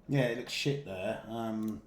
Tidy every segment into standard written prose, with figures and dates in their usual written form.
Yeah, it looks shit there. Right.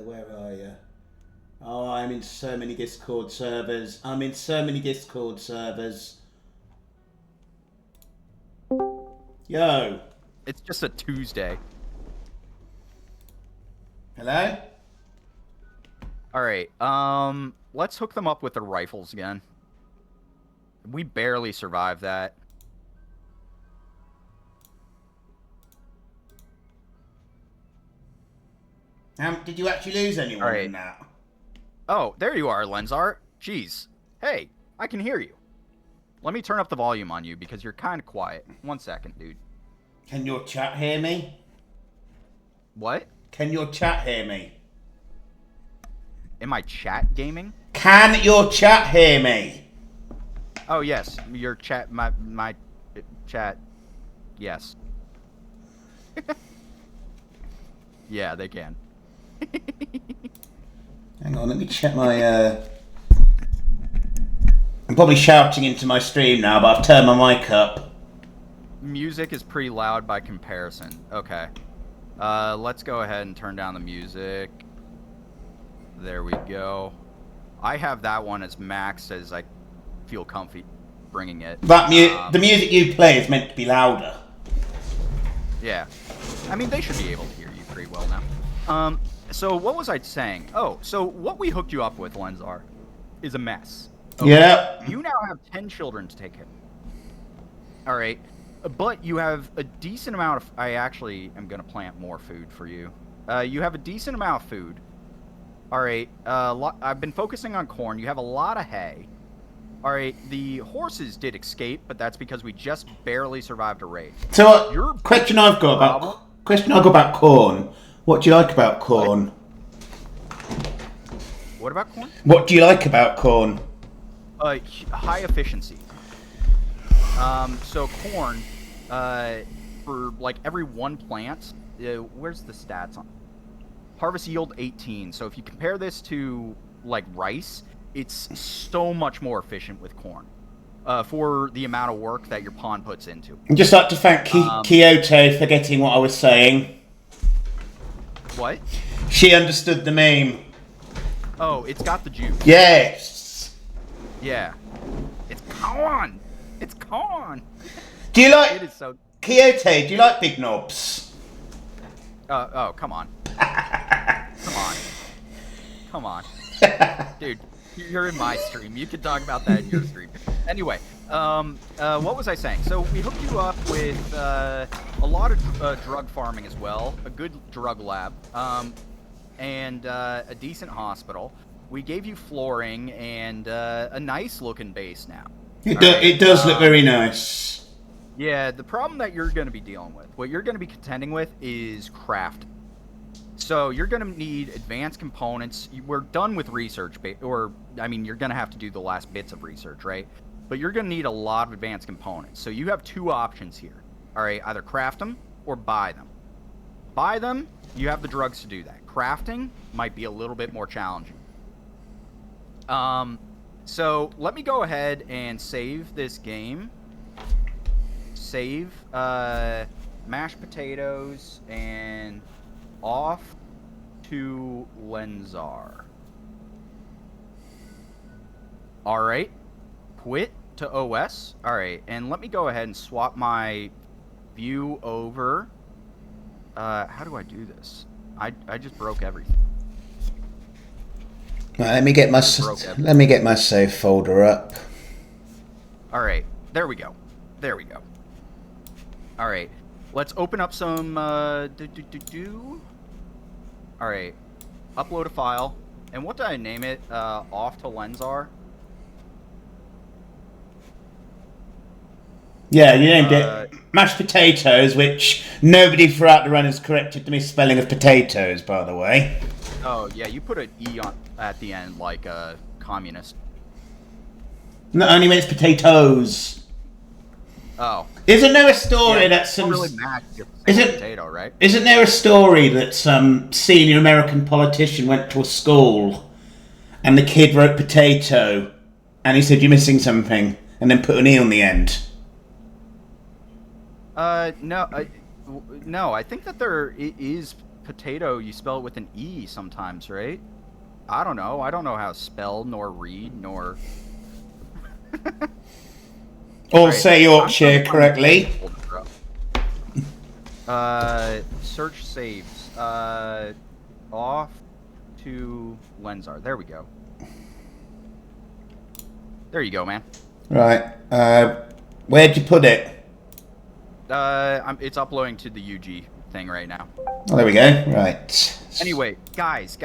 Where are you? Oh, I'm in so many Discord servers. I'm in so many Discord servers. Yo. It's just a Tuesday. Hello? Alright, let's hook them up with the rifles again. We barely survived that. Did you actually lose anyone in that? Oh, there you are, Lenzart. Jeez. Hey, I can hear you. Let me turn up the volume on you because you're kind of quiet. 1 second, dude. Can your chat hear me? What? Can your chat hear me? Am I chat gaming? Can your chat hear me? Oh, yes. Your chat, my chat. Yes. Yeah, they can. Hang on, let me check my, I'm probably shouting into my stream now, but I've turned my mic up. Music is pretty loud by comparison. Okay. Let's go ahead and turn down the music. There we go. I have that one as max as I feel comfy bringing it. The music you play is meant to be louder. Yeah. I mean, they should be able to hear you pretty well now. So what was I saying? Oh, so what we hooked you up with, Lenzar, is a mess. Okay? Yeah. You now have 10 children to take care of. All right. But you have a decent amount of... I actually am going to plant more food for you. You have a decent amount of food. All right. I've been focusing on corn. You have a lot of hay. All right. The horses did escape, but that's because we just barely survived a raid. So, question I've got about corn. What do you like about corn? What about corn? What do you like about corn? High efficiency. So corn, for like every one plant, where's the stats on? Harvest yield 18. So if you compare this to like rice, it's so much more efficient with corn. For the amount of work that your pawn puts into. I'd just like to thank Kyoto for getting what I was saying. What? She understood the meme. Oh, it's got the juice. Yes. Yeah. It's corn. It's corn. Do you like... It is so... Kyoto, do you like big knobs? Oh, come on. Come on. Come on. Dude, You're in my stream. You can talk about that in your stream. Anyway, what was I saying? So we hooked you up with a lot of drug farming as well, a good drug lab, and a decent hospital. We gave you flooring and a nice-looking base now. It does look very nice. Yeah, the problem that you're going to be dealing with, what you're going to be contending with, is craft. So you're going to need advanced components. We're done with research, or I mean, you're going to have to do the last bits of research, right? But you're going to need a lot of advanced components. So you have two options here. All right, either craft them or buy them. Buy them, you have the drugs to do that. Crafting might be a little bit more challenging. So let me go ahead and save this game. Save mashed potatoes and off to Lenzar. All right, quit to OS. All right, and let me go ahead and swap my view over. How do I do this? I just broke everything. Right, let me get my save folder up. All right, there we go. There we go. All right, let's open up some. All right, upload a file. And what did I name it? Off to Lenzar. Yeah, you named it mashed potatoes, which nobody throughout the run has corrected the misspelling of potatoes, by the way. Oh yeah, you put an E on at the end like a communist. No, only means potatoes. Oh. Isn't there a story that some really mad potato, right? Isn't there a story that some senior American politician went to a school and the kid wrote potato and he said you're missing something and then put an E on the end? No, I think that there is potato. You spell it with an E sometimes, right? I don't know. I don't know how to spell nor read nor. Or right, say Yorkshire correctly. Search saves. Off to Lenzar. There we go. There you go, man. Right. Where'd you put it? It's uploading to the UG thing right now. Oh, there we go. Right. Anyway, guys.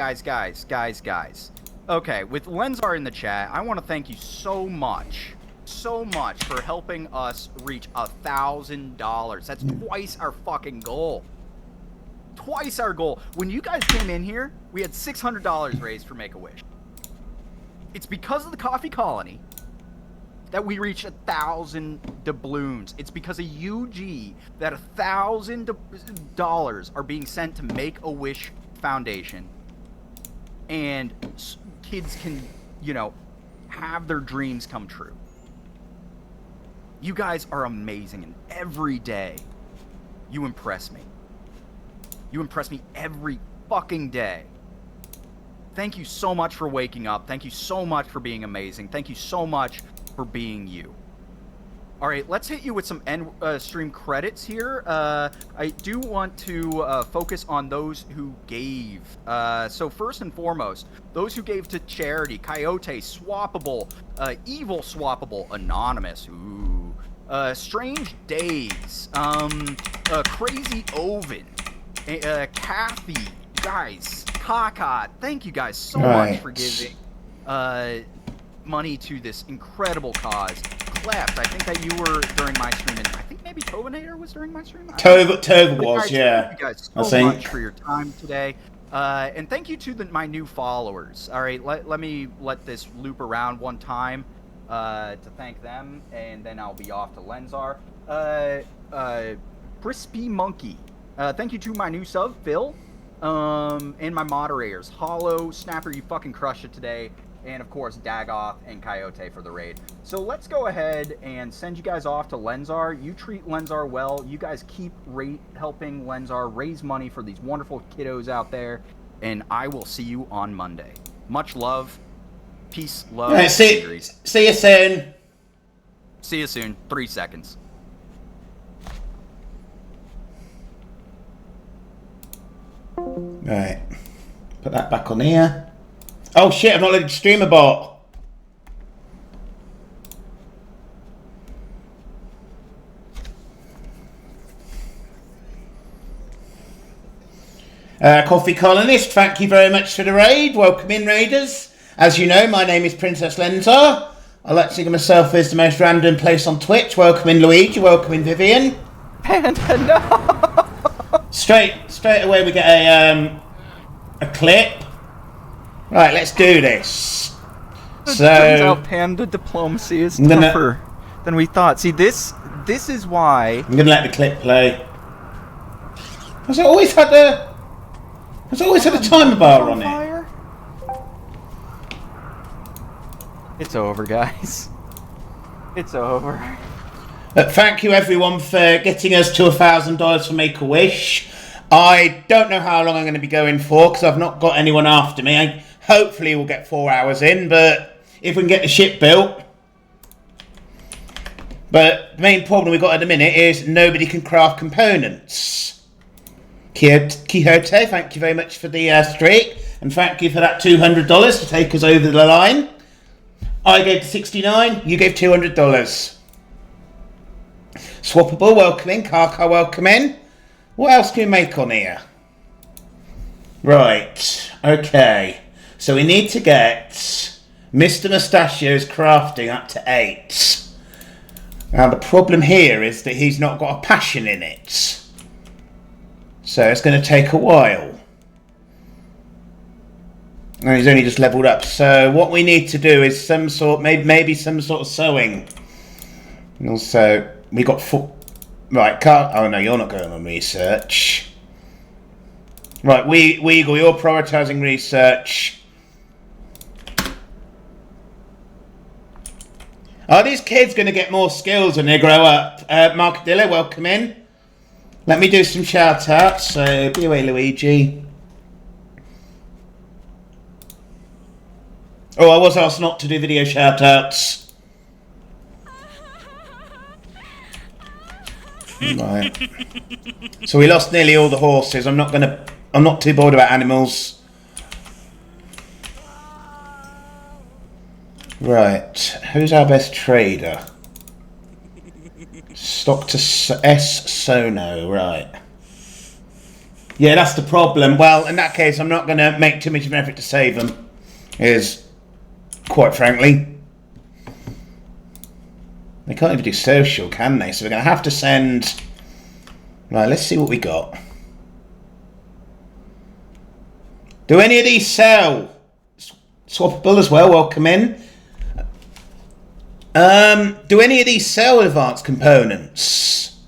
Okay, with Lenzar in the chat, I want to thank you so much for helping us reach $1,000. That's twice our fucking goal. Twice our goal. When you guys came in here, we had $600 raised for Make-A-Wish. It's because of the Coffee Colony that we reached 1,000 doubloons. It's because of UG that $1,000 are being sent to Make-A-Wish Foundation, and kids can, you know, have their dreams come true. You guys are amazing, and every day you impress me. You impress me every fucking day. Thank you so much for waking up. Thank you so much for being amazing. Thank you so much for being you. All right, let's hit you with some end stream credits here. I do want to focus on those who gave. So first and foremost, those who gave to charity: Coyote, Swappable, Evil Swappable, Anonymous, ooh, Strange Days, Crazy Oven, Kathy, guys, Kaka. Thank you guys so much for giving money to this incredible cause. Cleft, I think that you were during my stream, and I think maybe Tovinator was during my stream. Tova was, guys, yeah. Thank you guys so much for your time today. And thank you to my new followers. All right, let me let this loop around one time to thank them, and then I'll be off to Lenzar. Crispy Monkey. Thank you to my new sub, Phil, and my moderators, Hollow, Snapper, you fucking crushed it today. And, of course, Dagoth and Coyote for the raid. So let's go ahead and send you guys off to Lenzar. You treat Lenzar well. You guys keep helping Lenzar raise money for these wonderful kiddos out there. And I will see you on Monday. Much love. Peace, love, right, see you soon. See you soon. 3 seconds. Right. Put that back on here. Oh shit, I've not let it stream a bot. Coffee Colonist, thank you very much for the raid. Welcome in, raiders. As you know, my name is Princess Lenzar. I like to think of myself as the most random place on Twitch. Welcome in, Luigi. Welcome in, Vivian. Panda, no! Straight away we get a clip. Right, let's do this. Turns out Panda diplomacy is tougher than we thought. See, this is why... I'm gonna let the clip play. Has it always had a timer bar on it? It's over, guys. It's over. Thank you everyone for getting us to $1,000 for Make-A-Wish. I don't know how long I'm going to be going for because I've not got anyone after me. Hopefully we'll get 4 hours in, but if we can get the ship built. But the main problem we've got at the minute is nobody can craft components. Quixote, thank you very much for the streak, and thank you for that $200 to take us over the line. I gave $69, you gave $200. Swappable, welcome in. Karka, welcome in. What else can we make on here? Right, okay. So we need to get Mr. Mustachio's crafting up to 8. Now the problem here is that he's not got a passion in it. So it's going to take a while. And he's only just leveled up. So what we need to do is some sort, maybe some sort of sewing. And also, we got right. Oh no, you're not going on research. Right, Weagle, you're prioritising research. Are these kids going to get more skills when they grow up? Markadillo, welcome in. Let me do some shout outs. So, be away, Luigi. Oh, I was asked not to do video shout outs. Right. So we lost nearly all the horses. I'm not too bored about animals. Right. Who's our best trader? Dr. S. Sono, right. Yeah, that's the problem. Well, in that case, I'm not going to make too much of an effort to save them. Quite frankly. They can't even do social, can they? So we're going to have to send... Right, let's see what we got. Do any of these sell? Swappable as well, welcome in. Do any of these sell advanced components?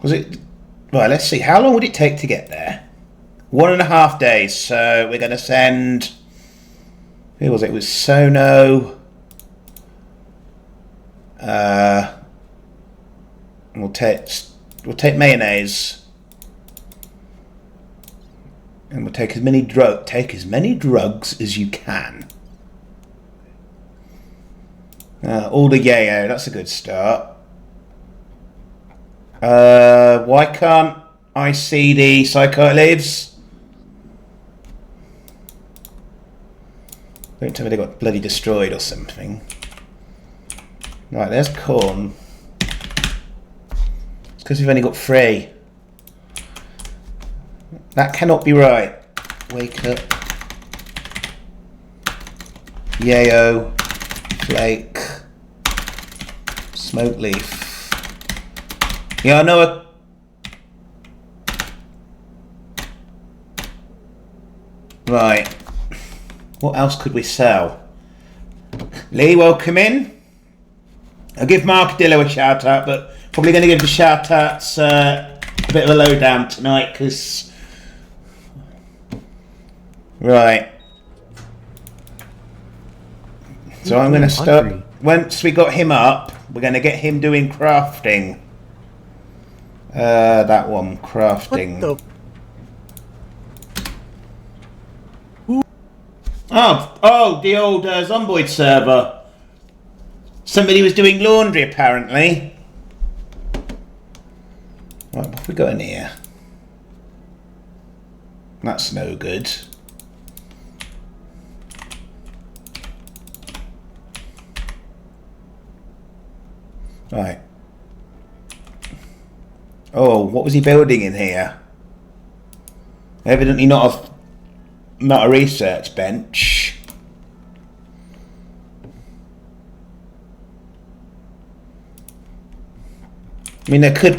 Was it... Right, let's see. How long would it take to get there? 1.5 days. So we're going to send... Who was it? It was Sono. We'll take mayonnaise. And we'll take as many drugs as you can. All the yayo, that's a good start. Why can't I see the psycho leaves? Don't tell me they got bloody destroyed or something. Right, there's corn. It's because we've only got 3. That cannot be right. Wake up. Yayo. Flake. Smoke leaf. Yeah, I know Right. What else could we sell? Lee, welcome in. I'll give Markadillo a shout out, but probably going to give the shout outs a bit of a lowdown tonight because... Right. So I'm going to start... Once we got him up, we're going to get him doing crafting. That one, crafting. What the... Oh, the old Zomboid server. Somebody was doing laundry, apparently. Right, what have we got in here? That's no good. Right. Oh, what was he building in here? Evidently not a research bench. I mean, there could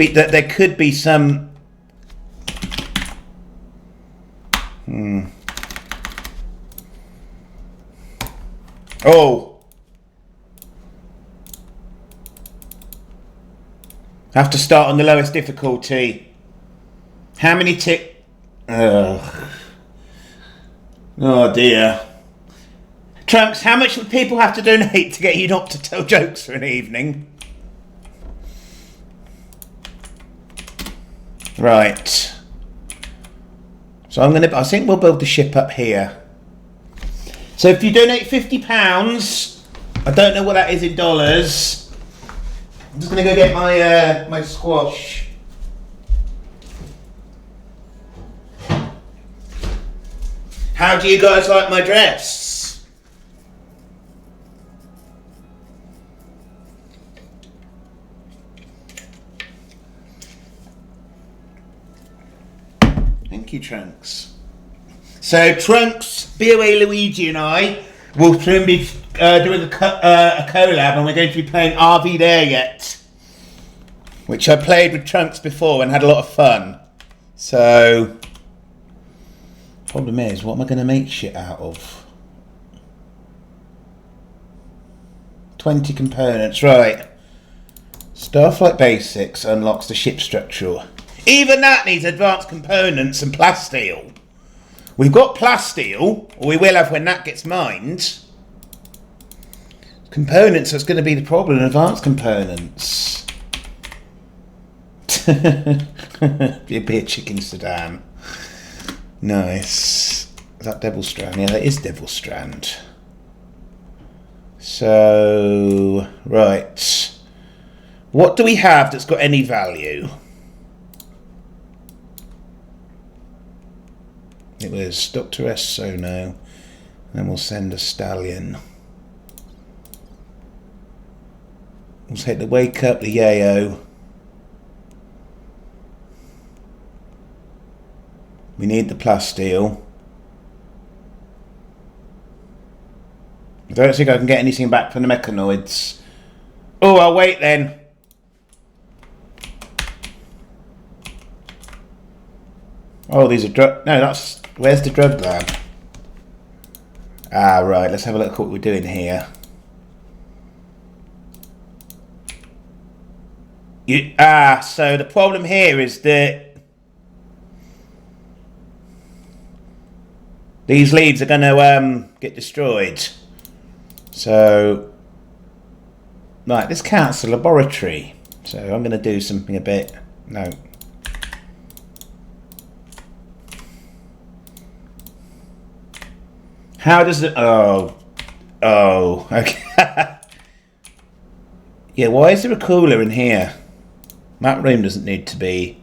be some. Oh, have to start on the lowest difficulty. How many tick? Oh dear. Trunks, how much would people have to donate to get you not to tell jokes for an evening? Right. So I think we'll build the ship up here. So if you donate £50, I don't know what that is in dollars. I'm just gonna go get my my squash. How do you guys like my dress? Thank you, Trunks. So Trunks, BOA Luigi and I will soon be doing a collab, and we're going to be playing RV There Yet, which I played with Trunks before and had a lot of fun. So, problem is, what am I going to make shit out of? 20 components, right. Starflight Basics unlocks the ship structure. Even that needs advanced components and plasteel. We've got plasteel, or we will have when that gets mined. Components, that's going to be the problem, advanced components. Be a beer chicken sedan. Nice. Is that Devil Strand? Yeah, that is Devil Strand. So, right. What do we have that's got any value? It was Dr. S. Sono. Then we'll send a stallion. We'll take the Wake Up, the Yayo. We need the plasteel. I don't think I can get anything back from the mechanoids. Oh, I'll wait then. Oh, these are drug. No, that's. Where's the drug lab? Ah, right. Let's have a look at what we're doing here. So the problem here is that these leads are going to get destroyed. So, right, this counts as a laboratory. So I'm going to do something a bit. No. How does it? Oh, okay. Yeah, why is there a cooler in here? That room doesn't need to be.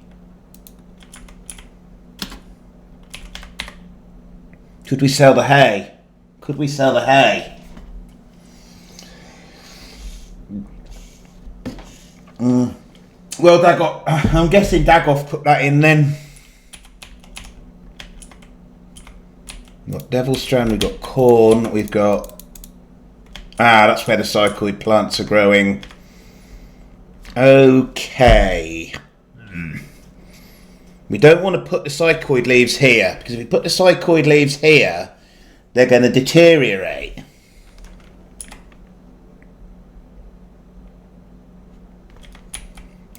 Could we sell the hay? Could we sell the hay? Well, I'm guessing Dagoff put that in then. We've got Devil Strand, we've got corn, we've got... that's where the psychoid plants are growing. Okay. We don't want to put the psychoid leaves here, because if we put the psychoid leaves here, they're going to deteriorate.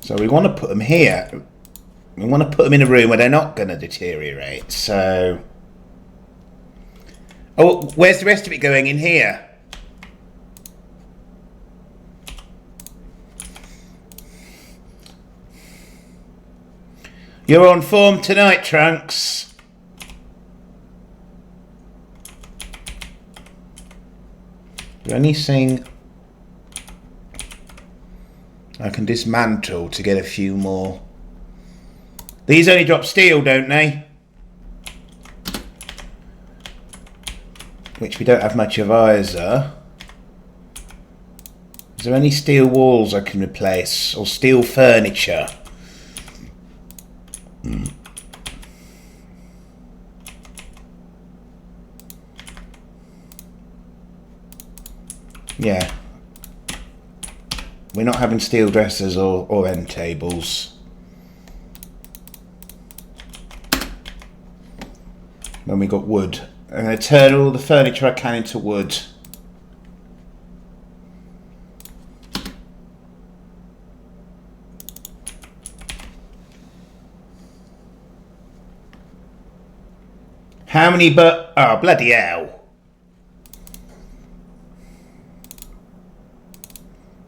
So we want to put them here. We want to put them in a room where they're not going to deteriorate, so... Oh, where's the rest of it going? In here? You're on form tonight, Trunks. Anything I can dismantle to get a few more? These only drop steel, don't they? Which we don't have much of either. Is there any steel walls I can replace? Or steel furniture? Yeah. We're not having steel dressers or end tables. When we got wood. I'm going to turn all the furniture I can into wood. How many oh, bloody hell.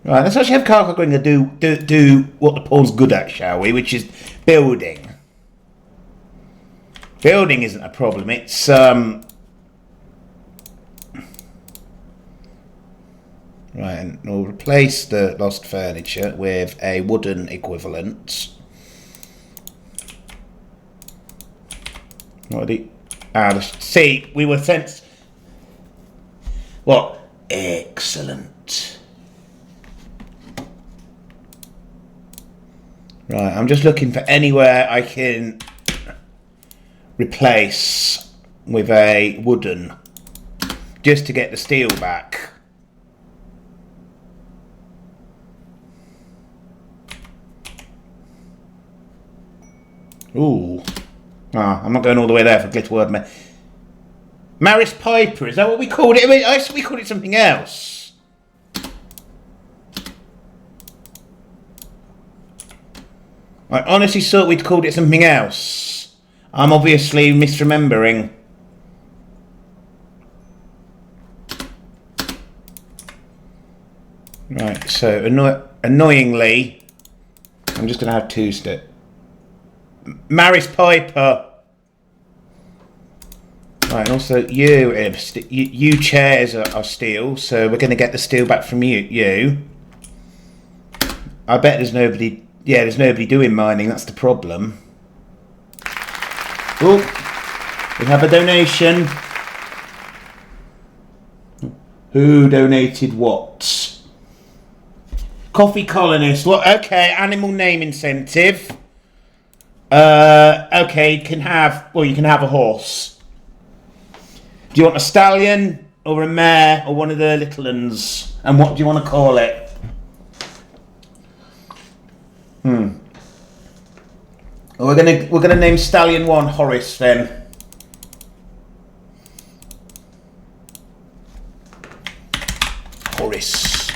Right, let's actually have Carcockringer do what the pawn's good at, shall we? Which is building. Building isn't a problem, it's right, and we'll replace the lost furniture with a wooden equivalent. What do see, we were sent. What? Excellent. Right, I'm just looking for anywhere I can replace with a wooden, just to get the steel back. Ooh. Ah, I'm not going all the way there for Glitterword. Maris Piper, is that what we called it? I mean, I thought we called it something else. I honestly thought we'd called it something else. I'm obviously misremembering. Right, so annoyingly, I'm just going to have two step. Maris Piper. Right, and also you chairs are steel, so we're going to get the steel back from you. I bet there's nobody. Yeah, there's nobody doing mining. That's the problem. Oh, we have a donation. Who donated what? Coffee colonist. What? Okay, animal name incentive. Okay, you can have a horse. Do you want a stallion or a mare or one of the little ones? And what do you want to call it? Well, we're gonna name Stallion 1 Horace then. Horace.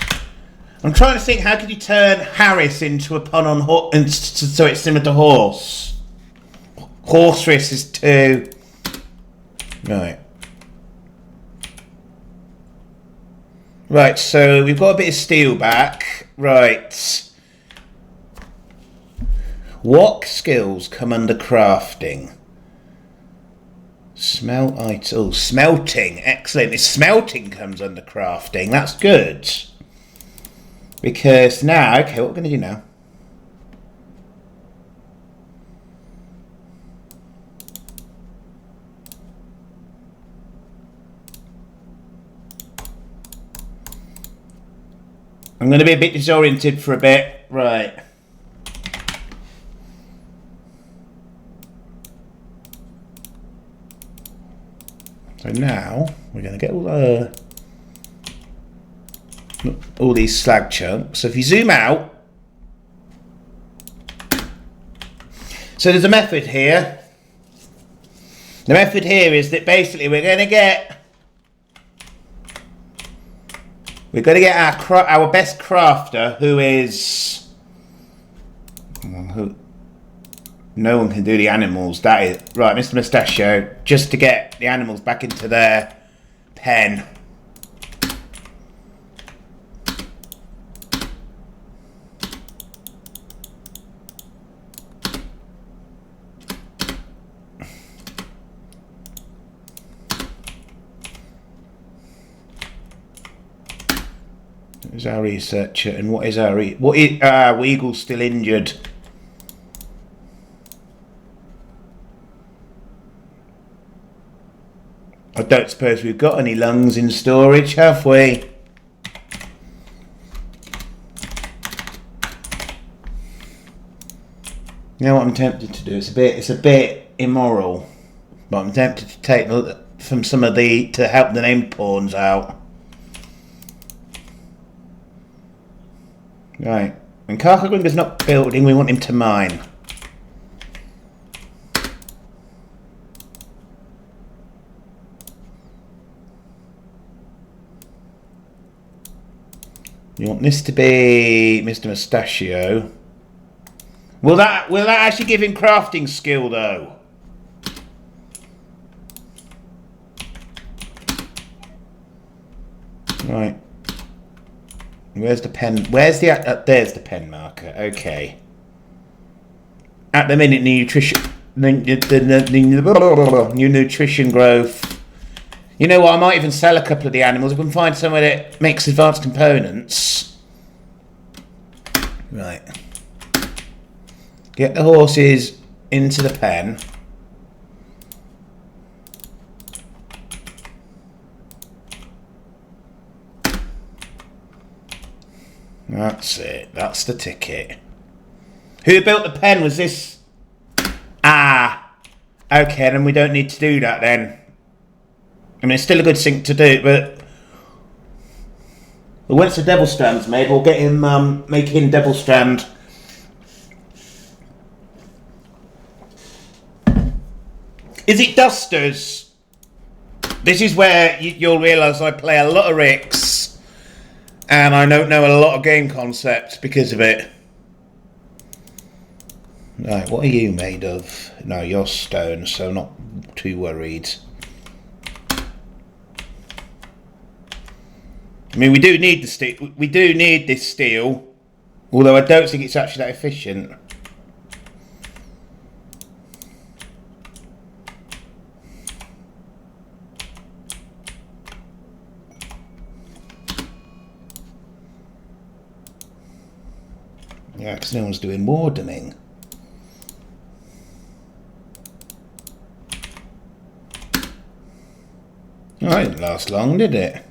I'm trying to think, how could you turn Harris into a pun on so it's similar to horse? Horse race is 2. Right. Right, so we've got a bit of steel back. Right. What skills come under crafting? Smelting. Excellent. If smelting comes under crafting, that's good. Because now, okay, what we're going to do now? I'm going to be a bit disoriented for a bit. Right. So now we're going to get all these slag chunks. So if you zoom out, so there's a method here. The method here is that basically we're going to get our best crafter, who is no one can do the animals. That is right, Mr. Mustachio, just to get the animals back into their pen. Is our researcher, and what is our Weagle's still injured. I don't suppose we've got any lungs in storage, have we? You know what I'm tempted to do? It's a bit immoral, but I'm tempted to take from some of the to help the name pawns out. Right. When Karkagringa's not building, we want him to mine. You want this to be Mr. Mustachio. Will that actually give him crafting skill though? Right. Where's the pen? Where's the there's the pen marker. Okay. At the minute, the new nutrition growth. You know what? I might even sell a couple of the animals if we can find somewhere that makes advanced components. Right. Get the horses into the pen. That's it. That's the ticket. Who built the pen? Was this? Ah. Okay, then we don't need to do that then. I mean, it's still a good thing to do, but once the Devil Strand's made, we'll get him, make him Devil Strand. Is it dusters? This is where you'll realise I play a lot of Ricks, and I don't know a lot of game concepts because of it. Right, what are you made of? No, you're stone, so not too worried. I mean, we do need the steel. We do need this steel, although I don't think it's actually that efficient. Yeah, because no one's doing wardening. Oh, it didn't last long, did it?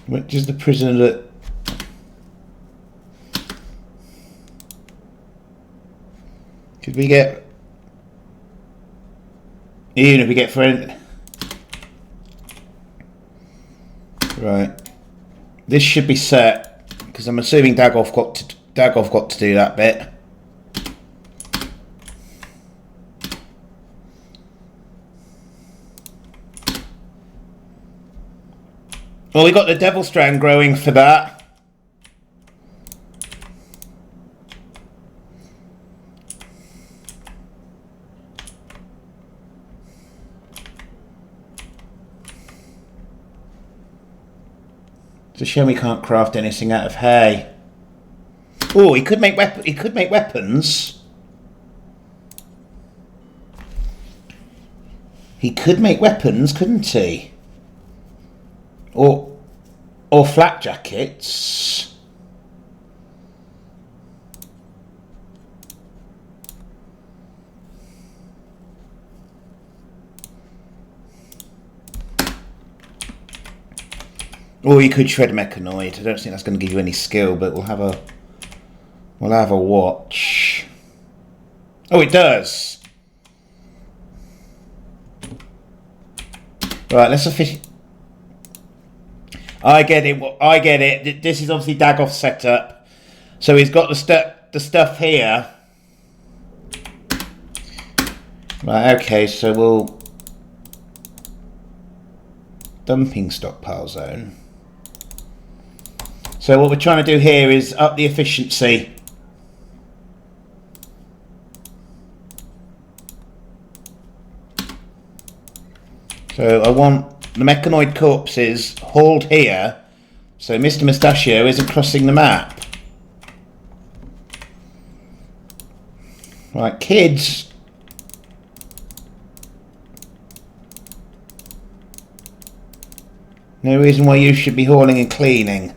Which is the prisoner that... Could we get... Even if we get friend... Right. This should be set, because I'm assuming Dagoff got to do that bit. Well, we got the Devil Strand growing for that. It's a shame we can't craft anything out of hay. Oh, he could make weapons. He could make weapons, couldn't he? Or flak jackets. Or you could shred mechanoid. I don't think that's going to give you any skill, but we'll have a watch. Oh, it does. Right, let's officially. I get it. I get it. This is obviously Dagoff's setup, so he's got the stuff here. Right. Okay. So we'll dumping stockpile zone. So what we're trying to do here is up the efficiency. So I want the mechanoid corpses hauled here, so Mr. Mustachio isn't crossing the map. Right, kids. No reason why you should be hauling and cleaning.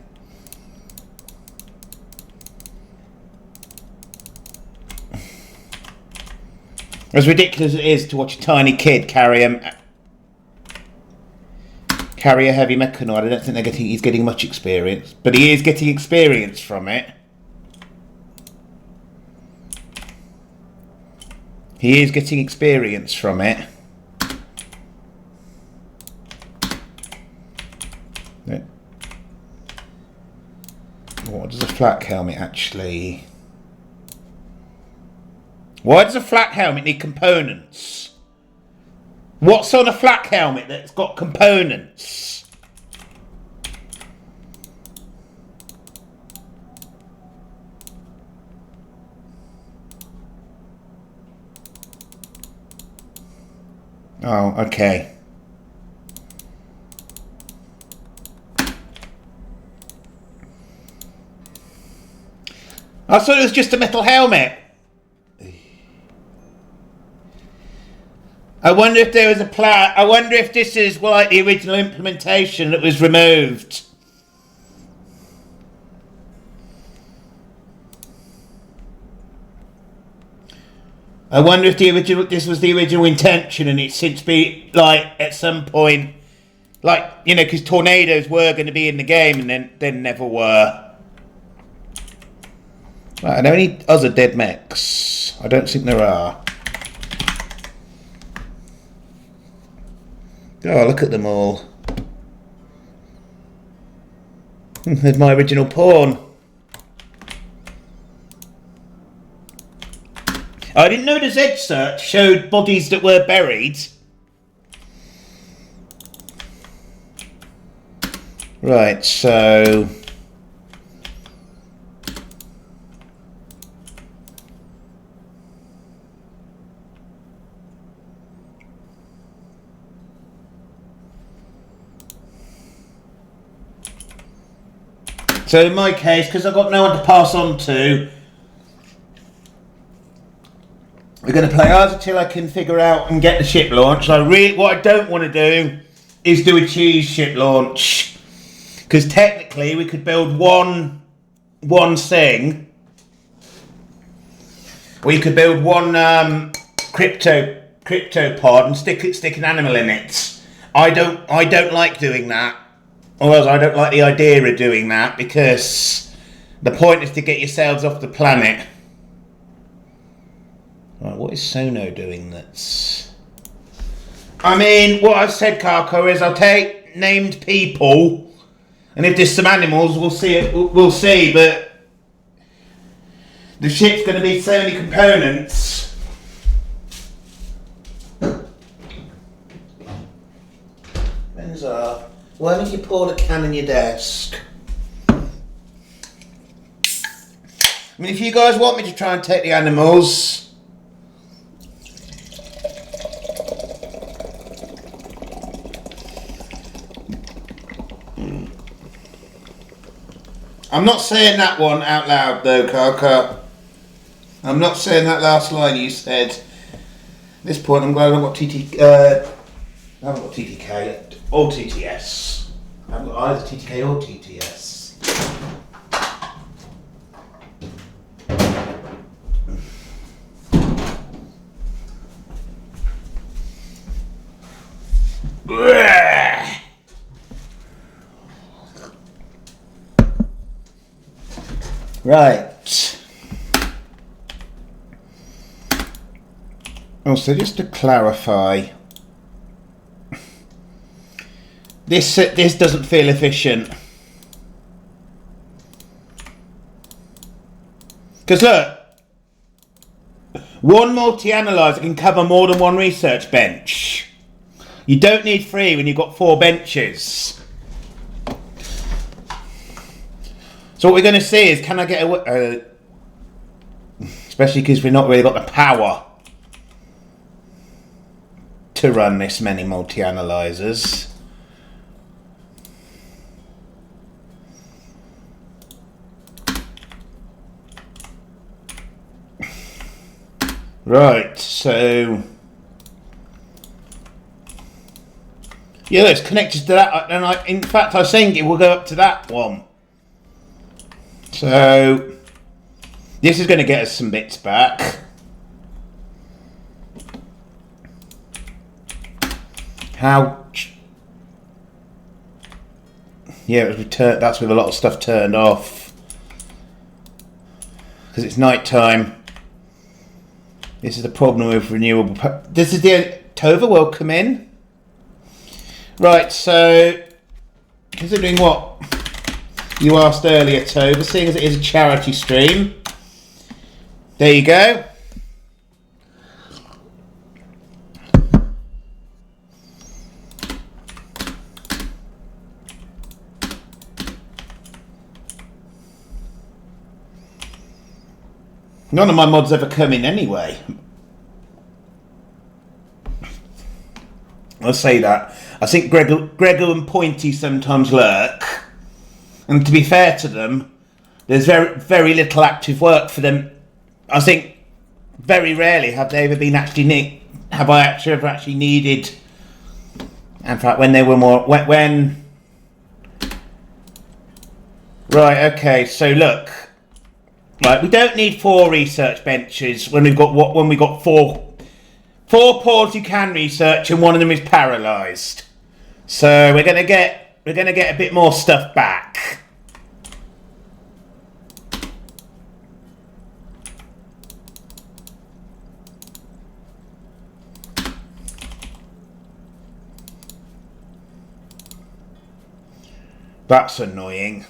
As ridiculous as it is to watch a tiny kid carry Carrier heavy mechanoid. I don't think he's getting much experience, but he is getting experience from it. He is getting experience from it. What does a flak helmet actually... Why does a flak helmet need components? What's on a flak helmet that's got components? Oh, okay. I thought it was just a metal helmet. I wonder if there was a plan. I wonder if this is like the original implementation that was removed. I wonder if this was the original intention, and it's since been like at some point, like, you know, because tornadoes were going to be in the game and then never were. Right, are there any other dead mechs? I don't think there are. Oh, look at them all. There's my original pawn. I didn't know the Z search showed bodies that were buried. Right, so... So in my case, because I've got no one to pass on to, we're going to play ours until I can figure out and get the ship launched. What I don't want to do is do a cheese ship launch, because technically we could build one thing, or you could build one crypto pod and stick an animal in it. I don't like doing that. Or else I don't like the idea of doing that, because the point is to get yourselves off the planet. Right, what is Sono doing that's... I mean, what I've said, Kako, is I'll take named people, and if there's some animals, we'll see, but the ship's going to be so many components. Benza, why don't you pour the can on your desk? I mean, if you guys want me to try and take the animals... I'm not saying that one out loud though, Kaka. I'm not saying that last line you said. At this point, I'm glad I've got I haven't got TTK or TTS. I haven't got either TTK or TTS. Right. Also, just to clarify, this doesn't feel efficient. Because look, one multi-analyzer can cover more than one research bench. You don't need 3 when you've got 4 benches. So what we're going to see is, can I get a... especially because we've not really got the power to run this many multi-analyzers. Right, so... yeah, it's connected to that, and in fact I think it will go up to that one. So, this is going to get us some bits back. Yeah, it was that's with a lot of stuff turned off. Because it's night time. This is the problem with renewable... This is the... Tova, welcome in. Right, so... Considering what you asked earlier, Tova, seeing as it is a charity stream... There you go. None of my mods ever come in anyway. I'll say that. I think Gregor and Pointy sometimes lurk. And to be fair to them, there's very little active work for them. I think very rarely have they ever been actually have I ever actually needed. In fact, when they were more when. Right. Okay. So look. Right. We don't need 4 research benches when we've got when we got 4 pawns you can research and one of them is paralysed. So we're gonna get a bit more stuff back. That's annoying.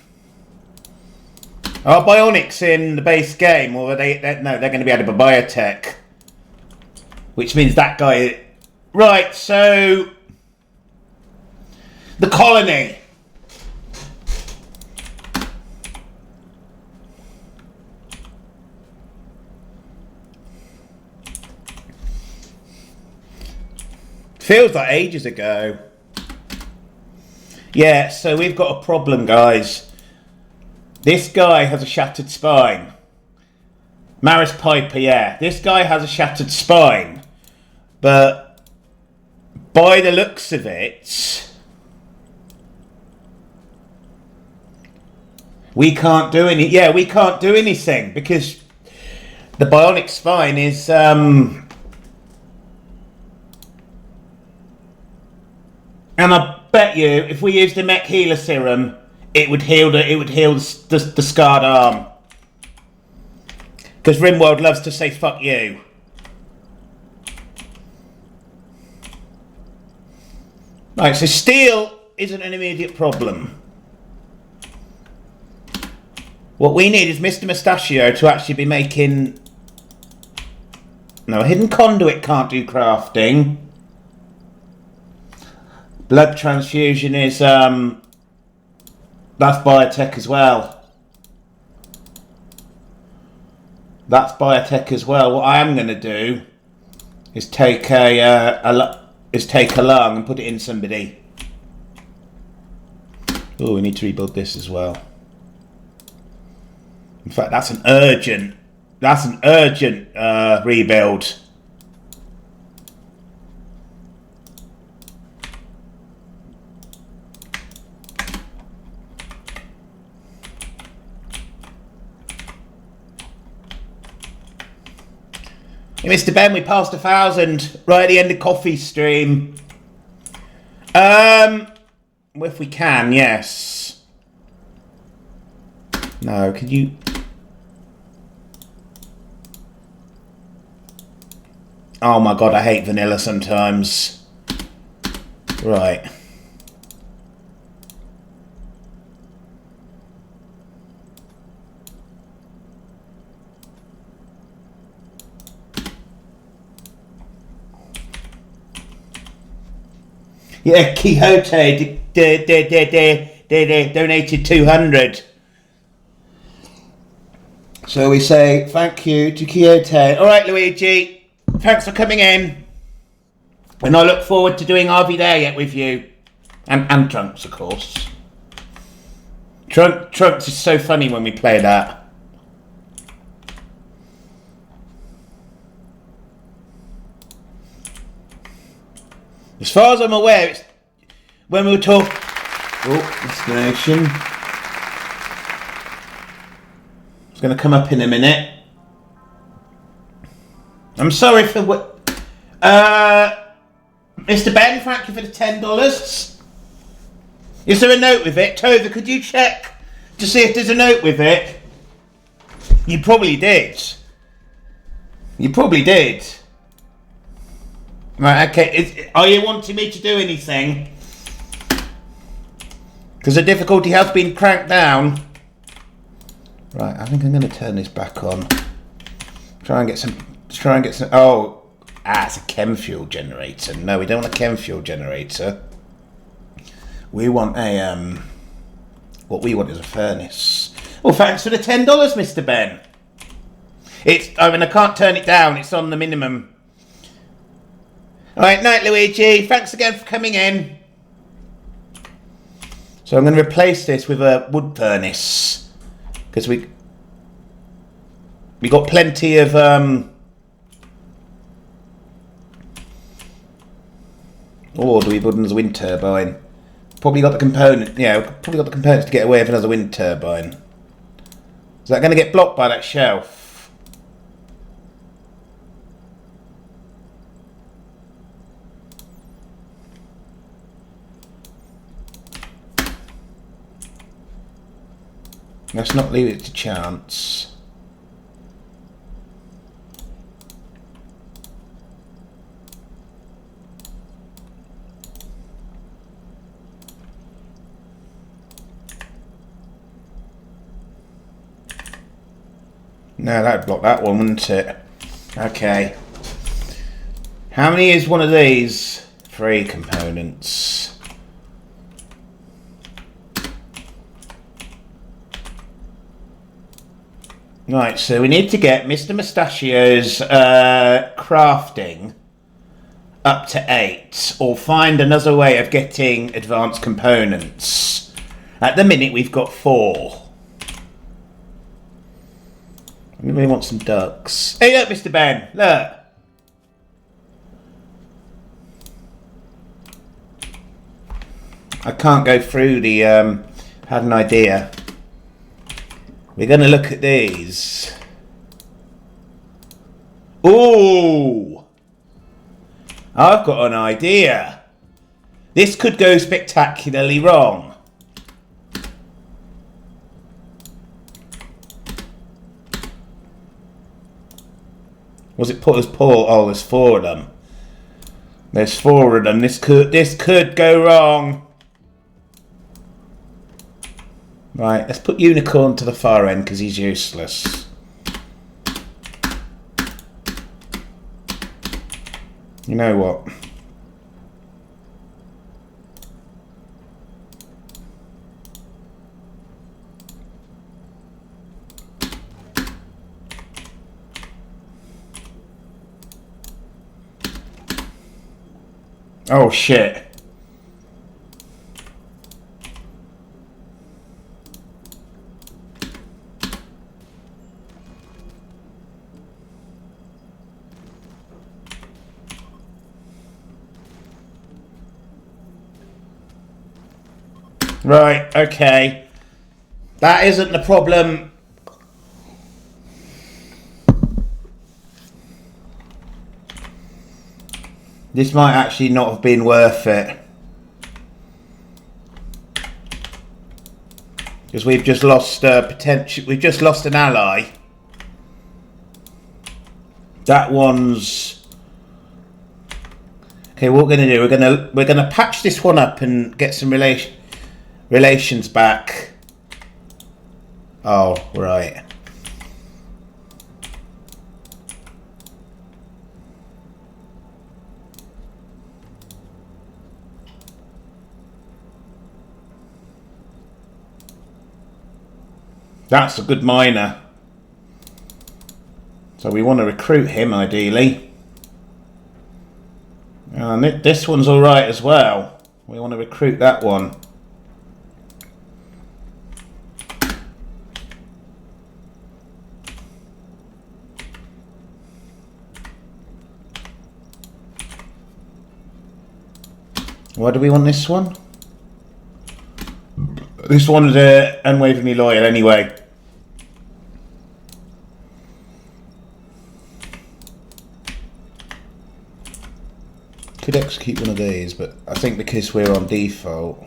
Are bionics in the base game, or are they no, they're going to be added by biotech. Which means that guy... Right, so... The colony. Feels like ages ago. Yeah, so we've got a problem, guys. This guy has a shattered spine. Maris Piper, yeah. This guy has a shattered spine. But by the looks of it, we can't do any... Yeah, we can't do anything because the bionic spine is... And I bet you, if we used the mech healer serum, it would heal the scarred arm. Because RimWorld loves to say fuck you. Right, so steel isn't an immediate problem. What we need is Mr. Mustachio to actually be making... No, a hidden conduit can't do crafting. Blood transfusion is, that's biotech as well. That's biotech as well. What I am going to do is take a lung and put it in somebody. Oh, we need to rebuild this as well. In fact, that's an urgent rebuild. Hey, Mr. Ben, we passed 1,000 right at the end of coffee stream. If we can, yes. No, could you... Oh my god, I hate vanilla sometimes. Right. Yeah, Quixote donated 200. So we say thank you to Quixote. All right, Luigi, thanks for coming in. And I look forward to doing Are We There Yet with you. And Trunks, of course. Trunks is so funny when we play that. As far as I'm aware, it's when we were talking... Oh, destination. It's going to come up in a minute. I'm sorry for what... Mr. Ben, thank you for the $10. Is there a note with it? Tova, could you check to see if there's a note with it? You probably did. You probably did. Right, okay. Are you wanting me to do anything? Because the difficulty has been cranked down. Right, I think I'm going to turn this back on. Try and get some... Oh, it's a chem fuel generator. No, we don't want a chem fuel generator. We want a... What we want is a furnace. Well, thanks for the $10, Mr. Ben. I mean, I can't turn it down. It's on the minimum. Alright, night, Luigi. Thanks again for coming in. So I'm going to replace this with a wood furnace. Because we got plenty of... Or do we put another wind turbine? Probably got the component... Yeah, probably got the components to get away with another wind turbine. Is that going to get blocked by that shelf? Let's not leave it to chance. No, that'd block that one, wouldn't it? Okay. How many is one of these? 3 components. Right, so we need to get Mr. Mustachio's crafting up to 8, or find another way of getting advanced components. At the minute, we've got 4. I really want some ducks. Hey, look, Mr. Ben, look. I can't go through the, had an idea. We're going to look at these. Ooh! I've got an idea. This could go spectacularly wrong. Was it put as Paul? Oh, there's 4 of them. There's 4 of them. This could go wrong. Right, let's put Unicorn to the far end because he's useless. You know what? Oh shit. Right, okay. That isn't the problem. This might actually not have been worth it. Because we've just lost potential. We've just lost an ally. That one's... Okay, what we're gonna do, we're gonna patch this one up and get some relations back. Oh, right. That's a good miner. So we want to recruit him ideally. And this one's alright as well. We want to recruit that one. Why do we want this one? This one's unwaveringly loyal anyway. Could execute one of these, but I think because we're on default.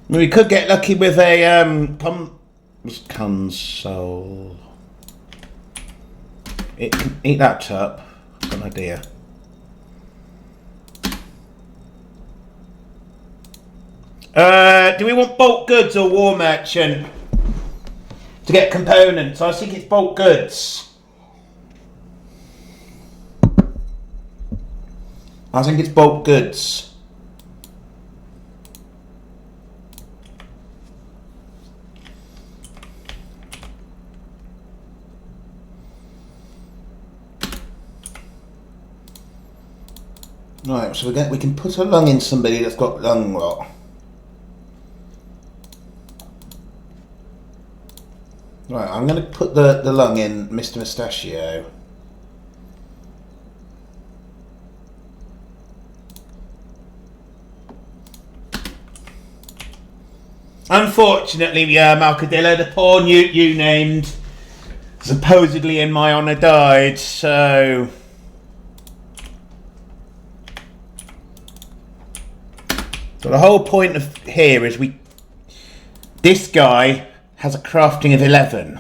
We could get lucky with a console. It can eat that up. Got an idea. Do we want bulk goods or war merchant to get components? I think it's bulk goods. I think it's bulk goods. Right, so we can put a lung in somebody that's got lung rot. Right, I'm going to put the lung in Mr. Mustachio. Unfortunately, Malcadillo, the pawn you named, supposedly in my honour, died, so... So the whole point of here is this guy has a crafting of 11.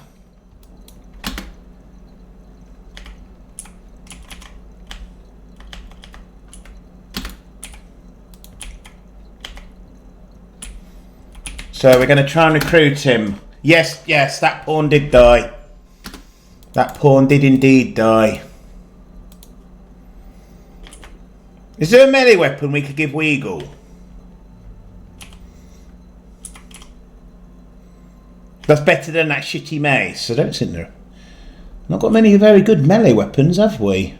So we're going to try and recruit him. Yes, that pawn did die. That pawn did indeed die. Is there a melee weapon we could give Weagle? That's better than that shitty mace. I don't think there. Not got many very good melee weapons, have we?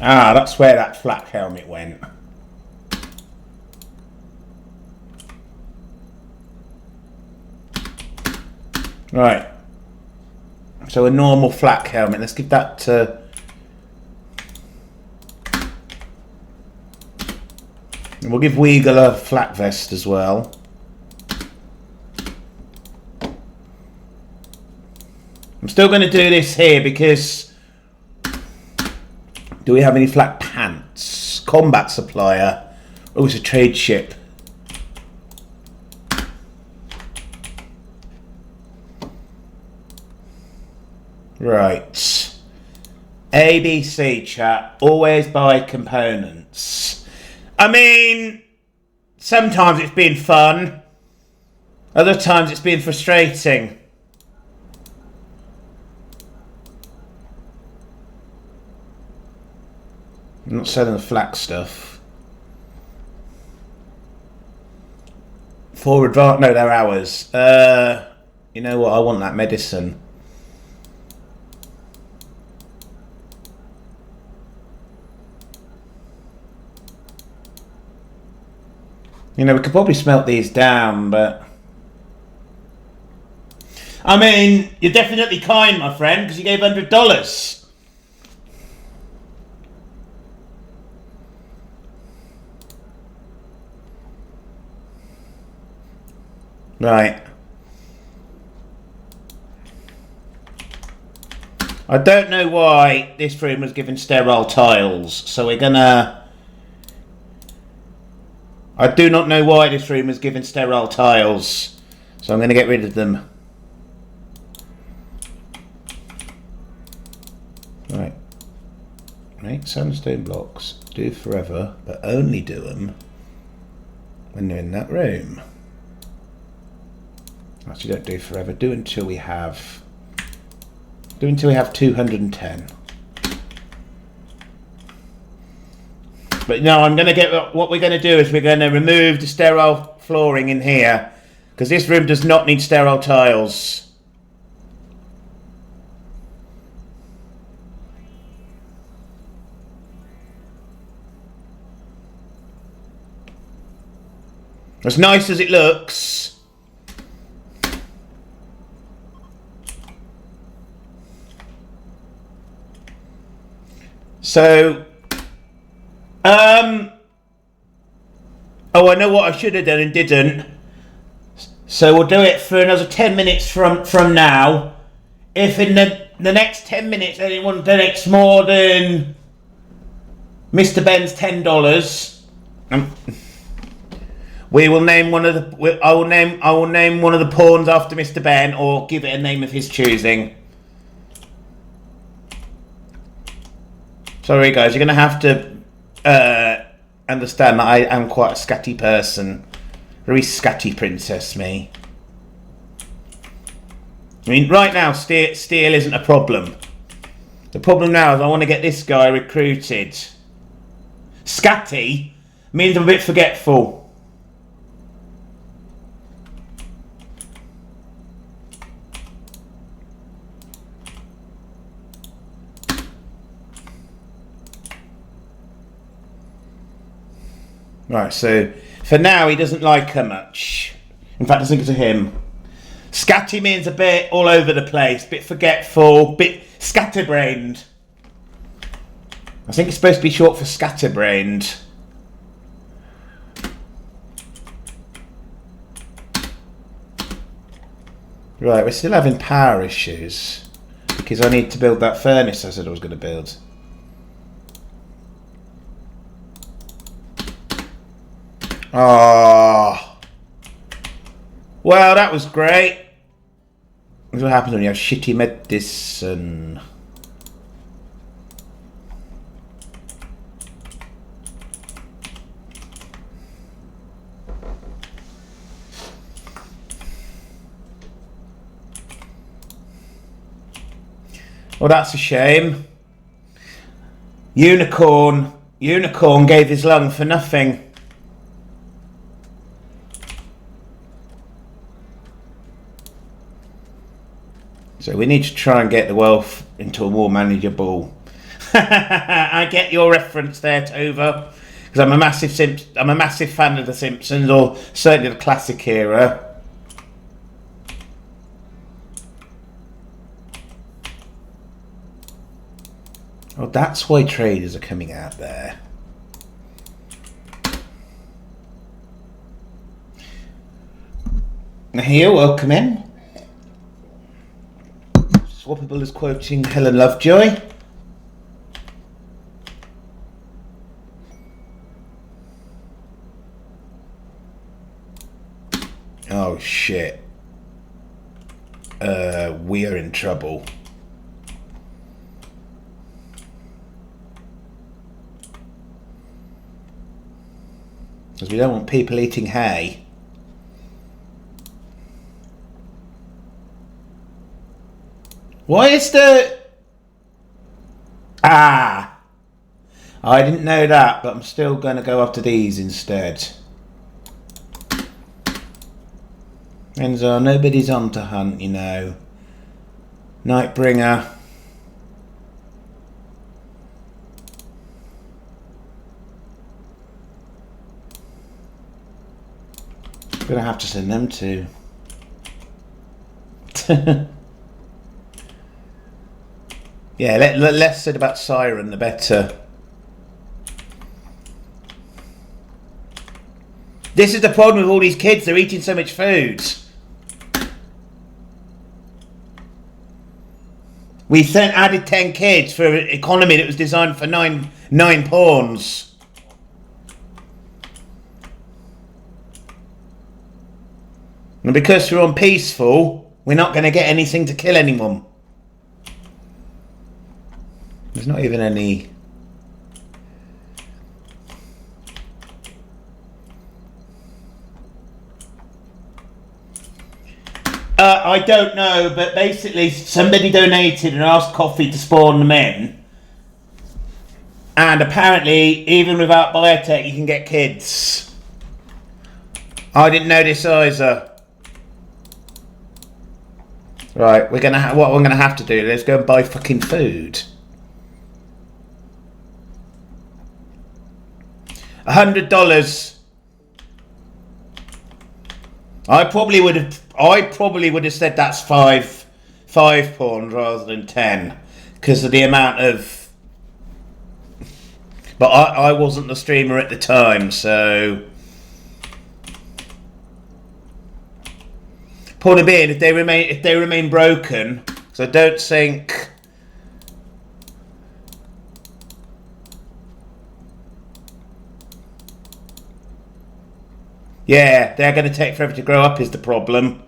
Ah, that's where that flak helmet went. Right. So a normal flak helmet. Let's give that to... We'll give Weagle a flak vest as well. I'm still going to do this here because... Do we have any flak pants? Combat supplier. Oh, it's a trade ship. Right. ABC chat. Always buy components. I mean, sometimes it's been fun. Other times it's been frustrating. I'm not selling the flak stuff. 4 advance. No, they're ours. You know what? I want that medicine. You know, we could probably smelt these down, but... I mean, you're definitely kind, my friend, because you gave $100. Right. I don't know why this room was given sterile tiles, so we're gonna... I do not know why this room was given sterile tiles, so I'm going to get rid of them. Right. Make sandstone blocks. Do forever, but only do them when they're in that room. Actually, don't do forever. Do until we have 210. But no, I'm going to get... What we're going to do is we're going to remove the sterile flooring in here. Because this room does not need sterile tiles. As nice as it looks... So... Oh, I know what I should have done and didn't. So we'll do it for another 10 minutes from now. if in the next 10 minutes anyone donates more than Mr. Ben's $10, we will name one of the. I will name one of the pawns after Mr. Ben, or give it a name of his choosing. Sorry, guys, you're gonna have to understand that I am quite a scatty person, very scatty princess, me. I mean, right now, steel isn't a problem. The problem now is I want to get this guy recruited. Scatty means I'm a bit forgetful. Right, so for now he doesn't like her much. In fact, I think it's a him. Scatty means a bit all over the place, bit forgetful, bit scatterbrained. I think it's supposed to be short for scatterbrained. Right, we're still having power issues because I need to build that furnace I said I was going to build. Oh, well, that was great. That's what happens when you have shitty medicine. Well, that's a shame. Unicorn gave his lung for nothing. So we need to try and get the wealth into a more manageable. I get your reference there, Tova, because I'm a massive fan of The Simpsons, or certainly the classic era. Oh, that's why traders are coming out there. Here, welcome in. Swappable is quoting Helen Lovejoy. Oh shit. We are in trouble. Because we don't want people eating hay. Why is the... Ah! I didn't know that, but I'm still going to go after these instead. Enzo, nobody's on to hunt, you know. Nightbringer. I'm going to have to send them to... Yeah, less said about Siren, the better. This is the problem with all these kids. They're eating so much food. We added 10 kids for an economy that was designed for nine pawns. And because we're on peaceful, we're not going to get anything to kill anyone. There's not even any... I don't know, but basically somebody donated and asked Coffee to spawn them in. And apparently, even without biotech, you can get kids. I didn't know this either. Right, what we're gonna have to do is go and buy fucking food. $100. I probably would have said that's five pawns rather than 10 because of the amount of. But I wasn't the streamer at the time, so. Point being, if they remain broken, So I don't think... Yeah, they're going to take forever to grow up is the problem.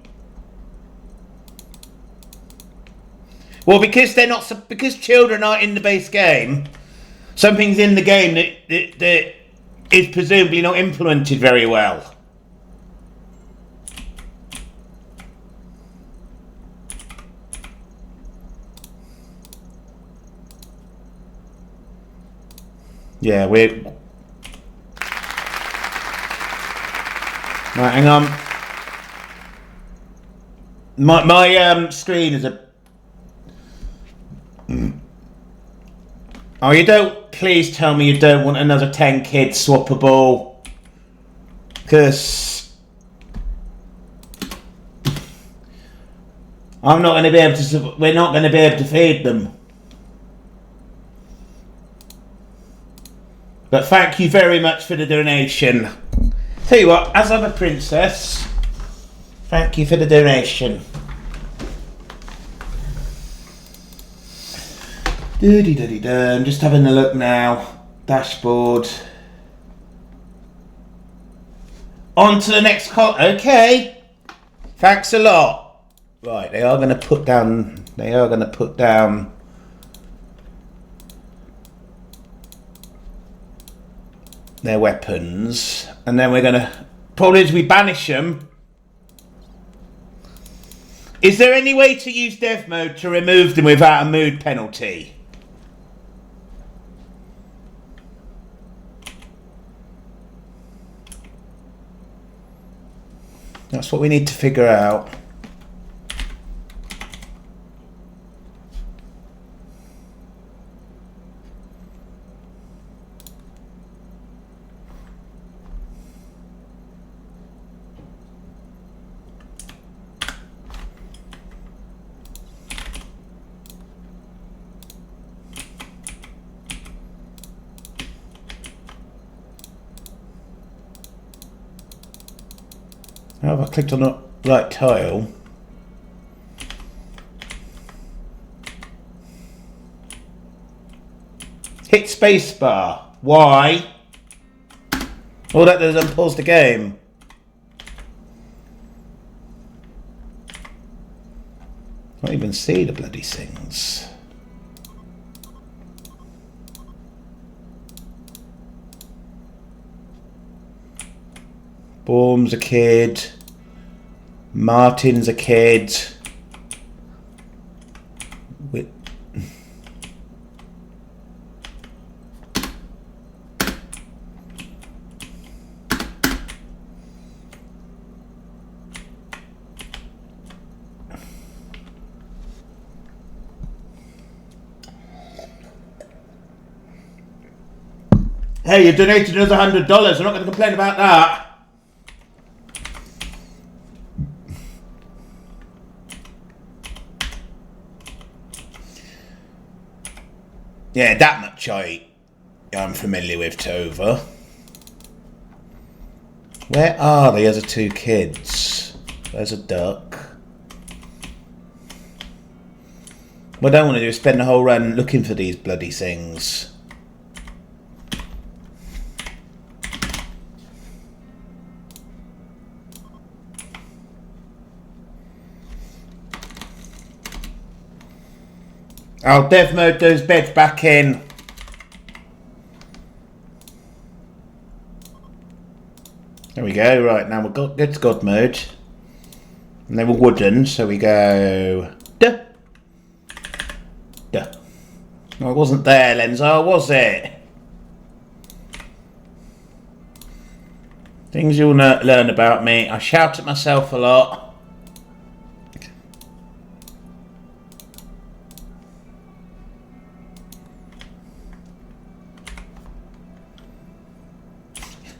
Well, because they're not... Because children aren't in the base game, something's in the game that is presumably not implemented very well. Yeah, we're... Right, hang on. My screen is a... Oh, you don't... Please tell me you don't want another 10 kids swappable. Because... I'm not going to be able to... We're not going to be able to feed them. But thank you very much for the donation. Tell you what, as I'm a princess, thank you for the donation. I'm just having a look now. Dashboard. On to the next call. Okay. Thanks a lot. Right, they are going to put down. They are going to put down. Their weapons, and then we're gonna probably as we banish them. Is there any way to use dev mode to remove them without a mood penalty? That's what we need to figure out. Now if I clicked on the right tile, hit spacebar. Why? All that does unpause the game. Can't even see the bloody things. Baum's a kid. Martin's a kid. Hey, you donated another $100. I'm not going to complain about that. Yeah, that much I'm familiar with, Tova. Where are the other two kids? There's a duck. What I don't want to do is spend the whole run looking for these bloody things. I'll dev mode those beds back in. There we go. Right, now we've got good God mode. And they were wooden, so we go... Duh. Duh. No, it wasn't there, Lenzo, was it? Things you'll learn about me. I shout at myself a lot.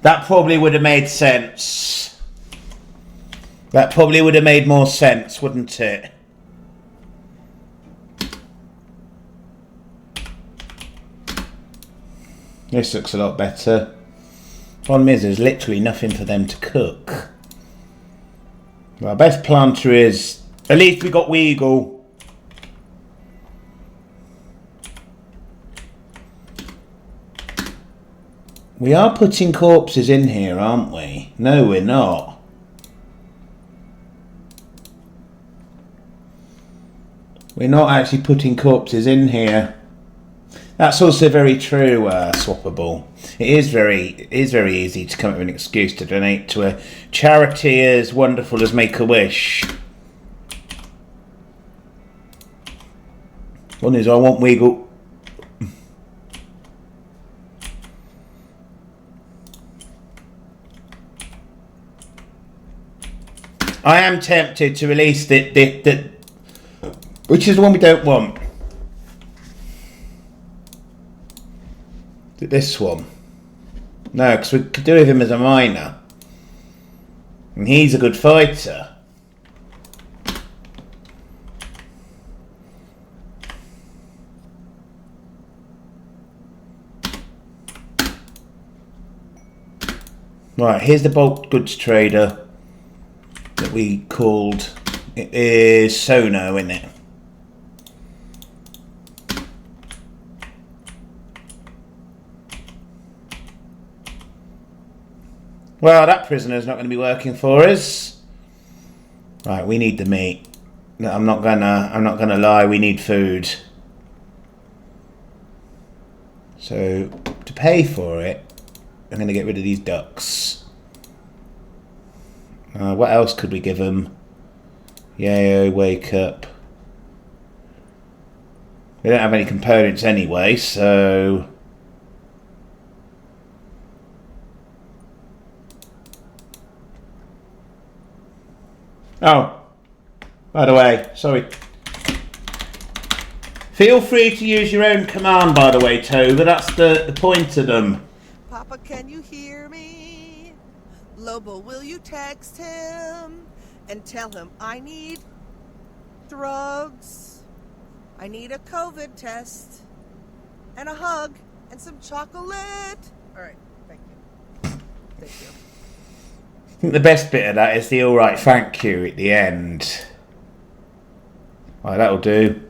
That probably would have made sense. That probably would have made more sense, wouldn't it? This looks a lot better. Problem is, there's literally nothing for them to cook. Well, our best planter is... At least we got Weagle. We are putting corpses in here, aren't we? No, we're not. We're not actually putting corpses in here. That's also very true, Swappable. It is very easy to come up with an excuse to donate to a charity as wonderful as Make-A-Wish. One is I want Weagle. I am tempted to release the which is the one we don't want. This one. No, because we could do with him as a miner. And he's a good fighter. Right, here's the bulk goods trader that we called. It is Sono, isn't it? Well, that prisoner's not going to be working for us. Right, we need the meat. No, I'm not gonna lie, we need food. So to pay for it, I'm going to get rid of these ducks. What else could we give them? Yayo, wake up. We don't have any components anyway, so... Oh, by the way, sorry. Feel free to use your own command, by the way, Toga. That's the point of them. Papa, can you hear me? Lobo, will you text him and tell him I need drugs? I need a COVID test and a hug and some chocolate. All right, thank you. Thank you. I think the best bit of that is the alright thank you at the end. Right, that'll do.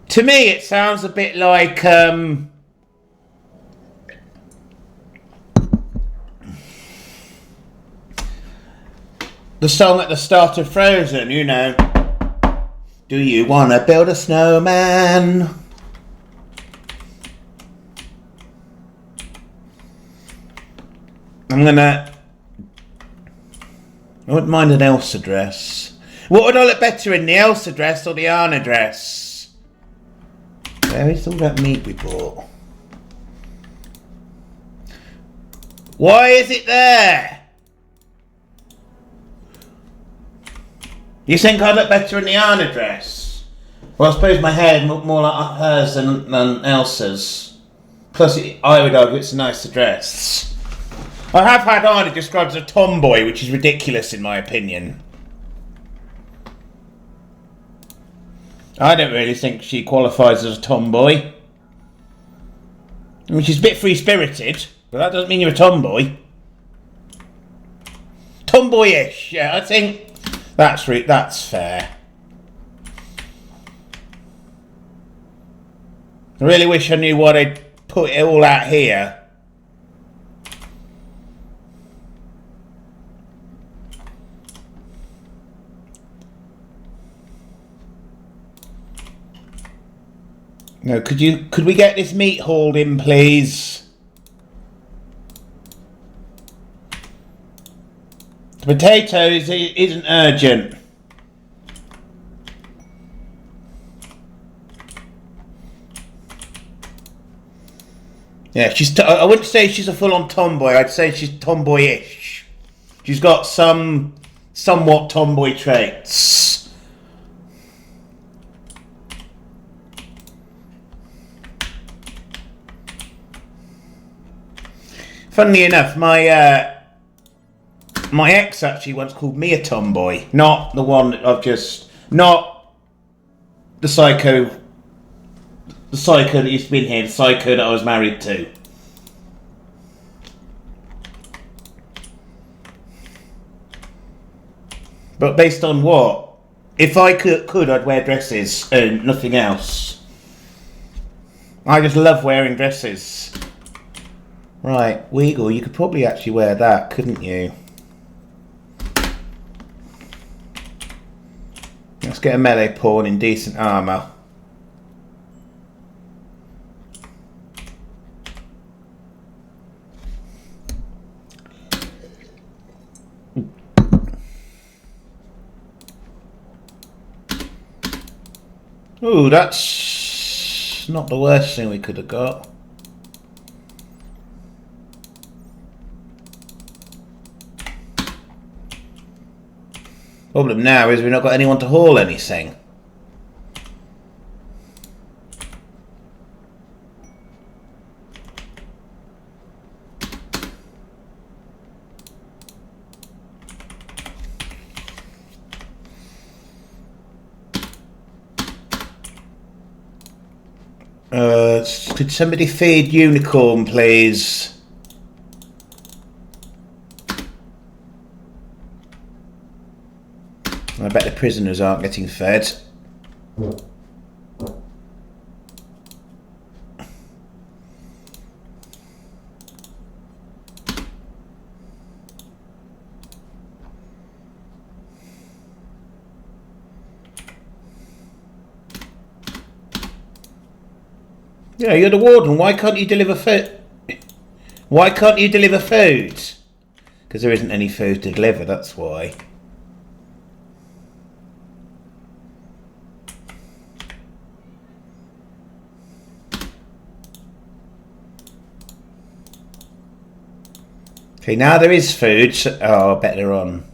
To me, it sounds a bit like, the song at the start of Frozen, you know. Do you want to build a snowman? I wouldn't mind an Elsa dress. What would I look better in, the Elsa dress or the Anna dress? Where is all that meat we bought? Why is it there? You think I'd look better in the Anna dress? Well, I suppose my hair would look more like hers than Elsa's. Plus, I would argue it's a nicer dress. I have had Anna described as a tomboy, which is ridiculous in my opinion. I don't really think she qualifies as a tomboy. I mean, she's a bit free-spirited, but that doesn't mean you're a tomboy. Tomboyish, yeah, I think that's fair. I really wish I knew why they'd put it all out here. No, could we get this meat hauled in, please? The potatoes isn't urgent. Yeah, I wouldn't say she's a full-on tomboy. I'd say she's tomboyish. She's got some somewhat tomboy traits. Funnily enough, my ex actually once called me a tomboy, not the one that not the psycho that used to be in here, the psycho that I was married to. But based on what? If I could, I'd wear dresses and nothing else. I just love wearing dresses. Right, Weagle, you could probably actually wear that, couldn't you? Let's get a melee pawn in decent armour. Ooh, that's not the worst thing we could have got. Problem now is we've not got anyone to haul anything. Could somebody feed Unicorn, please? I bet the prisoners aren't getting fed. Yeah, you're the warden. Why can't you deliver food? Why can't you deliver food? Because there isn't any food to deliver, that's why. Okay, now there is food. So, oh, I bet they're on.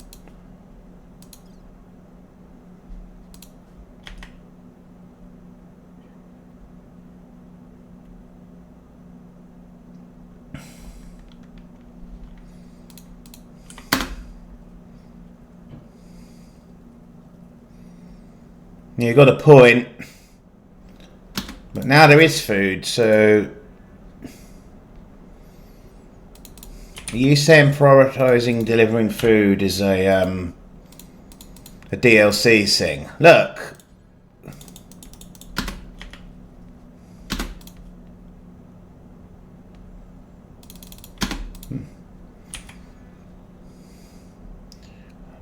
You got a point. But now there is food, so... Are you saying prioritising delivering food is a DLC thing? Look.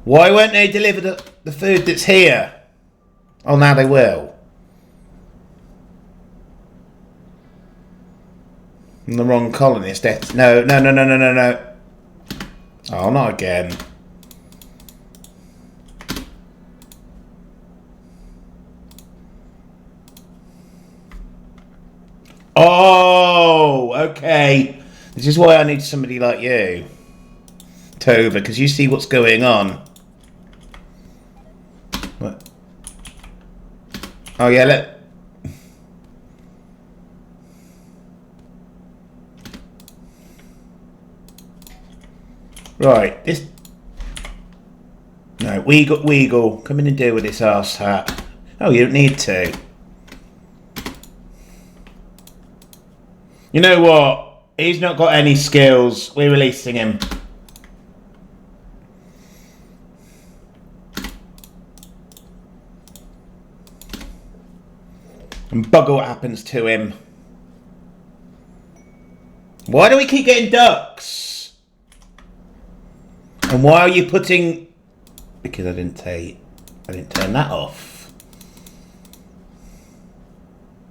Why won't they deliver the food that's here? Oh, now they will. I'm the wrong colonist. No. Oh, not again. Oh, okay. This is why I need somebody like you, Tova, because you see what's going on. What? Oh, yeah, Right, this... No, Weagle, come in and deal with this arse hat. Oh, you don't need to. You know what? He's not got any skills. We're releasing him. And bugger what happens to him. Why do we keep getting ducks? And why are you putting... Because I didn't turn that off.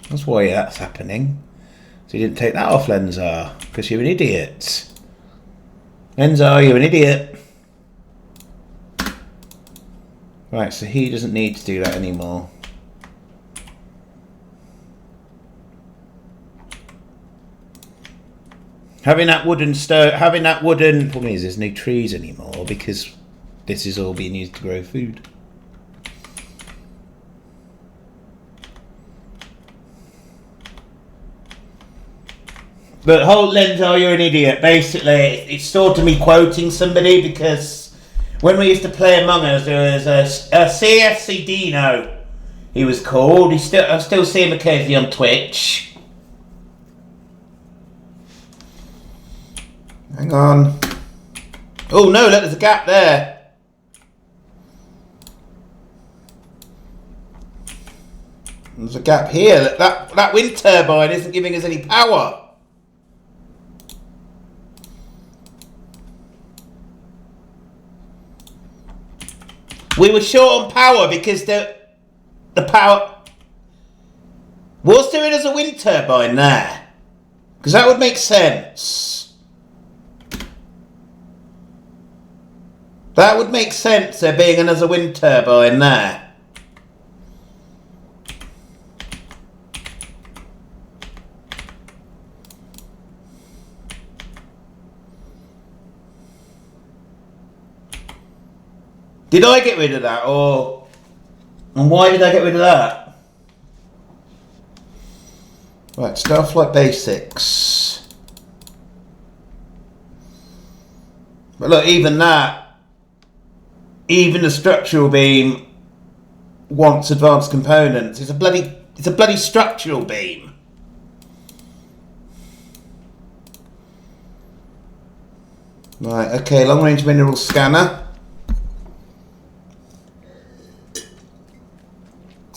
That's why that's happening. So you didn't take that off, Lenzar. Because you're an idiot. Lenzar, you're an idiot. Right, so he doesn't need to do that anymore. Having that wooden problem is there's no trees anymore because this is all being used to grow food. But hold Lenzar, you're an idiot. Basically, it's sort of me quoting somebody because when we used to play Among Us, there was a CFC Dino, he was called. I still see him occasionally on Twitch. Hang on. Oh no, look, there's a gap there. There's a gap here. That wind turbine isn't giving us any power. We were short on power because the power... Was there as a wind turbine there? Because that would make sense. That would make sense, there being another wind turbine there. Did I get rid of that, or... And why did I get rid of that? Right, Starflight Basics. But look, even that, even the structural beam wants advanced components. It's a bloody structural beam. Right, okay, long range mineral scanner.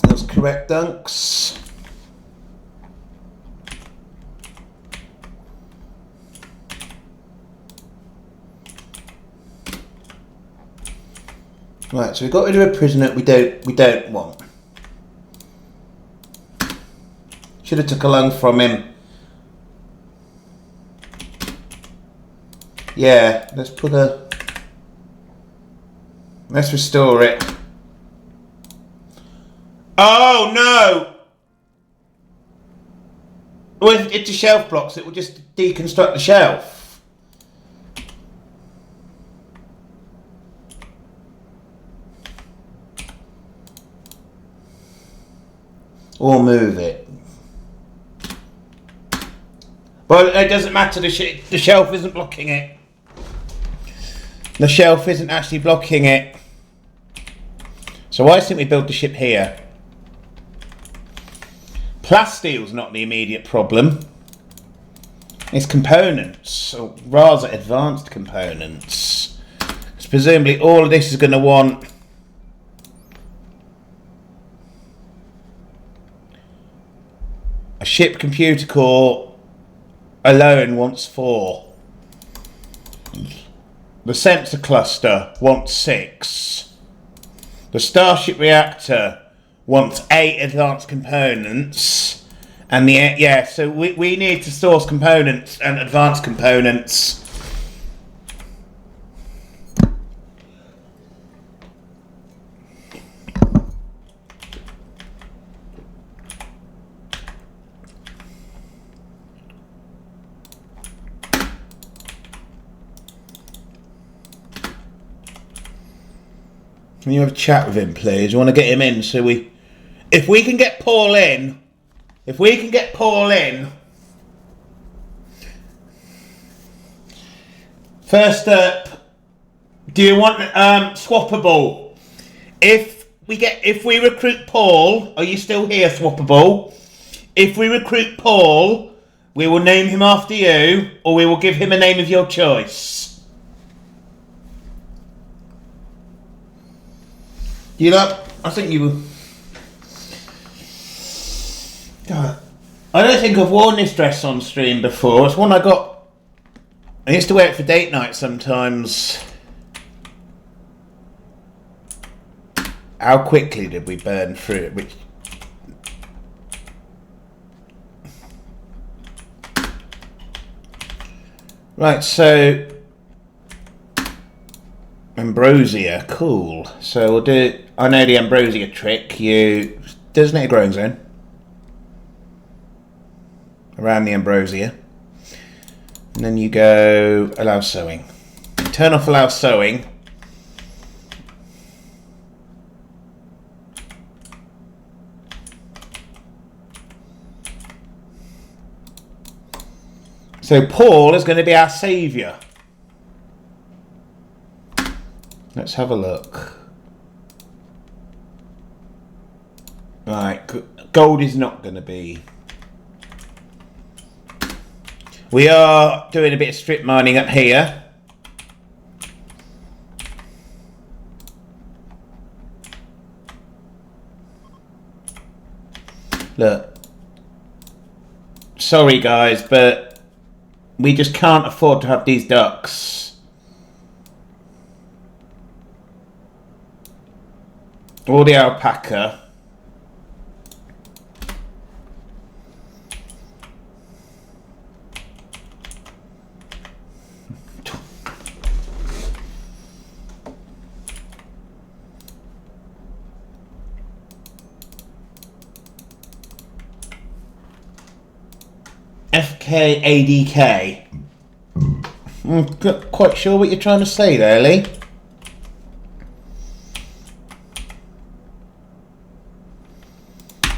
That's correct, Dunks. Right, so we've got rid of a prisoner we don't want. Should have took a lung from him. Yeah, let's restore it. Oh no! Well, if the shelf blocks, it will just deconstruct the shelf. Or move it. Well, it doesn't matter, the shelf isn't blocking it. The shelf isn't actually blocking it. So I think we build the ship here. Plastile's not the immediate problem. It's components, or rather advanced components. Because presumably all of this is going to want... A ship computer core alone wants 4. The sensor cluster wants 6. The Starship reactor wants 8 advanced components. And so we need to source components and advanced components. Can you have a chat with him, please? You want to get him in so we... If we can get Paul in... First up, do you want swappable? If we recruit Paul... Are you still here, swappable? If we recruit Paul, we will name him after you, or we will give him a name of your choice. You know, I think you... God, I don't think I've worn this dress on stream before. It's one I got... I used to wear it for date night sometimes. How quickly did we burn through it? Right, so... Ambrosia, cool. So we'll do... I know the Ambrosia trick. Designate a growing zone around the Ambrosia. And then you go allow sowing. Turn off allow sowing. So Paul is going to be our saviour. Let's have a look. Right, gold is not going to be. We are doing a bit of strip mining up here. Look. Sorry guys, but we just can't afford to have these ducks. Or the alpaca. FKADK. I'm not quite sure what you're trying to say there, Lee.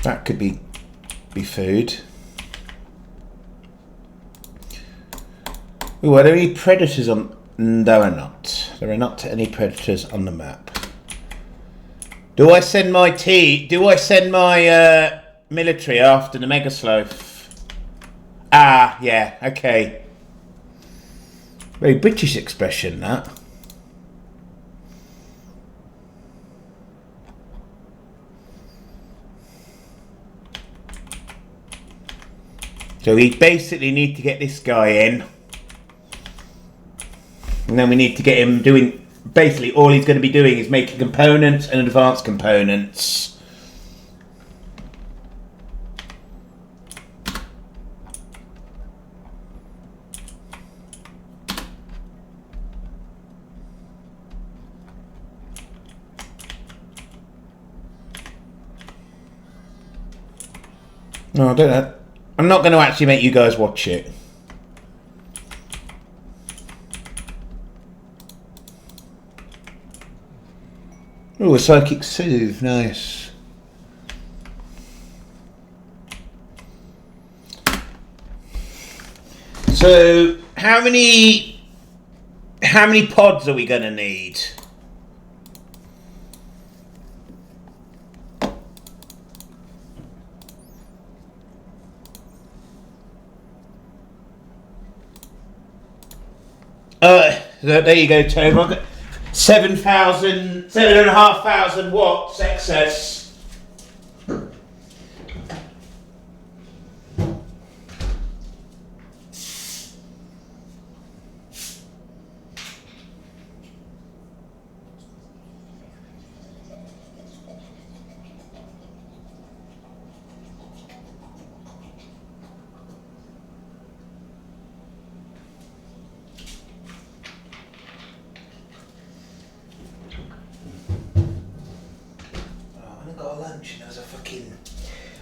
That could be food. Ooh, are there any predators on? There are not. There are not any predators on the map. Do I send my military after the Mega Sloth? Ah, yeah, okay. Very British expression, that. So we basically need to get this guy in. And then we need to get him doing... Basically, all he's going to be doing is making components and advanced components. No, I don't know. I'm not going to actually make you guys watch it. Oh, a psychic soothe, nice. So, how many pods are we going to need? There you go, Tove. I've got 7,500 watts excess.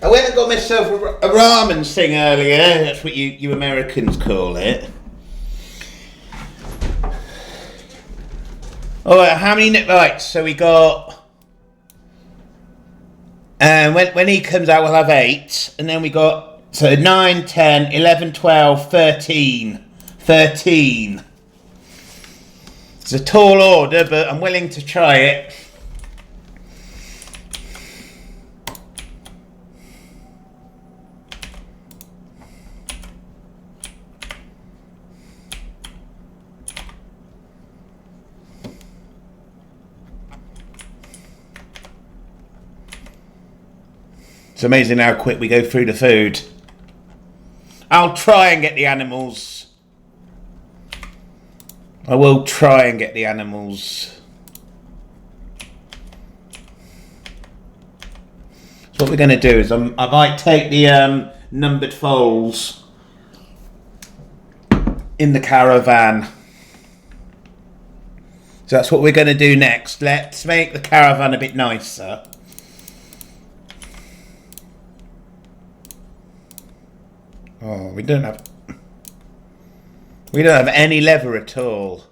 I went and got myself a ramen thing earlier. That's what you Americans call it. Alright, how many... Right, so we got... when he comes out, we'll have 8. And then we got... So 9, 10, 11, 12, 13. 13. It's a tall order, but I'm willing to try it. It's amazing how quick we go through the food. I'll try and get the animals. I will try and get the animals. So what we're going to do is I might take the numbered foals in the caravan. So that's what we're going to do next. Let's make the caravan a bit nicer. Oh, we don't have any leather at all.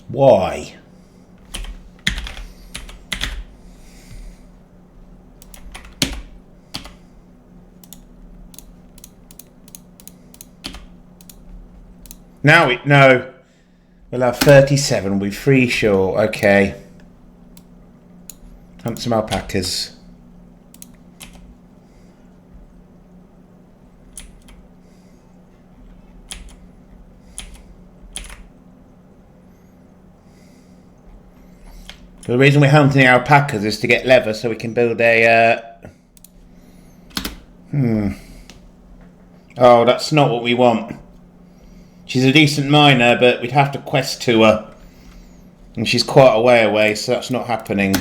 Why? No. We'll have 37. We'll be 3 short. Okay. Hunt some alpacas. The reason we're hunting alpacas is to get leather so we can build a Oh, that's not what we want. She's a decent miner, but we'd have to quest to her. And she's quite a way away, so that's not happening.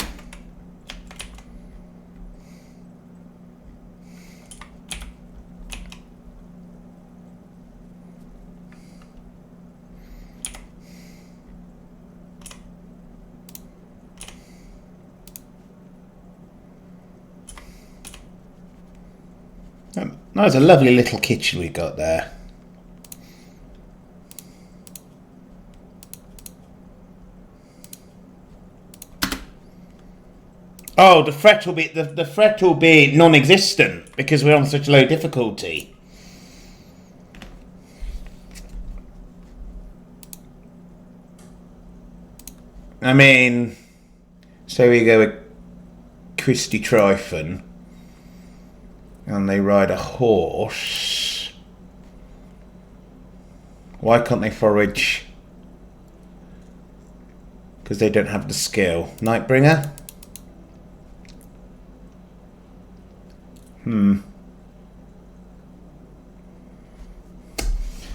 That's a lovely little kitchen we got there. Oh, the threat will be non-existent because we're on such low difficulty. I mean, so we go with Christy Tryphon. And they ride a horse. Why can't they forage? Because they don't have the skill. Nightbringer?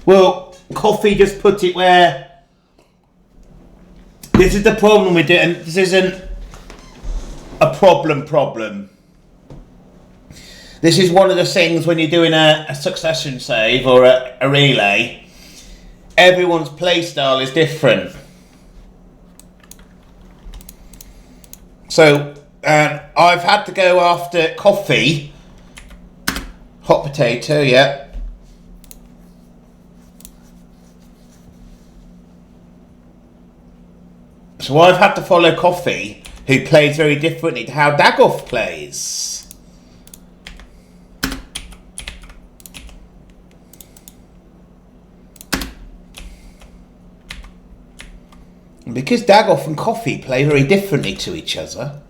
Well, Coffee just put it where... This is the problem with it, and this isn't a problem. This is one of the things when you're doing a succession save or a relay, everyone's playstyle is different. So I've had to go after Coffee, hot potato, yeah. So I've had to follow Coffee, who plays very differently to how Dagoth plays. And because Dagoth and Coffee play very differently to each other,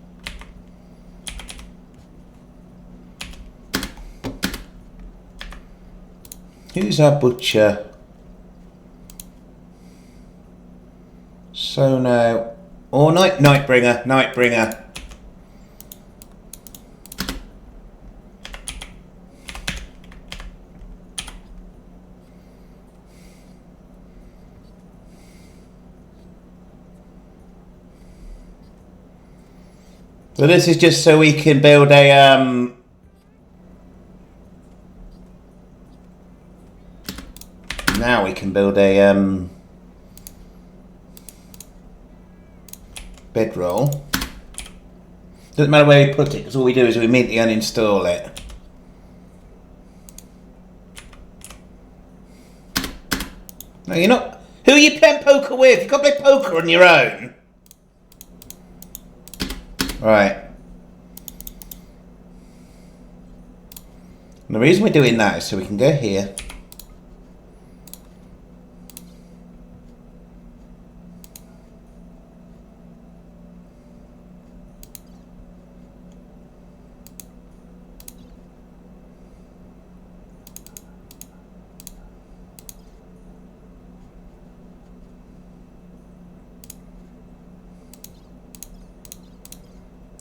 who's our butcher? Sono or Nightbringer. So this is just so we can build a now we can build a bedroll. Doesn't matter where we put it, because all we do is we immediately uninstall it. No, you're not. Who are you playing poker with? You can't play poker on your own. Right. And the reason we're doing that is so we can go here.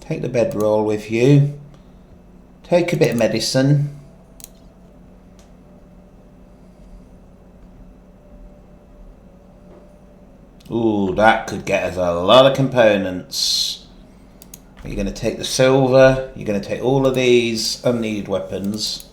Take the bedroll with you. Take a bit of medicine. Ooh, that could get us a lot of components. You're going to take the silver. You're going to take all of these unneeded weapons.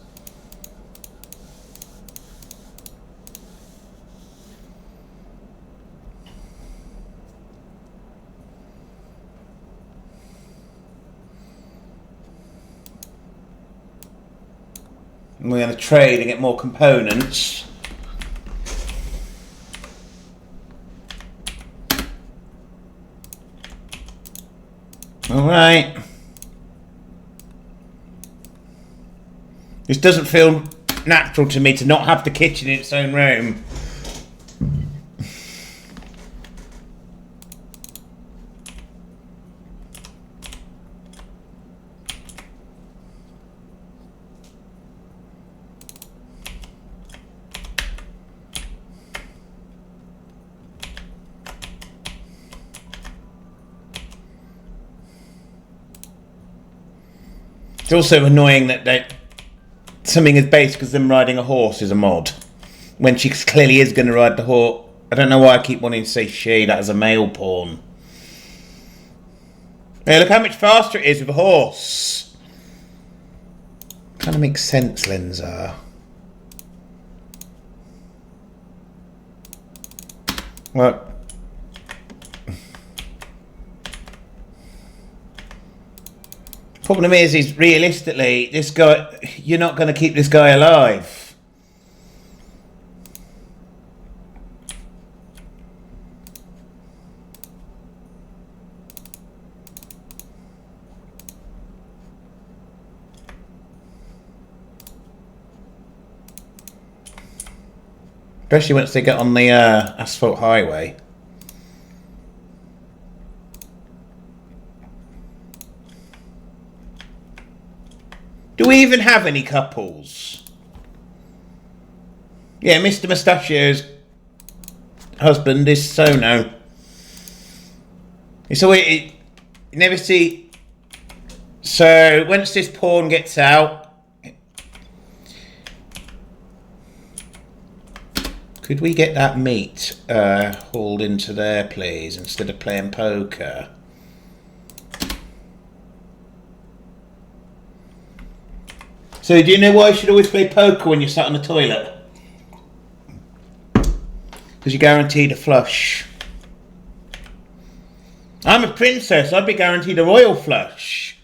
And we're going to trade and get more components. Alright. This doesn't feel natural to me to not have the kitchen in its own room. It's also annoying that something as basic as them riding a horse is a mod. When she clearly is going to ride the horse. I don't know why I keep wanting to say she, that is a male porn. Hey, look how much faster it is with a horse. Kind of makes sense, Lenza. Well, problem is realistically, this guy, you're not going to keep this guy alive. Especially once they get on the asphalt highway. Do we even have any couples? Yeah, Mr. Mustachio's husband is Sono. So you never see. So once this porn gets out, could we get that meat hauled into there, please, instead of playing poker? So do you know why you should always play poker when you're sat on the toilet? Because you're guaranteed a flush. I'm a princess, I'd be guaranteed a royal flush.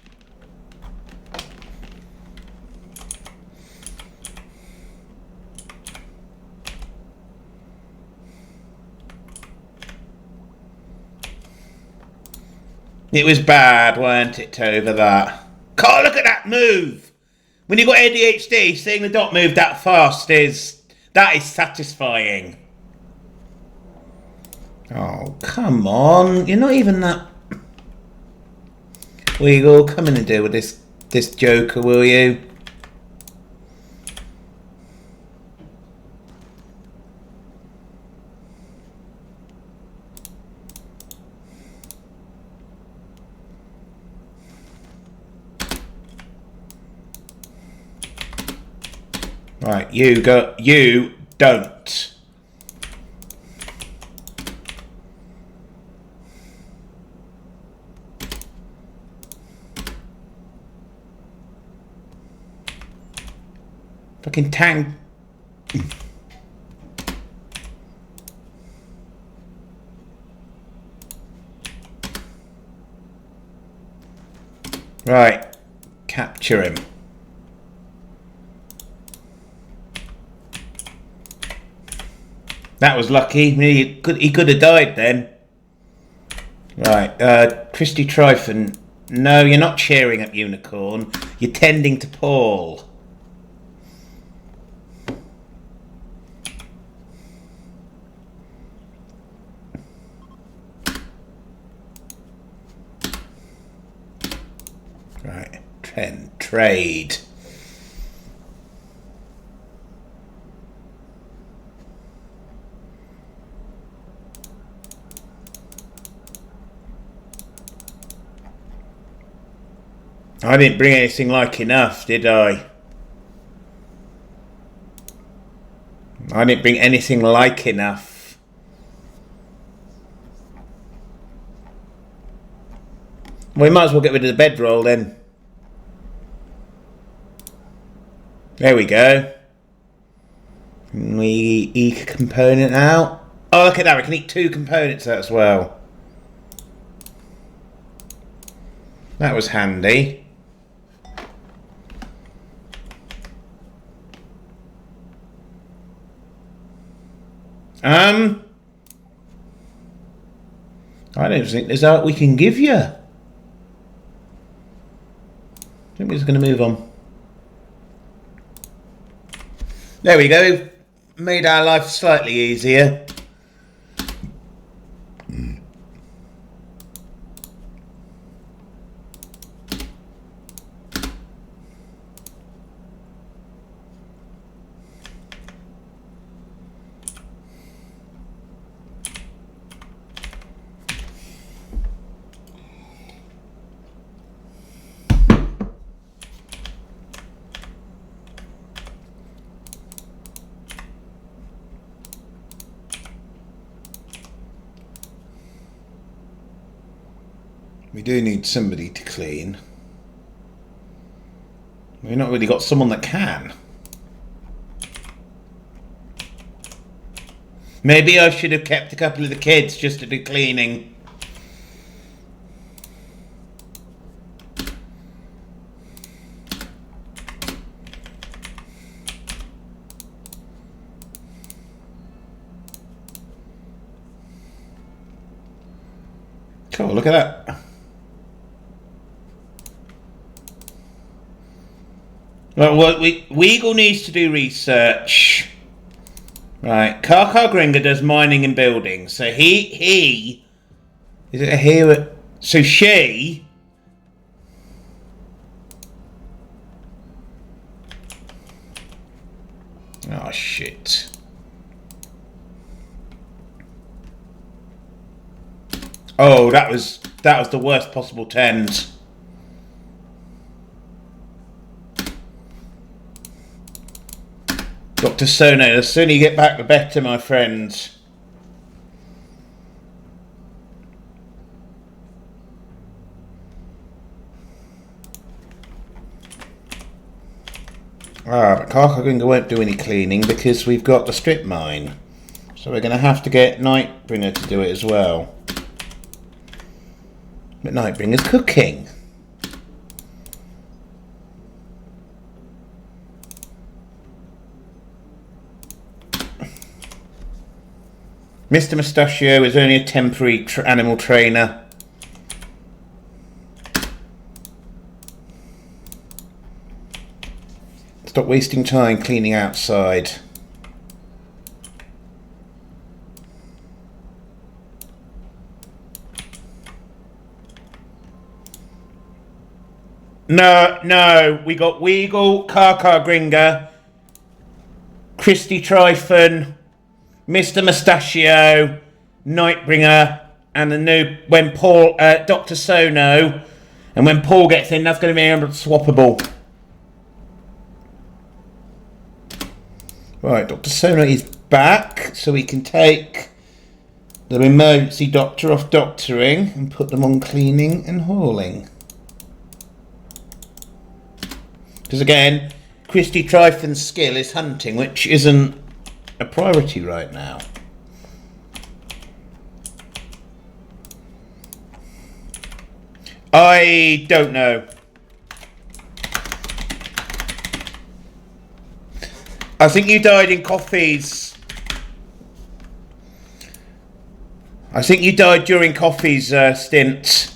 It was bad, weren't it, Tova, that? God, look at that move! When you've got ADHD, seeing the dot move that fast is satisfying. Oh, come on. You're not even that... Weagle, come in and deal with this joker, will you? Right, you don't. Fucking tang. Right, capture him. That was lucky. He could have died then. Right, Christy Tryphon. No, you're not cheering up Unicorn. You're tending to Paul. Right, trade. I didn't bring anything like enough, did I? I didn't bring anything like enough. We might as well get rid of the bedroll then. There we go. Can we eke a component out? Oh, look at that. We can eke 2 components out as well. That was handy. I don't think there's art we can give you. I think we're just going to move on. There we go. Made our life slightly easier. We do need somebody to clean. We've not really got someone that can. Maybe I should have kept a couple of the kids just to do cleaning. Cool, look at that. Well, Weagle needs to do research. Right, Kaka Gringa does mining and building. So he is it a hero? So she oh shit. Oh, that was the worst possible tend. Dr. Sono, the sooner you get back, the better, my friend. But Karkagringa won't do any cleaning because we've got the strip mine. So we're going to have to get Nightbringer to do it as well. But Nightbringer's cooking. Mr. Mustachio is only a temporary animal trainer. Stop wasting time cleaning outside. No, we got Weagle, Karkagringa, Christy Tryphon, Mr. Mustachio, Nightbringer, and the new Dr. Sono, and when Paul gets in, that's going to be swappable. Right, Dr. Sono is back, so we can take the emergency doctor off doctoring and put them on cleaning and hauling. Because again, Christy Tryphon's skill is hunting, which isn't a priority right now. I don't know. I think you died in Coffee's. I think you died during Coffee's stint.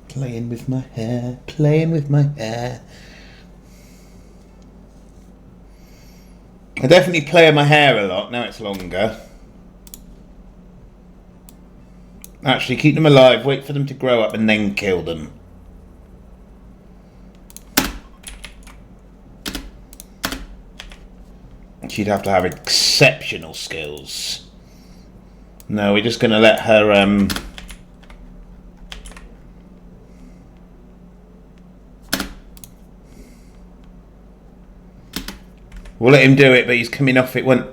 Playing with my hair, playing with my hair. I definitely play with my hair a lot, now it's longer. Actually, keep them alive, wait for them to grow up and then kill them. She'd have to have exceptional skills. No, we're just going to let her... We'll let him do it, but he's coming off it. I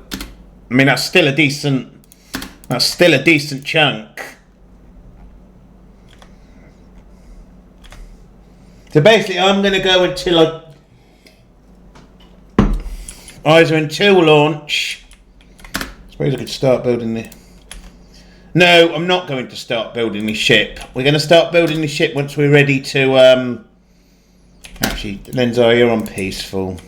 mean, that's still a decent chunk. So basically, I'm going to go until either until launch. I suppose I could start building the... No, I'm not going to start building the ship. We're going to start building the ship once we're ready to... Actually, Lenzar, you're on peaceful.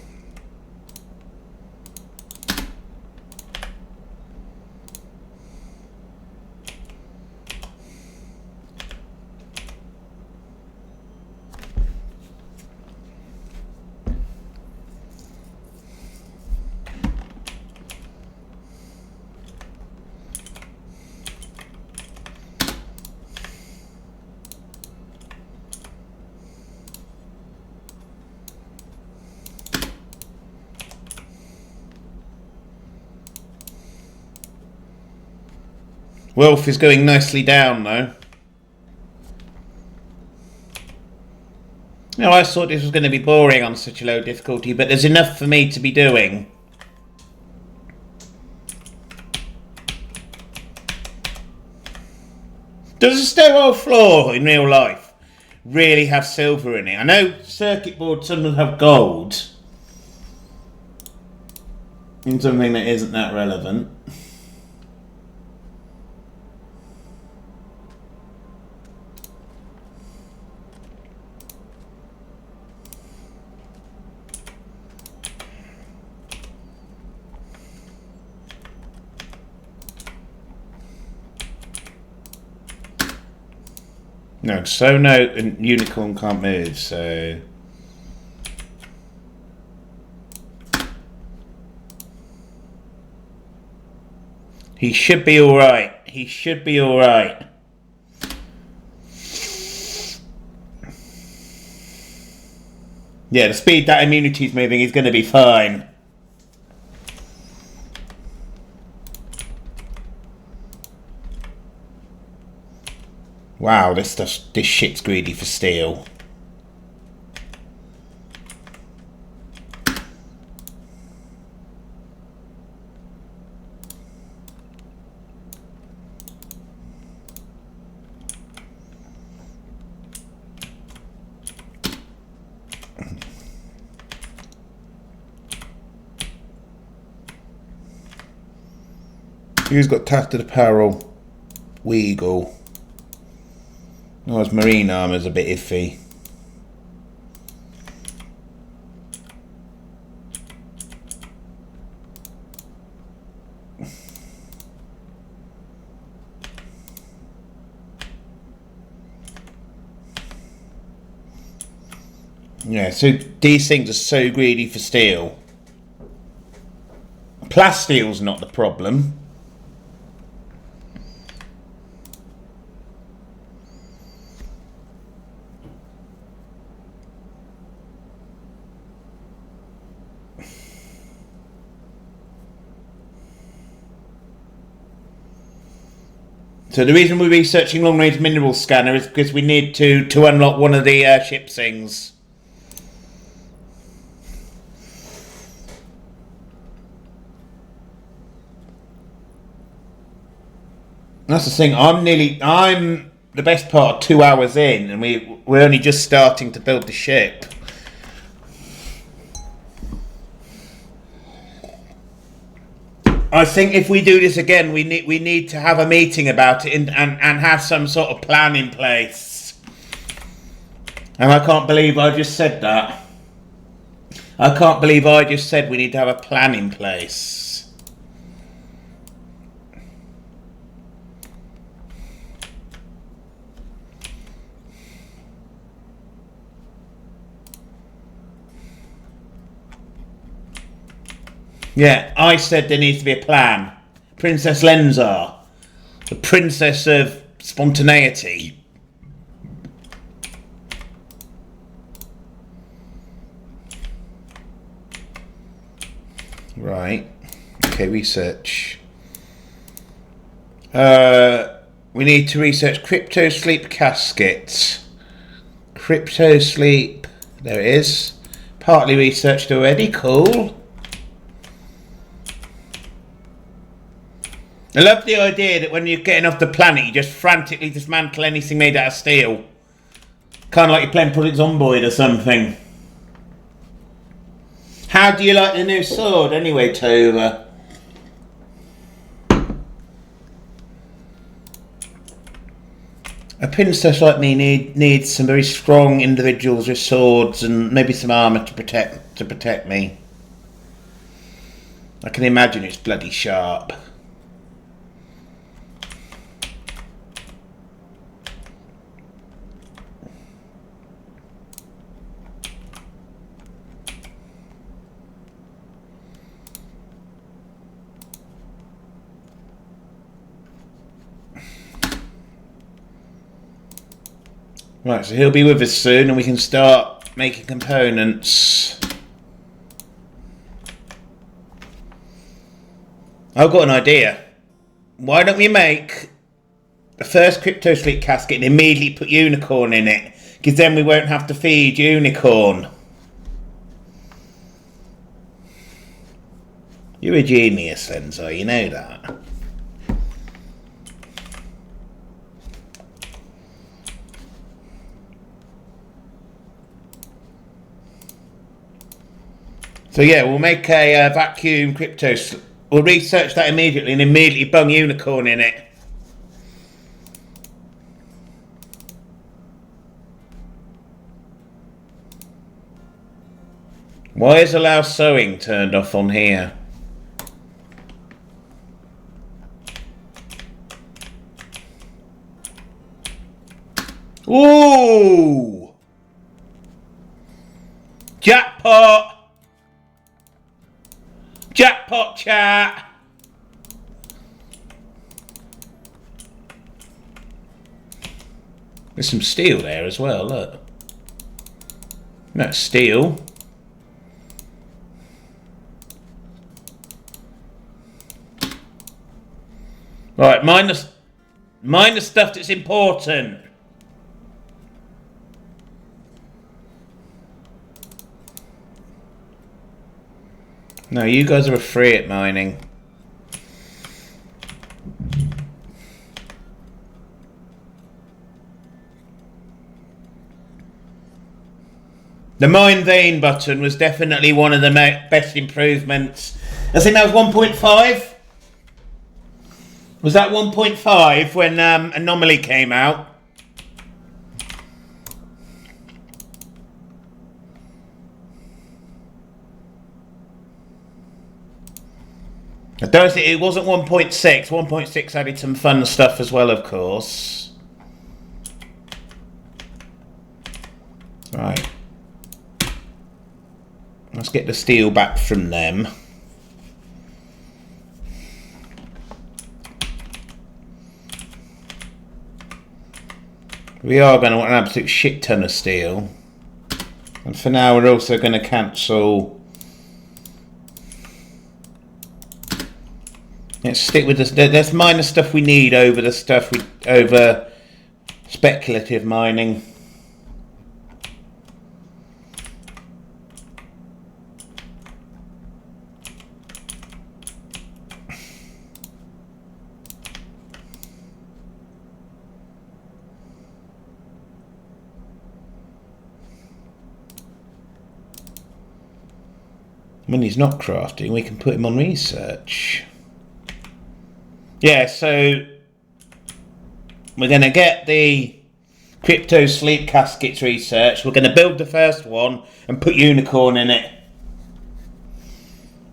Wolf is going nicely down, though. No, I thought this was going to be boring on such a low difficulty, but there's enough for me to be doing. Does a sterile floor in real life really have silver in it? I know circuit boards sometimes have gold in something that isn't that relevant. No, so no, and unicorn can't move, so... He should be alright. He should be alright. Yeah, the speed that immunity's moving is going to be fine. Wow, this shit's greedy for steel. Who's got tattered apparel? Weagle. Oh, his marine armour's a bit iffy. Yeah, so these things are so greedy for steel. Plasteel's not the problem. So the reason we're researching long-range mineral scanner is because we need to unlock one of the ship things. That's the thing. I'm the best part 2 hours in, and we're only just starting to build the ship. I think if we do this again, we need to have a meeting about it and have some sort of plan in place. And I can't believe I just said that. I can't believe I just said we need to have a plan in place. Yeah, I said there needs to be a plan. Princess Lenzar, the princess of spontaneity. Right. Okay, research. We need to research crypto sleep caskets. Crypto sleep. There it is. Partly researched already. Cool. I love the idea that when you're getting off the planet, you just frantically dismantle anything made out of steel. Kind of like you're playing Project Zomboid or something. How do you like the new sword anyway, Tova? A princess like me needs some very strong individuals with swords and maybe some armour to protect me. I can imagine it's bloody sharp. Right, so he'll be with us soon and we can start making components. I've got an idea. Why don't we make the first crypto sleep casket and immediately put unicorn in it? Because then we won't have to feed Unicorn. You're a genius, Enzo, you know that. So yeah, we'll make a vacuum crypto. We'll research that immediately and immediately bung Unicorn in it. Why is allow sewing turned off on here? Ooh! Jackpot! Jackpot, chat! There's some steel there as well, look. That's steel. Right, minus stuff that's important. No, you guys are free at mining. The mine vein button was definitely one of the best improvements. I think that was 1.5. Was that 1.5 when Anomaly came out? I don't think it wasn't 1.6. 1.6 added some fun stuff as well, of course. Right. Let's get the steel back from them. We are going to want an absolute shit ton of steel. And for now, we're also going to cancel. Let's stick with this. There's minor stuff we need over the stuff over speculative mining. When he's not crafting, we can put him on research. Yeah, so we're going to get the crypto sleep caskets research. We're going to build the first one and put Unicorn in it.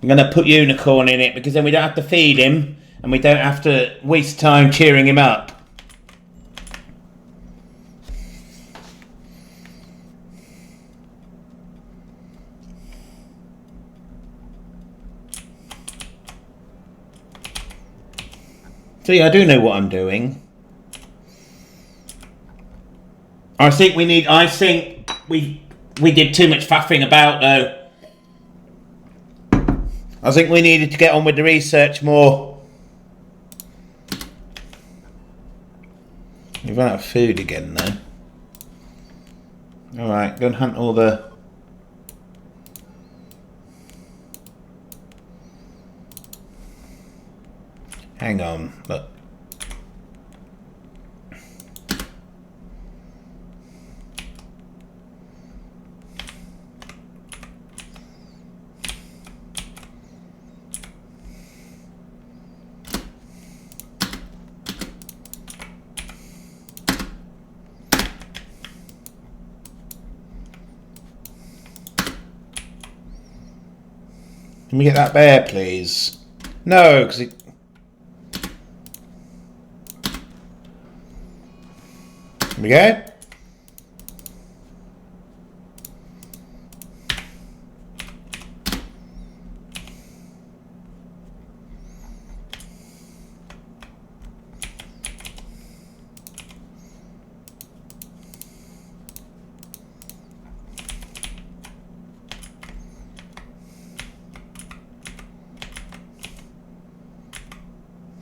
I'm going to put Unicorn in it because then we don't have to feed him and we don't have to waste time cheering him up. See, I do know what I'm doing. I think we did too much faffing about though. I think we needed to get on with the research more. We've run out of food again though. Alright, go and hunt all the... Hang on, look. Can we get that bear, please? No, because it... Here we go.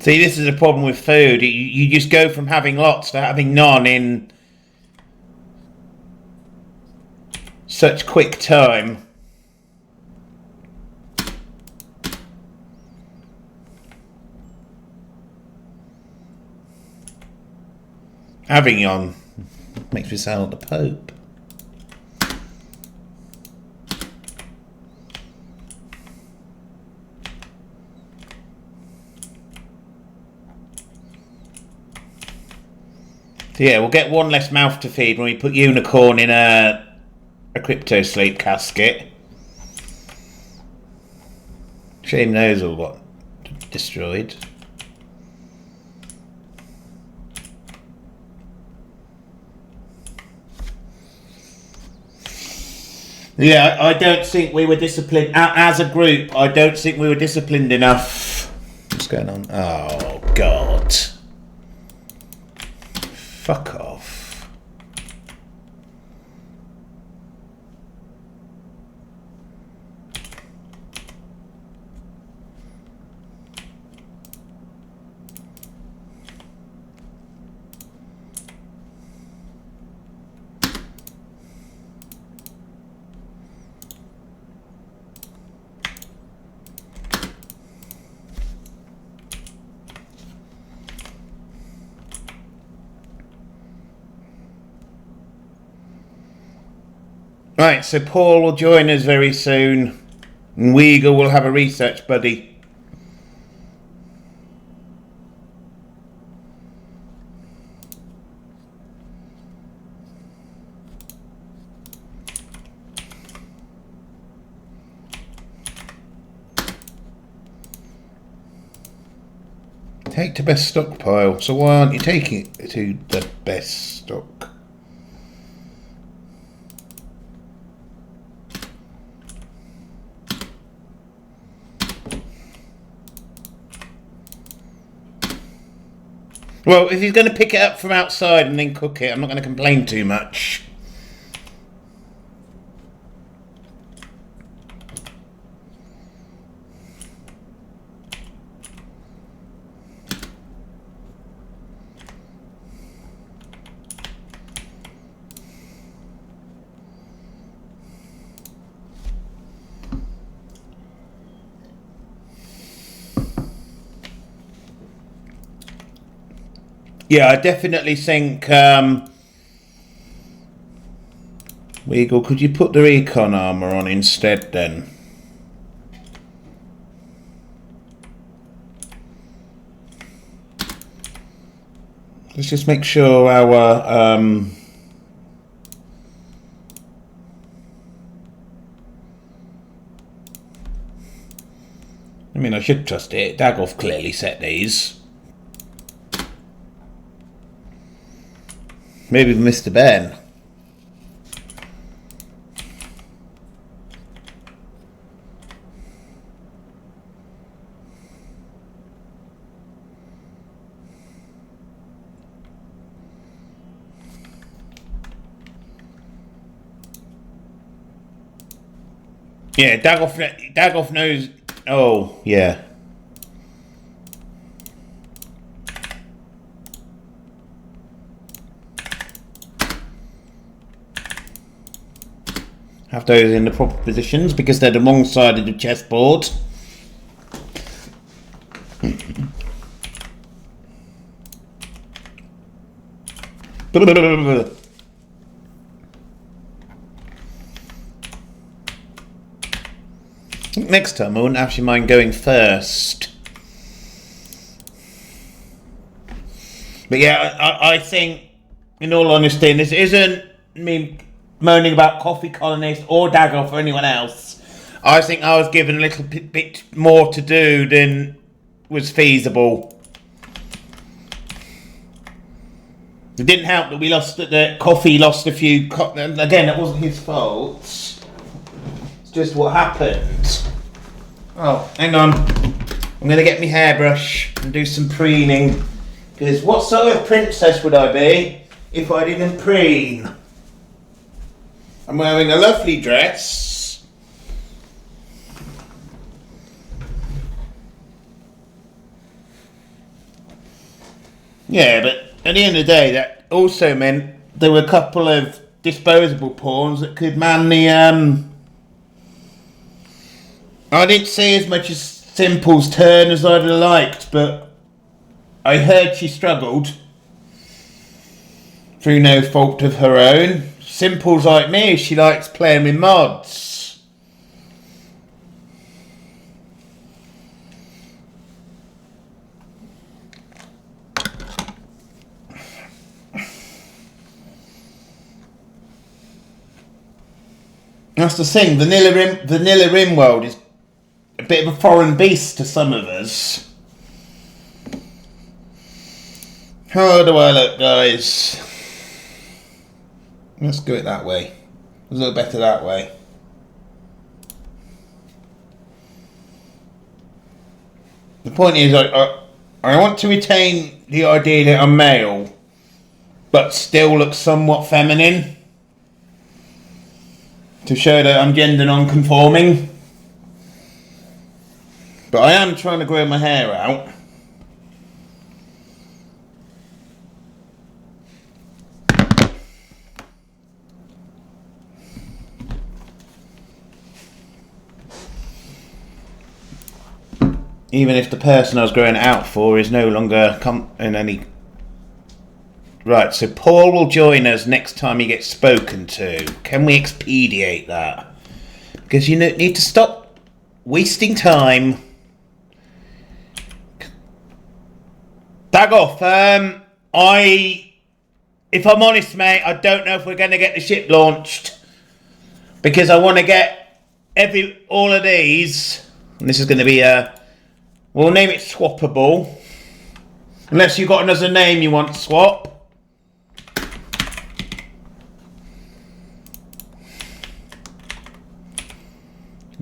See, this is a problem with food. You just go from having lots to having none in such quick time. Avignon makes me sound like the Pope. So yeah, we'll get one less mouth to feed when we put Unicorn in a crypto sleep casket. Shame those all got destroyed. Yeah, I don't think we were disciplined as a group. I don't think we were disciplined enough. What's going on? Oh God! Fuck off. Right, so Paul will join us very soon, and Weagle will have a research buddy. Take to best stockpile. So why aren't you taking it to the best stock? Well, if he's going to pick it up from outside and then cook it, I'm not going to complain too much. Yeah, I definitely think, Weagle, could you put the recon armor on instead then? Let's just make sure our, I mean, I should trust it. Dagoff clearly set these. Maybe Mr. Ben. Yeah, Dagoff knows. Oh, yeah. Have those in the proper positions because they're the wrong side of the chessboard. Next time I wouldn't actually mind going first. But yeah, I think, in all honesty, and this isn't me moaning about Coffee Colonist or Dagoff or anyone else. I think I was given a little bit more to do than was feasible. It didn't help that we lost that Coffee lost a few. Again, it wasn't his fault. It's just what happened. Oh, hang on. I'm going to get my hairbrush and do some preening. Because what sort of princess would I be if I didn't preen? I'm wearing a lovely dress. Yeah, but at the end of the day, that also meant there were a couple of disposable pawns that could man the I didn't see as much as Simple's turn as I'd have liked, but I heard she struggled through no fault of her own. Simple's like me, she likes playing with mods. That's the thing, Vanilla RimWorld is a bit of a foreign beast to some of us. How do I look, guys? Let's do it that way. A little better that way. The point is, I want to retain the idea that I'm male, but still look somewhat feminine, to show that I'm gender non-conforming. But I am trying to grow my hair out. Even if the person I was growing it out for is no longer in any... Right, so Paul will join us next time he gets spoken to. Can we expedite that? Because you need to stop wasting time. Bag off. If I'm honest, mate, I don't know if we're going to get the ship launched. Because I want to get all of these. And this is going to be we'll name it Swappable. Unless you've got another name you want to swap.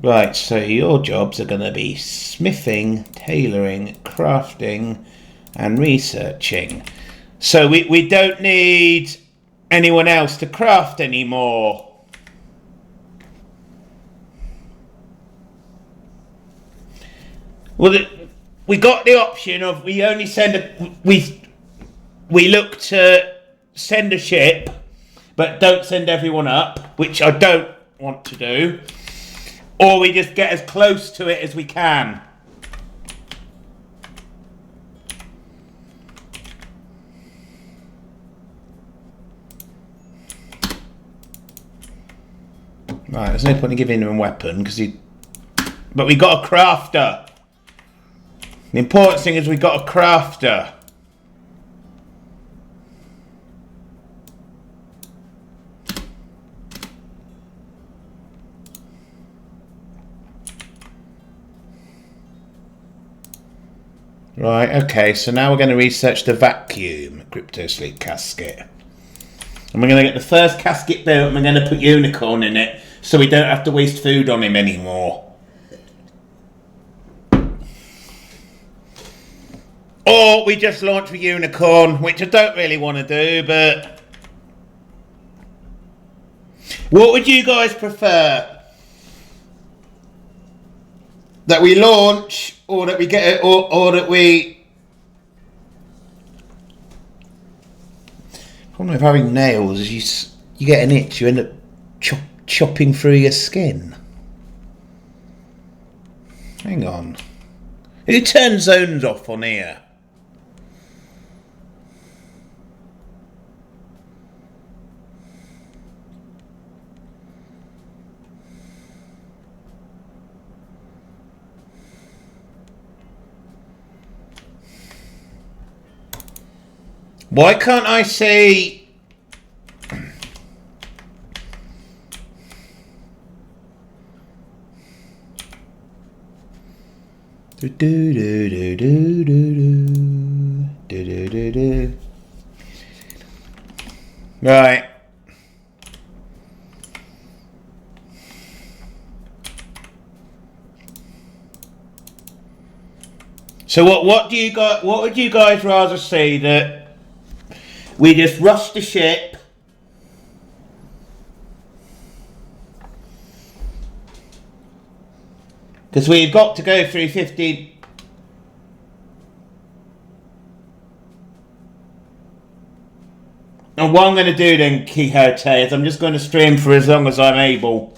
Right, so your jobs are going to be smithing, tailoring, crafting, and researching. So we don't need anyone else to craft anymore. Well, we got the option of we look to send a ship, but don't send everyone up, which I don't want to do. Or we just get as close to it as we can. Right, there's no point in giving him a weapon because but we got a crafter. The important thing is we got a crafter. Right, okay, so now we're going to research the vacuum crypto sleep casket. And we're going to get the first casket built and we're going to put Unicorn in it so we don't have to waste food on him anymore. Or we just launch with Unicorn, which I don't really want to do, but... What would you guys prefer? That we launch, or that we get it, or that we... The problem with having nails is you get an itch, you end up chopping through your skin. Hang on. Who turns zones off on here? Why can't I say... Do do do do do do do do do. Right. So what do you guys? What would you guys rather see, that we just rush the ship? Because we've got to go through 50... And what I'm going to do then, Quixote, is I'm just going to stream for as long as I'm able.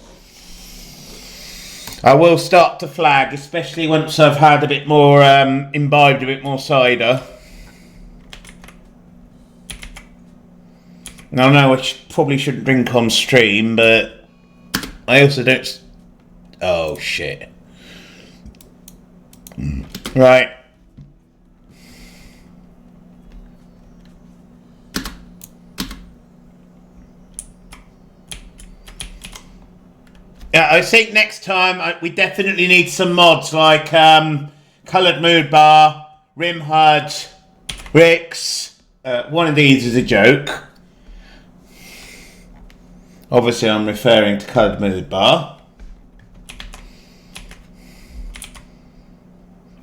I will start to flag, especially once I've had a bit more, imbibed a bit more cider. Now, I know I probably shouldn't drink on stream, but I also don't... Oh, shit. Right. Yeah, I think next time we definitely need some mods like Coloured Mood Bar, Rim HUD, Ricks. One of these is a joke. Obviously, I'm referring to Coloured Mood Bar.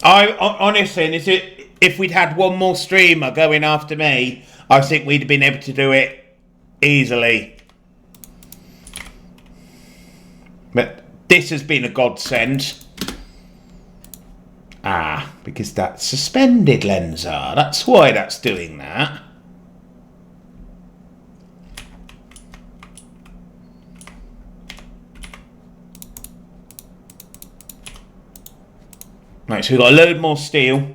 Honestly, if we'd had one more streamer going after me, I think we'd have been able to do it easily. But this has been a godsend. Ah, because that's suspended, Lenzar. That's why that's doing that. Right, so we've got a load more steel.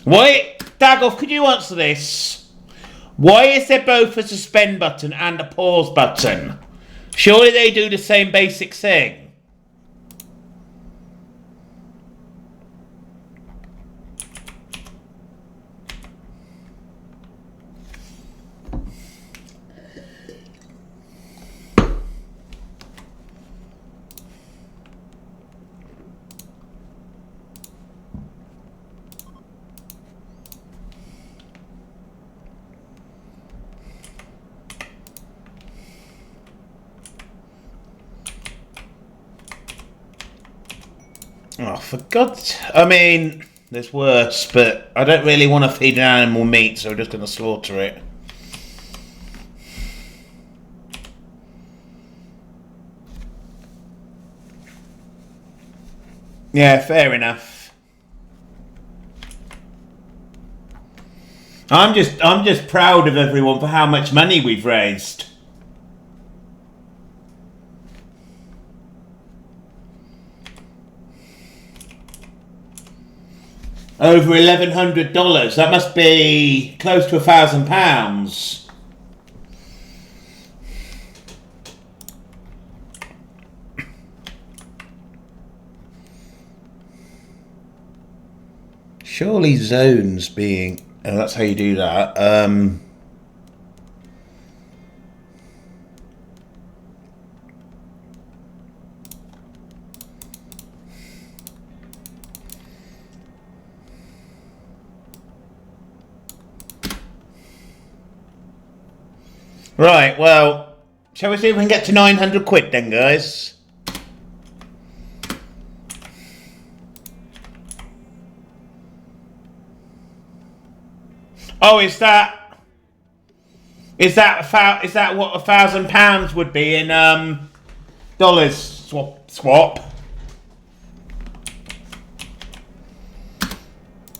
Why, Dagoff, could you answer this? Why is there both a suspend button and a pause button? Surely they do the same basic thing. Oh, for God's... I mean, there's worse, but I don't really want to feed an animal meat, so we're just going to slaughter it. Yeah, fair enough. I'm just proud of everyone for how much money we've raised. Over $1,100. That must be close to £1,000. Surely zones being... Oh, that's how you do that. Right, well, shall we see if we can get to 900 quid then, guys? Oh, is that what £1,000 would be in dollars swap?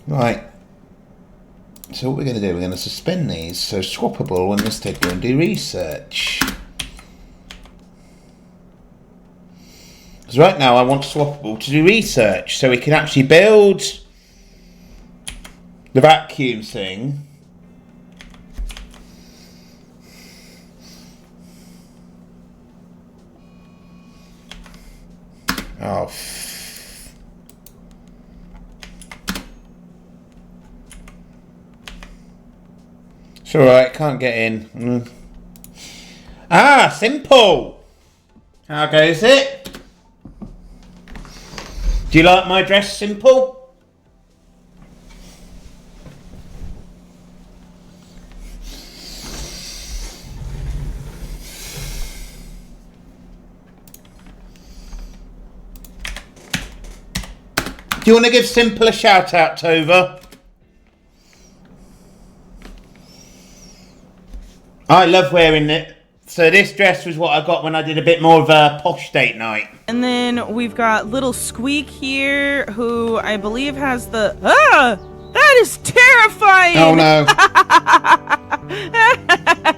Right. So what we're going to do, we're going to suspend these, so swappable, and instead go and do research. Because right now I want swappable to do research, so we can actually build the vacuum thing. Oh, it's alright, can't get in. Ah, simple! How goes it? Do you like my dress, Simple? Do you want to give Simple a shout out, Tova? I love wearing So this dress was what I got when I did a bit more of a posh date night. And then we've got little Squeak here, who I believe has the... Ah! That is terrifying! Oh no.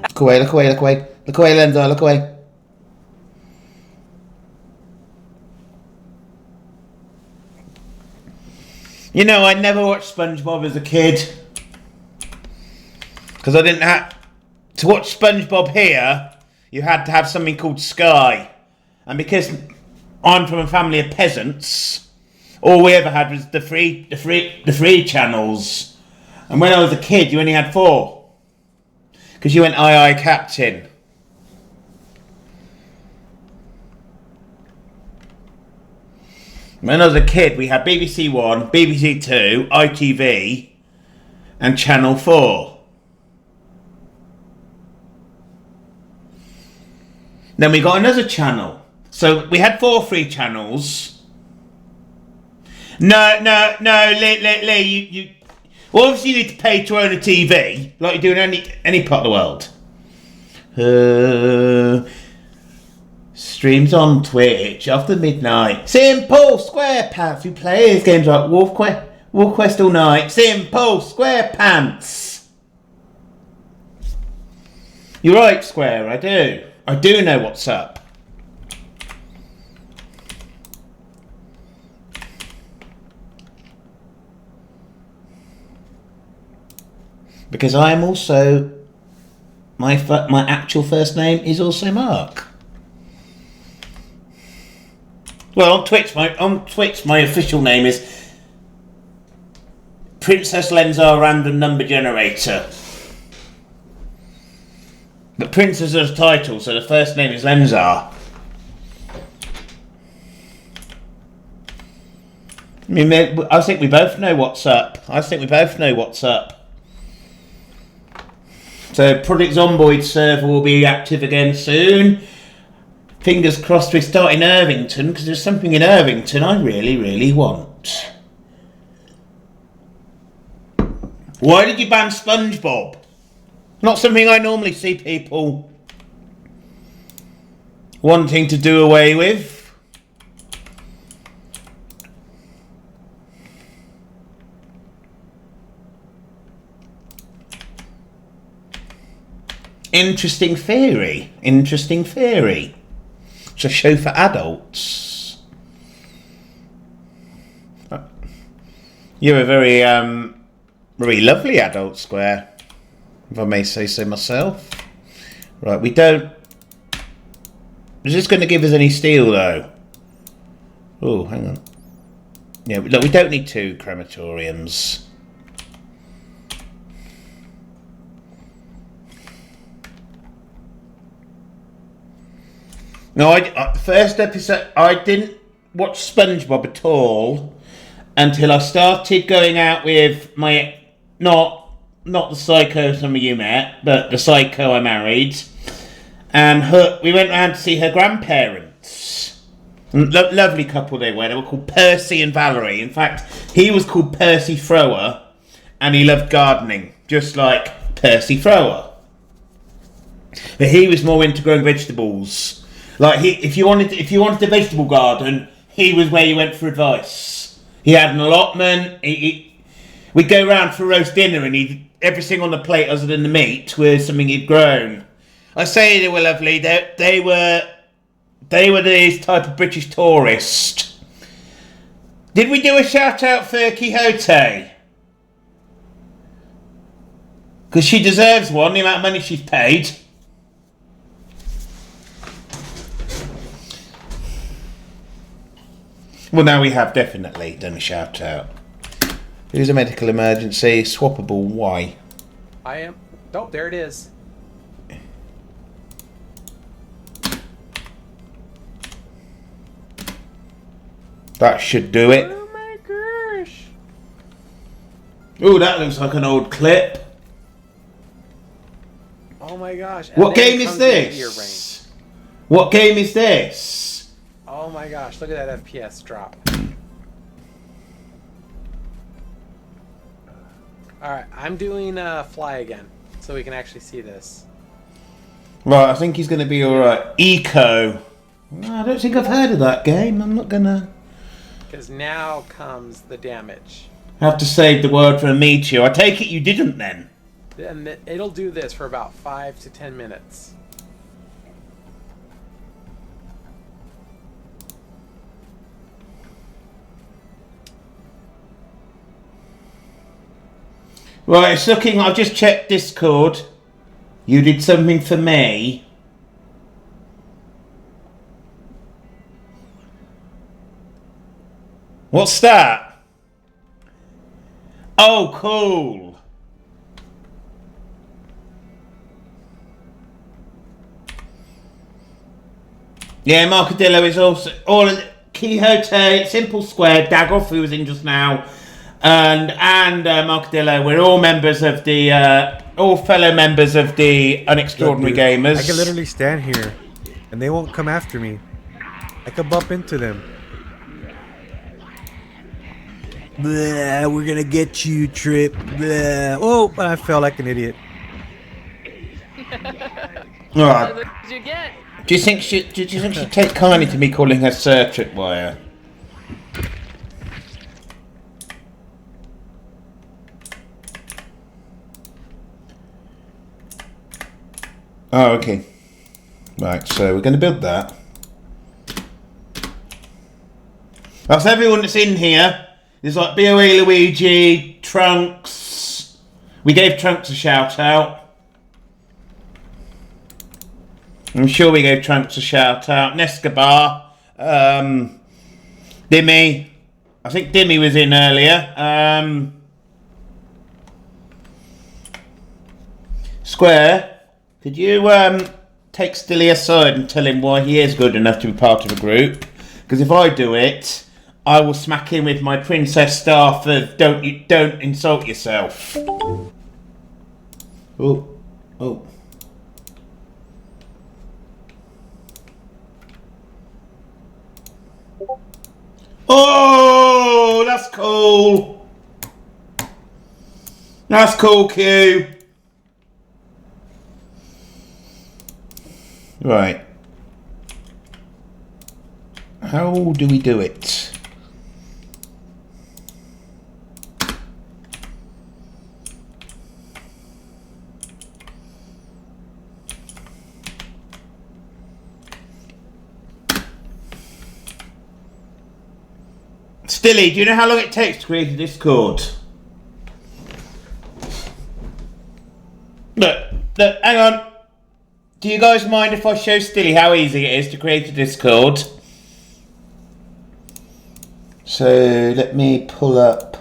Look away, look away, look away. Look away, Linda, look away. You know, I never watched SpongeBob as a kid. Because I didn't have... To watch SpongeBob here, you had to have something called Sky. And because I'm from a family of peasants, all we ever had was the free channels. And when I was a kid, you only had 4. Because you went aye aye Captain. When I was a kid, we had BBC One, BBC Two, ITV, and Channel 4. Then we got another channel. So we had 4 free channels. No, Lee, you well, obviously you need to pay to own a TV, like you do in any part of the world. Streams on Twitch after midnight. Simple SquarePants. We play these games like Wolf Quest all night. Simple SquarePants. You're right, Square. I do know what's up. Because I am also my actual first name is also Mark. Well, on Twitch, my official name is Princess Lenzar Random Number Generator. But Princess is a title, so the first name is Lenzar. I think we both know what's up. So Project Zomboid server will be active again soon. Fingers crossed we start in Irvington, because there's something in Irvington I really, really want. Why did you ban SpongeBob? Not something I normally see people wanting to do away with. Interesting theory. It's a show for adults. You're a very, very lovely adult, Square, if I may say so myself. Right, we don't... Is this going to give us any steel, though? Oh, hang on. Yeah, look, we don't need 2 crematoriums. No, first episode, I didn't watch SpongeBob at all until I started going out with my, not the psycho some of you met, but the psycho I married. And we went round to see her grandparents. Lovely couple they were. They were called Percy and Valerie. In fact, he was called Percy Thrower, and he loved gardening, just like Percy Thrower. But he was more into growing vegetables. Like if you wanted a vegetable garden, he was where you went for advice. He had an allotment. We'd go round for roast dinner, and everything on the plate other than the meat was something he'd grown. I say they were lovely. They were these type of British tourist. Did we do a shout out for Quixote? Because she deserves one. The amount of money she's paid. Well, now we have definitely done a shout out. Here's a medical emergency. Swappable. Why? I am. Oh, there it is. That should do it. Oh my gosh. Oh, that looks like an old clip. Oh my gosh. And What then game it is comes into your this? What game is this? Oh my gosh, look at that FPS drop. Alright, I'm doing fly again, so we can actually see this. Right, I think he's going to be alright. Eco. I don't think I've heard of that game. I'm not going to... Because now comes the damage. have to save the word for a meteor. I take it you didn't then? And it'll do this for about 5 to 10 minutes. Right, it's looking... I've just checked Discord. You did something for me. What's that? Oh, cool. Yeah, Marcadillo is also... all of Quixote, Simple Square, Dagoff, who was in just now, and Marcadillo, we're all members of the... all fellow members of the Unextraordinary Look, dude, Gamers. I can literally stand here, and they won't come after me. I could bump into them. Blah, we're gonna get you, Trip. Blah. Oh, but I felt like an idiot. Alright. What did you get? Do you think she'd take kindly to me calling her Sir Tripwire? Oh, okay. Right, so we're going to build that. That's everyone that's in here. There's like BOE Luigi, Trunks. We gave Trunks a shout out. I'm sure we gave Trunks a shout out. Nescabar. Dimmy. I think Dimmy was in earlier. Square. Could you take Stilly aside and tell him why he is good enough to be part of a group? Because if I do it, I will smack him with my princess staff of don't insult yourself. Oh. Oh. Oh, that's cool. That's cool, Q. Right. How do we do it? Stilly, do you know how long it takes to create a Discord? Look, hang on. Do you guys mind if I show Stilly how easy it is to create a Discord? So, let me pull up...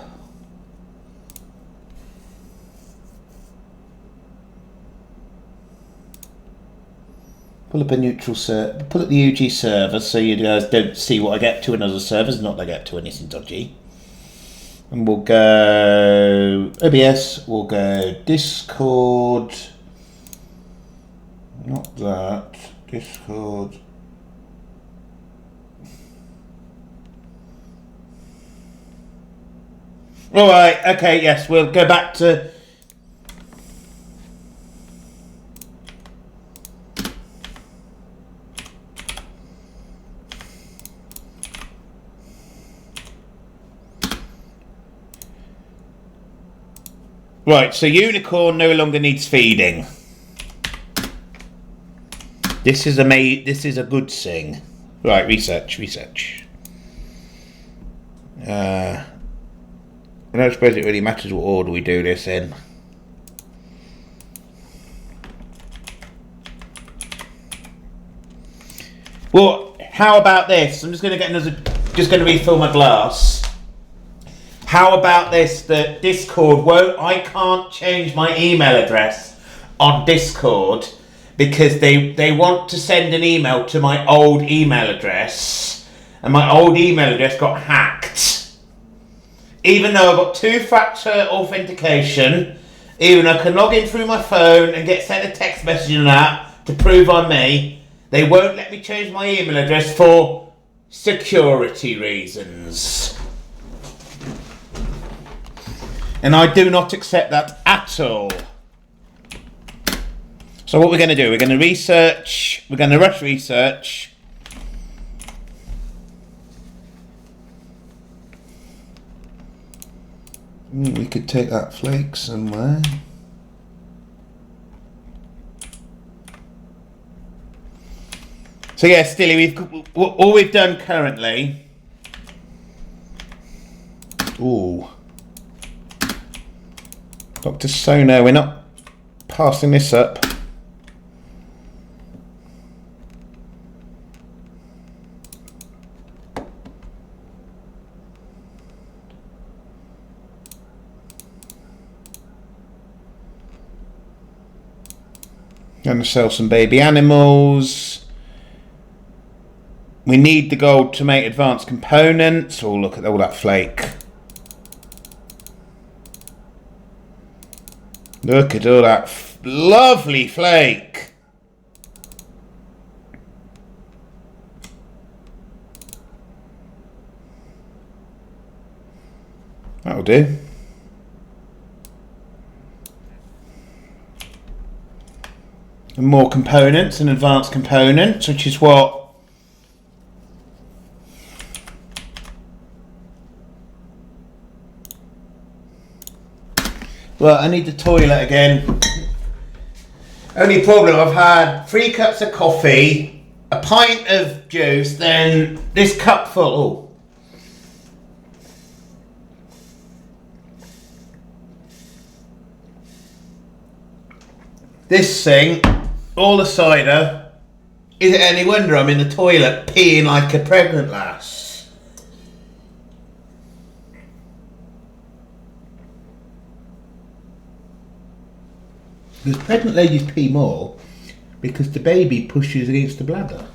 Pull up a neutral server, pull up the UG server so you guys don't see what I get to in other servers, not that I get to anything dodgy. And we'll go OBS, we'll go Discord, not that, Discord. Alright, okay, yes, we'll go back to... Right, so Unicorn no longer needs feeding. This is a good thing. Right, research. I don't suppose it really matters what order we do this in. Well, how about this? I'm just going to get refill my glass. How about this, that Discord I can't change my email address on Discord because they want to send an email to my old email address and my old email address got hacked. Even though I've got two-factor authentication, even I can log in through my phone and get sent a text message and that to prove I'm me, they won't let me change my email address for security reasons. And I do not accept that at all. So So what we're going to do, we're going to research, we're going to rush research. We could take that flake somewhere. So yeah, Stilly, all we've done currently. Ooh, Dr. Sono, we're not passing this up. Going to sell some baby animals. We need the gold to make advanced components. Oh, look at all that flake. Look at all that lovely flake. That'll do. And more components and advanced components, which is what well, I need the toilet again. Only problem, I've had 3 cups of coffee, a pint of juice, then this cup full. Oh. This thing, all the cider. Is it any wonder I'm in the toilet peeing like a pregnant lass? Because pregnant ladies pee more because the baby pushes against the bladder.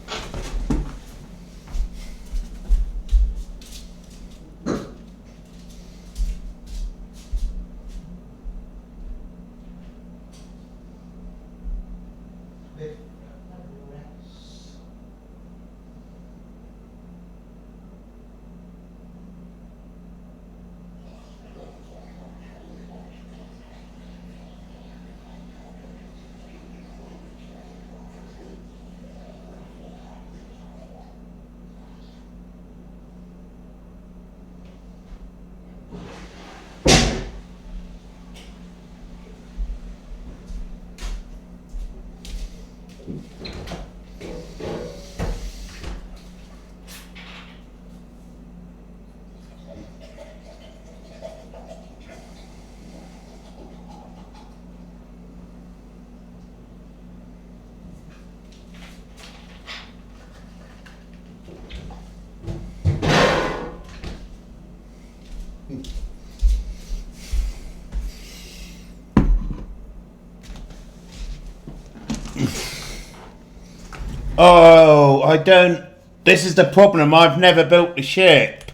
Oh, I don't... This is the problem. I've never built the ship.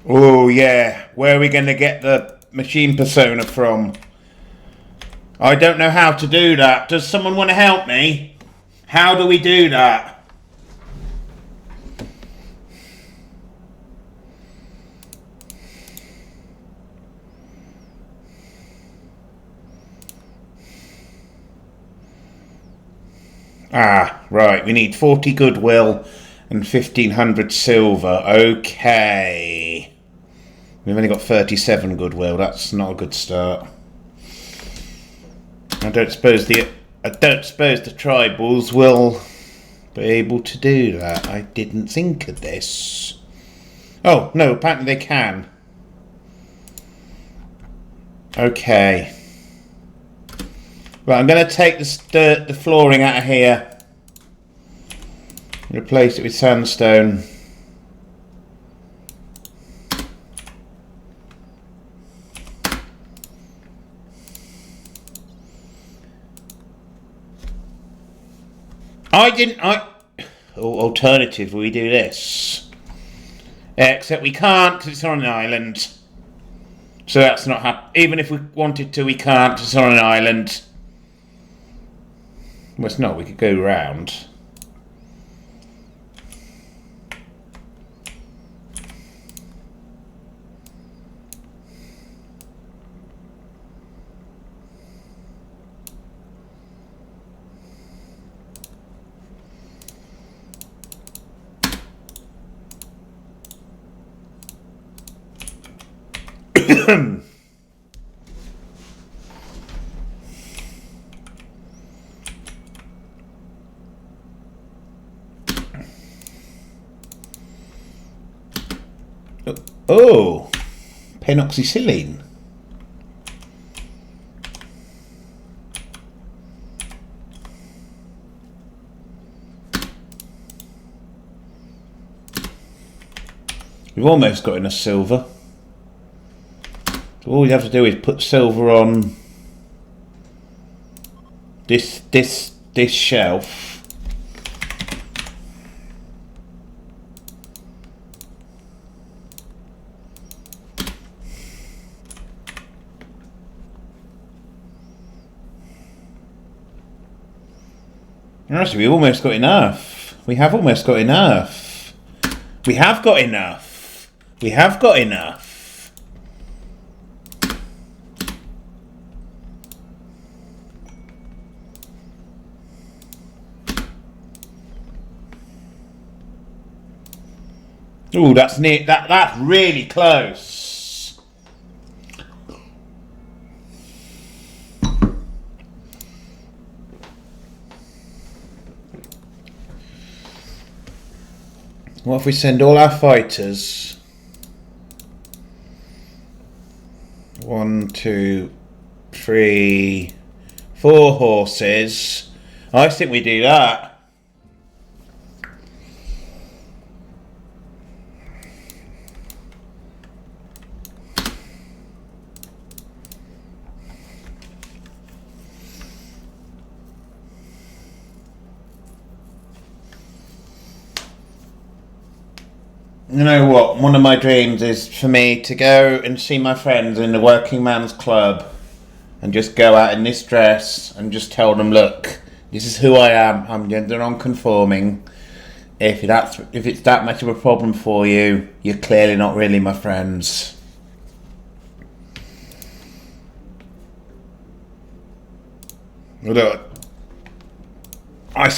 Oh, yeah. Where are we going to get the machine persona from? I don't know how to do that. Does someone want to help me? How do we do that? Ah, right. We need 40 goodwill and 1,500 silver. Okay. We've only got 37 goodwill. That's not a good start. I don't suppose the tribals will be able to do that. I didn't think of this. Oh, no, apparently they can. Okay. Right, I'm going to take the flooring out of here. Replace it with sandstone. Alternative, we do this. Except we can't because it's on an island. So that's not happening. Even if we wanted to, we can't because it's on an island. Well, it's not. We could go round. Oh, penoxycyline. We've almost got enough silver. So all we have to do is put silver on this shelf. Actually, we've almost got enough. We have almost got enough. We have got enough. We have got enough. Ooh, that's near. That's really close. What if we send all our fighters? 1, 2, 3, 4 horses. I think we do that. You know what? One of my dreams is for me to go and see my friends in the working man's club and just go out in this dress and just tell them, look, this is who I am. I'm gender non-conforming. If it's that much of a problem for you, you're clearly not really my friends. Look, I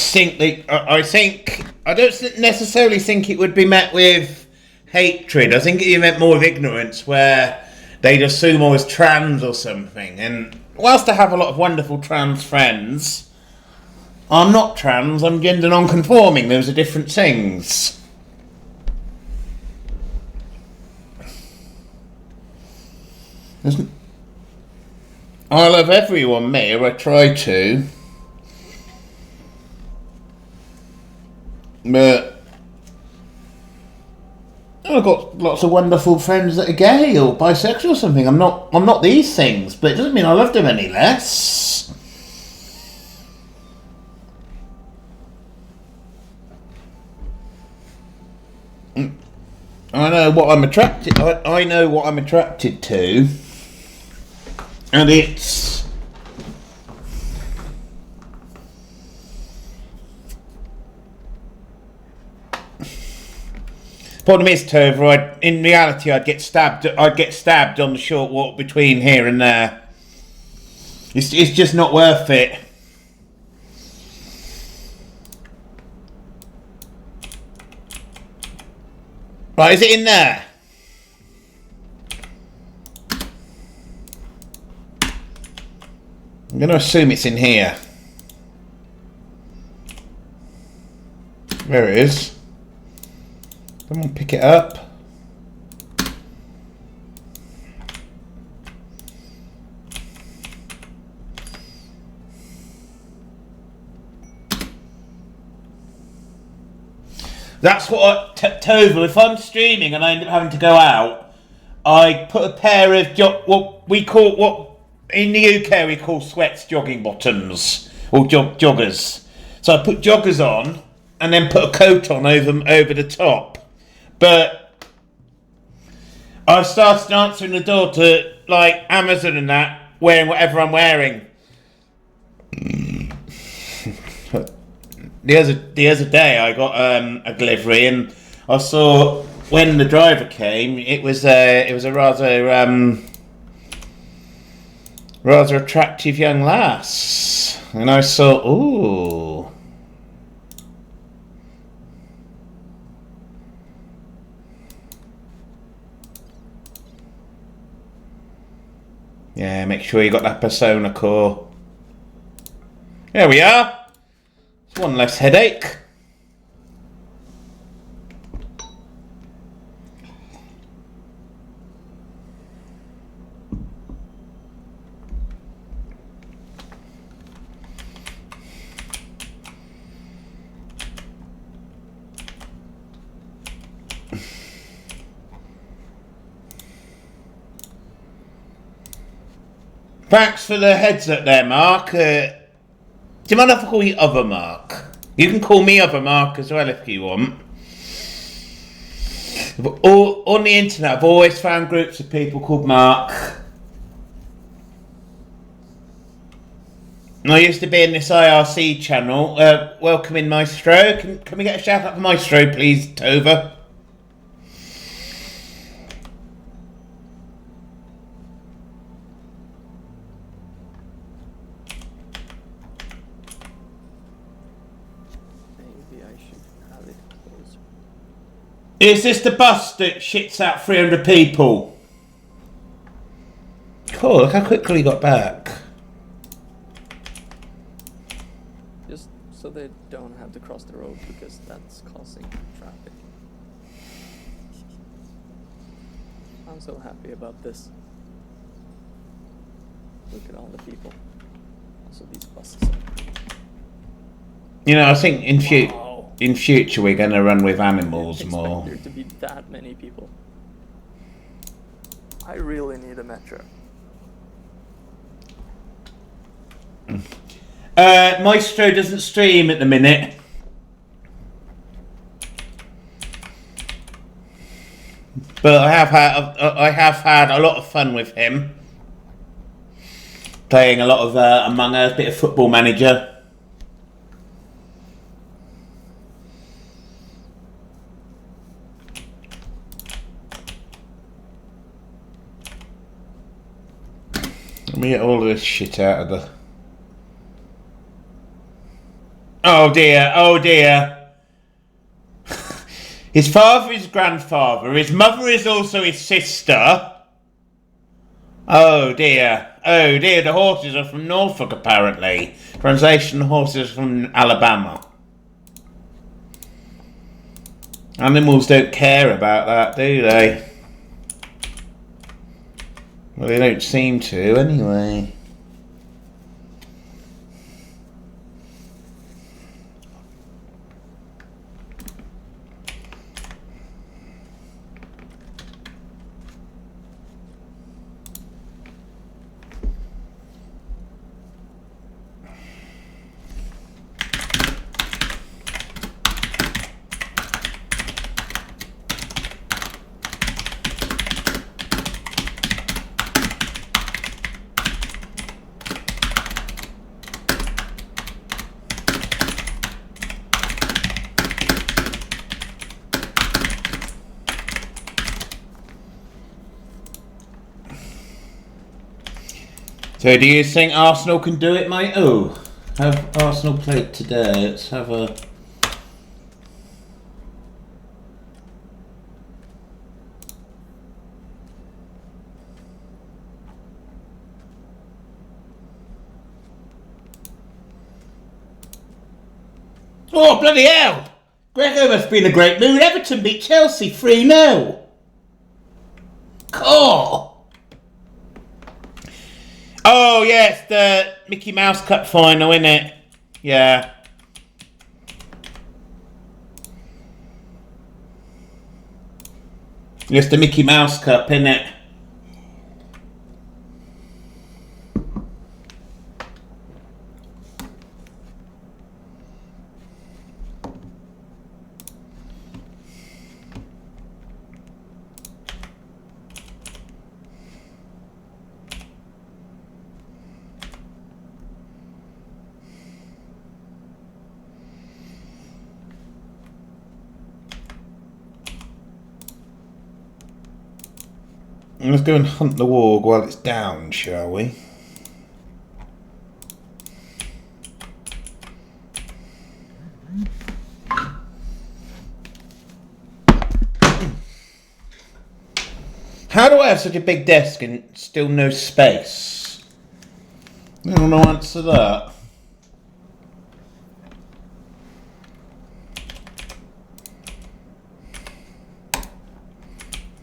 don't necessarily think it would be met with hatred. I think it meant more with ignorance, where they'd assume I was trans or something. And whilst I have a lot of wonderful trans friends, I'm not trans, I'm gender non-conforming. Those are different things. I love everyone, me, or I try to. But I've got lots of wonderful friends that are gay or bisexual or something. I'm not these things, but it doesn't mean I love them any less. I know what I'm attracted. I know what I'm attracted to, and it's. Problem is, Tova, in reality, I'd get stabbed on the short walk between here and there. It's just not worth it. Right, is it in there? I'm going to assume it's in here. There it is. Come on, pick it up. That's what Tova, if I'm streaming and I end up having to go out, I put a pair of what in the UK we call sweats jogging bottoms or joggers. So I put joggers on and then put a coat on over the top. But I've started answering the door to like Amazon and that, wearing whatever I'm wearing. The other day I got a delivery and I saw when the driver came, it was a rather attractive young lass, and I thought, ooh. Yeah, make sure you got that persona core. There we are. It's one less headache. Thanks for the heads up there, Mark. Do you mind if I call you Other Mark? You can call me Other Mark as well if you want. But on the internet, I've always found groups of people called Mark. And I used to be in this IRC channel. Welcoming Maestro. Can we get a shout out for Maestro, please, Tova? Is this the bus that shits out 300 people? Cool, look how quickly he got back. Just so they don't have to cross the road because that's causing traffic. I'm so happy about this. Look at all the people. Also these buses. You know, I think in Wow. future we're going to run with animals Didn't more. expect there to be that many people. I really need a metro. Maestro doesn't stream at the minute. But I have had a lot of fun with him. Playing a lot of Among Us, bit of Football Manager. Let me get all of this shit out of the... Oh dear, oh dear. His father is grandfather, his mother is also his sister. Oh dear, the horses are from Norfolk apparently. Translation, the horses are from Alabama. Animals don't care about that, do they? Well, they don't seem to, anyway. So do you think Arsenal can do it, mate? Oh, have Arsenal played today? Let's have a... Oh, bloody hell! Gregor must be in a great mood. Everton beat Chelsea 3-0. Cool. Oh, yeah, it's the Mickey Mouse Cup final, isn't it? Yeah. It's the Mickey Mouse Cup, isn't it? Let's go and hunt the warg while it's down, shall we? How do I have such a big desk and still no space? I don't know answer that.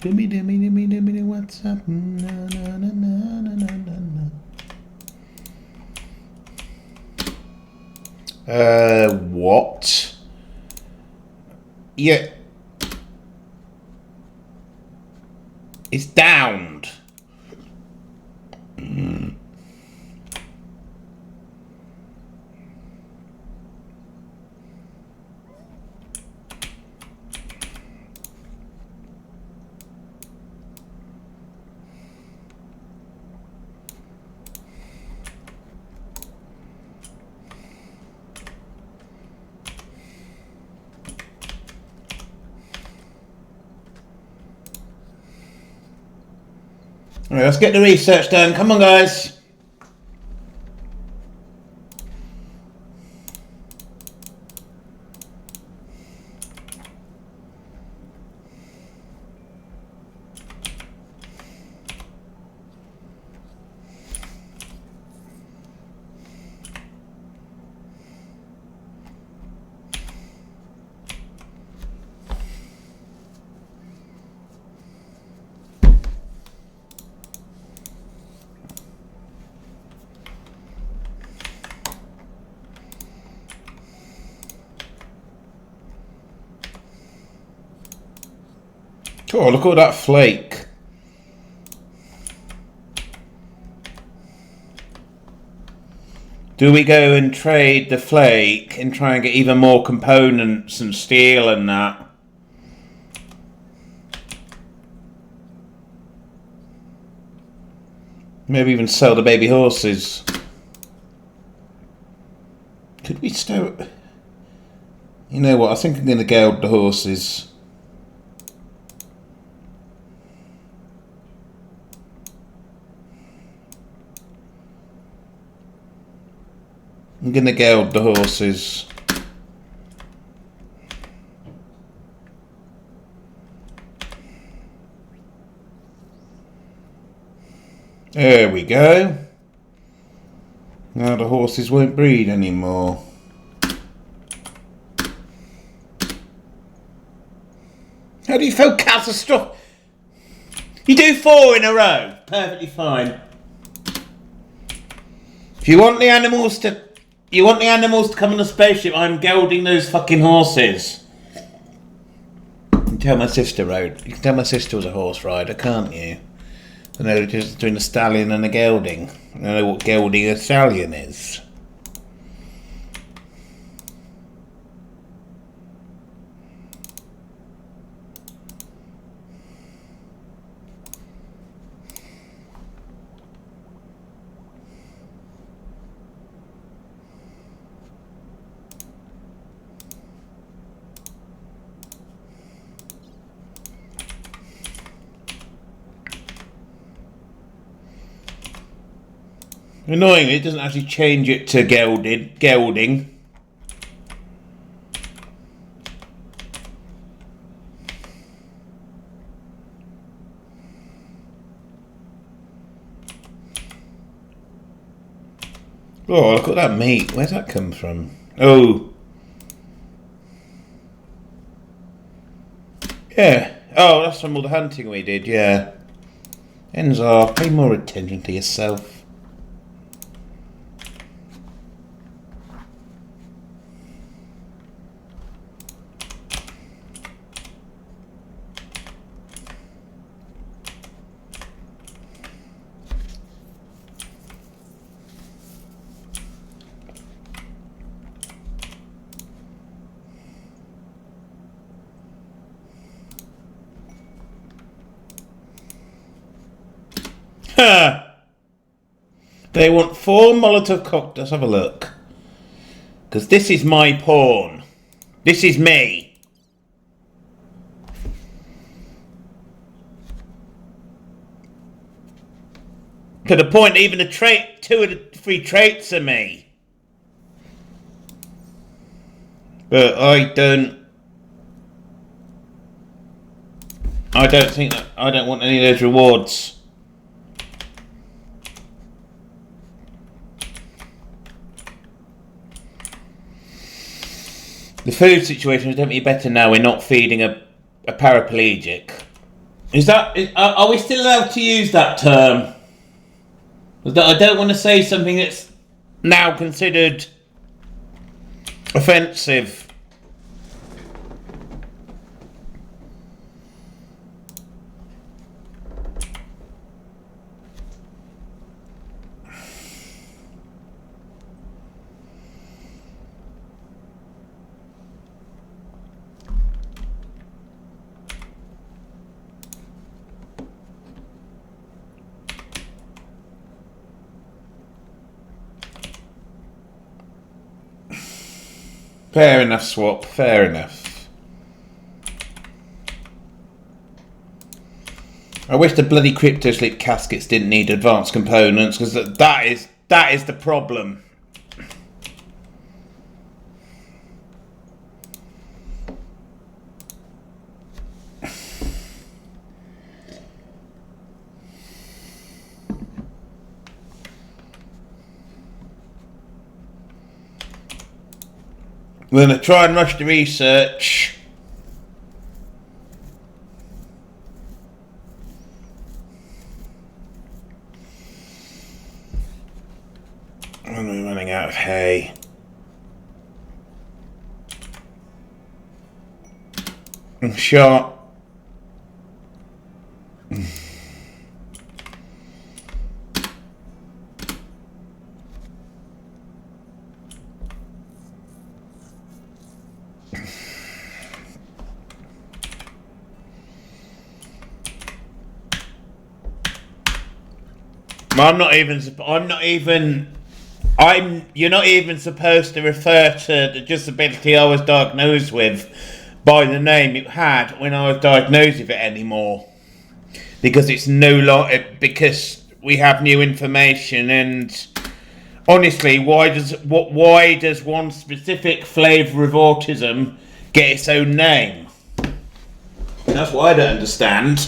Dimmy, what's up? Na, na, na, na, na, na, na. What? Yeah. It's downed. Alright, let's get the research done. Come on, guys. Oh, look at all that flake. Do we go and trade the flake and try and get even more components and steel and that? Maybe even sell the baby horses. Could we stow... You know what, I think I'm going to geld the horses. I'm gonna geld the horses. There we go. Now the horses won't breed anymore. How do you feel catastrophic? You do 4 in a row. Perfectly fine. If you want the animals to... You want the animals to come on the spaceship, I'm gelding those fucking horses. You can tell my sister rode. You can tell my sister was a horse rider, can't you? I know just between a stallion and a gelding. I know what gelding a stallion is. Annoyingly, it doesn't actually change it to gelding. Oh, look at that meat. Where's that come from? Oh. Yeah. Oh, that's from all the hunting we did, yeah. Enzar, pay more attention to yourself. They want 4 Molotov cocktails. Have a look. Because this is my pawn. This is me. To the point, even the 2 of the 3 traits are me. But I I don't think that. I don't want any of those rewards. The food situation is definitely better now. We're not feeding a paraplegic. Are we still allowed to use that term? I don't want to say something that's now considered offensive. Fair enough, Swap. Fair enough. I wish the bloody crypto slip caskets didn't need advanced components, because that is the problem. We're going to try and rush the research. And we're running out of hay. Shot. You're not even supposed to refer to the disability I was diagnosed with by the name it had when I was diagnosed with it anymore, because it's no longer, because we have new information. And honestly, why does one specific flavour of autism get its own name? That's what I don't understand.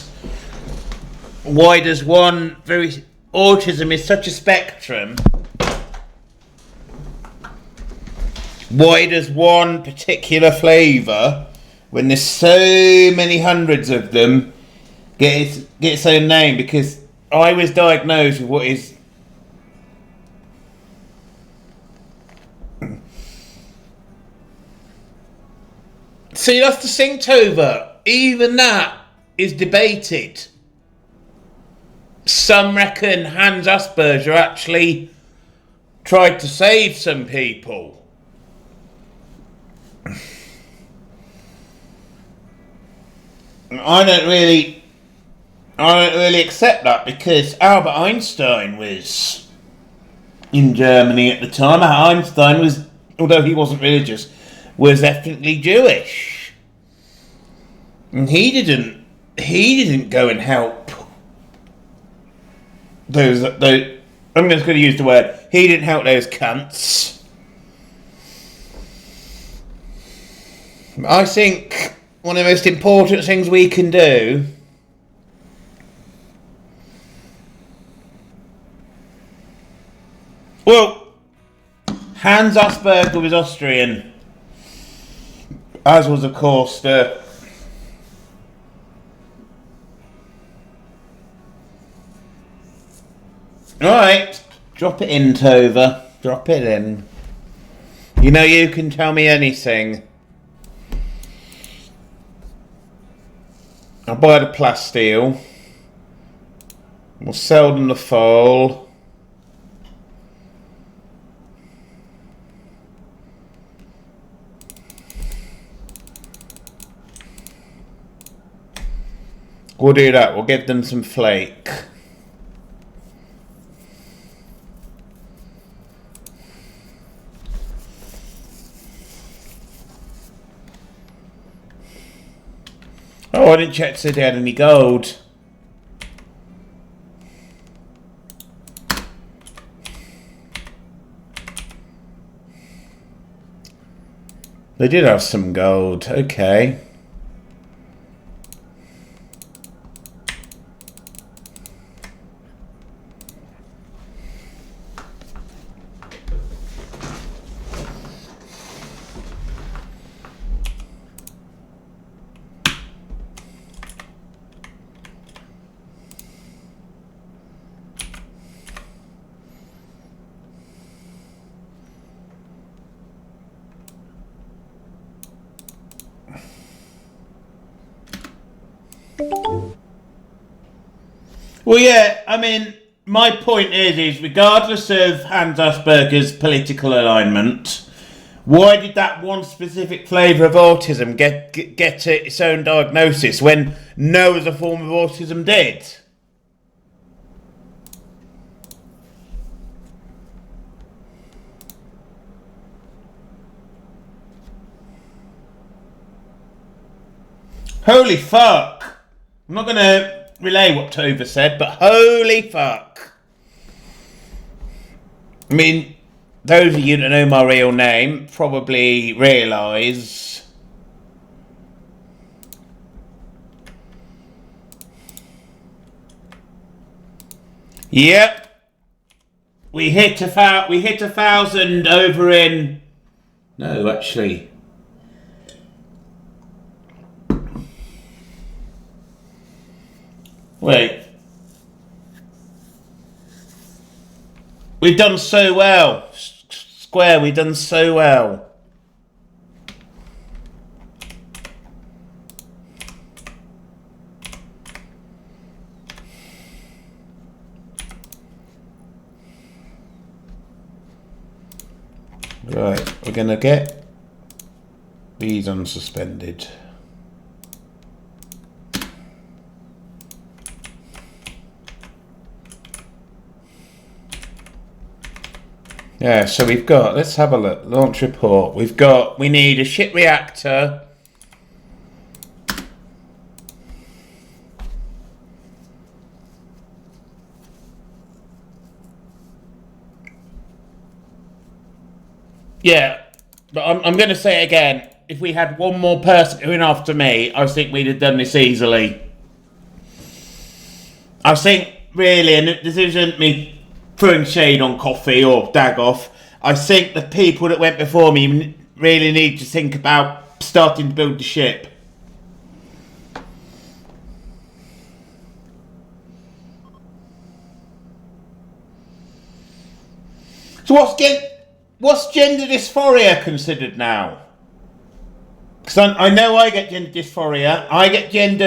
Why does one autism is such a spectrum? Why does one particular flavour, when there's so many hundreds of them, get its own name? Because I was diagnosed with what is... See, that's the Synctover. Even that is debated. Some reckon Hans Asperger actually tried to save some people. I don't really accept that, because Albert Einstein was in Germany at the time. Einstein was, although he wasn't religious, was ethnically Jewish, and he didn't go and help those. I'm just going to use the word. He didn't help those cunts. I think one of the most important things we can do Hans Asperger was Austrian, as was of course the Alright, drop it in, Tova. Drop it in. You know you can tell me anything. I'll buy the plasteel. We'll sell them the foal. We'll do that. We'll give them some flake. Oh, I didn't check to see if they had any gold. They did have some gold. Okay. Well, yeah, I mean, my point is regardless of Hans Asperger's political alignment, why did that one specific flavour of autism get its own diagnosis when no other form of autism did? Holy fuck! I'm not going to relay what Tova said, but holy fuck! I mean, those of you that know my real name probably realise... Yep. We hit a 1,000 over in... No, actually... Wait. We've done so well. Square, we've done so well. Right, we're gonna get these unsuspended. Yeah, so we've got, let's have a look, launch report. We need a ship reactor. Yeah, but I'm going to say it again. If we had one more person going after me, I think we'd have done this easily. I think, really, and this isn't me throwing shade on Coffee or Dagoff, I think the people that went before me really need to think about starting to build the ship. So what's gender dysphoria considered now? Because I know I get gender dysphoria. I get gender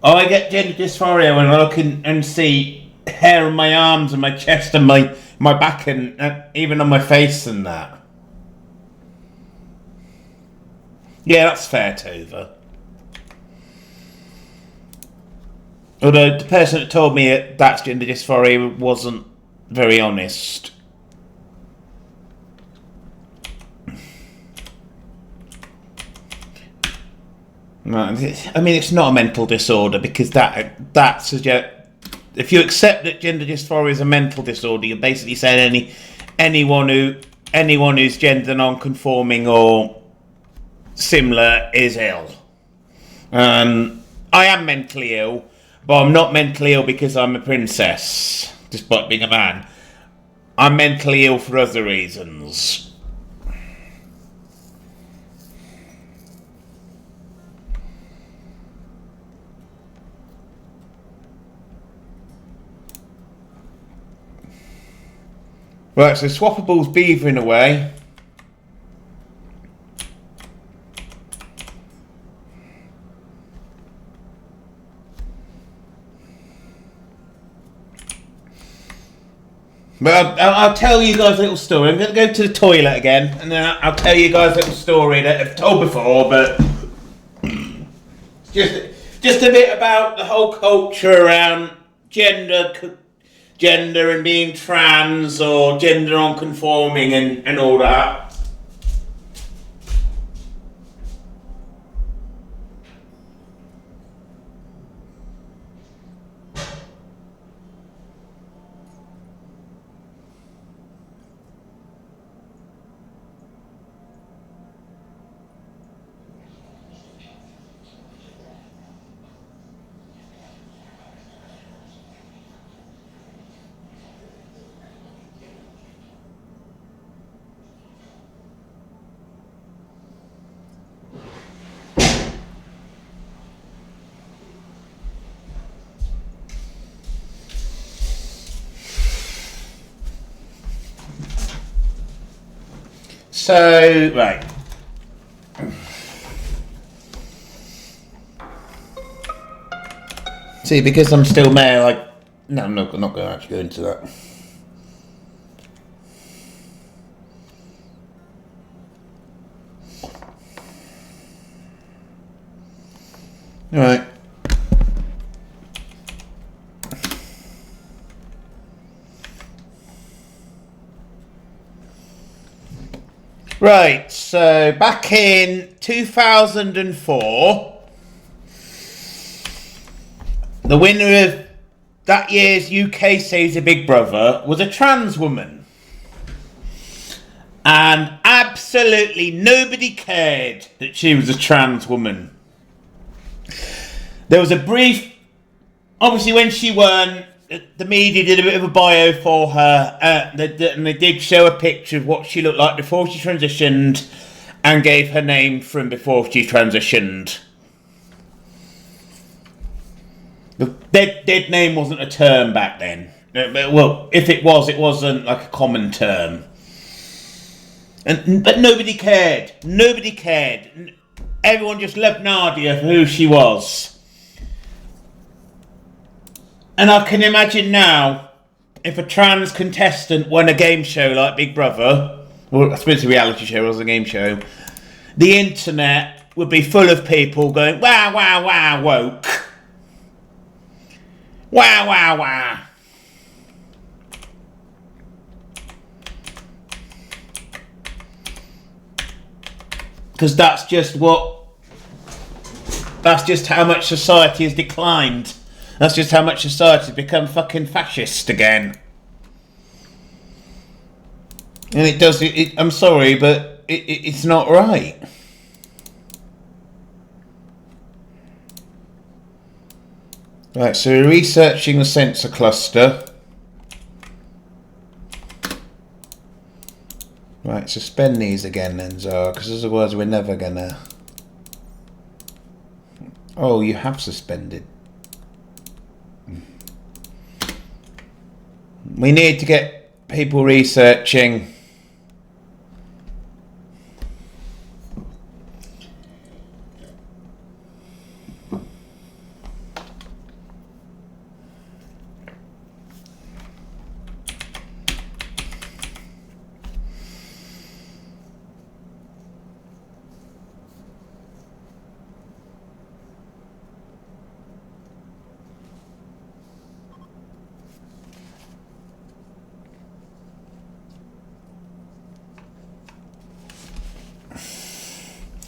dysphoria when I look and see hair on my arms and my chest and my back and even on my face and that. Yeah, that's fair, Tova. Although the person that told me that's gender dysphoria wasn't very honest. I mean, it's not a mental disorder because that suggests if you accept that gender dysphoria is a mental disorder, you're basically saying anyone who's gender non-conforming or similar is ill. I am mentally ill, but I'm not mentally ill because I'm a princess, despite being a man. I'm mentally ill for other reasons. Right, so Swappable's beavering away. But I'll tell you guys a little story. I'm going to go to the toilet again, and then I'll tell you guys a little story that I've told before, but just a bit about the whole culture around gender and being trans or gender non-conforming and all that. So, right. See, because I'm still mayor, like, no, I'm not going to actually go into that. All right. Right, so back in 2004, the winner of that year's UK Saves a Big Brother was a trans woman. And absolutely nobody cared that she was a trans woman. There was a brief, obviously when she won, the media did a bit of a bio for her, and they did show a picture of what she looked like before she transitioned, and gave her name from before she transitioned. The dead name wasn't a term back then. Well, if it was, it wasn't like a common term. But nobody cared. Nobody cared. Everyone just loved Nadia for who she was. And I can imagine now, if a trans contestant won a game show like Big Brother, or I suppose a reality show was a game show, the internet would be full of people going, wow, wow, wow, woke. Wow, wow, wow. Because that's just how much society has declined. That's just how much society has become fucking fascist again. And it does, I'm sorry, but it's not right. Right, so we're researching the sensor cluster. Right, suspend these again then, Zara, because otherwise we're never gonna... Oh, you have suspended. We need to get people researching.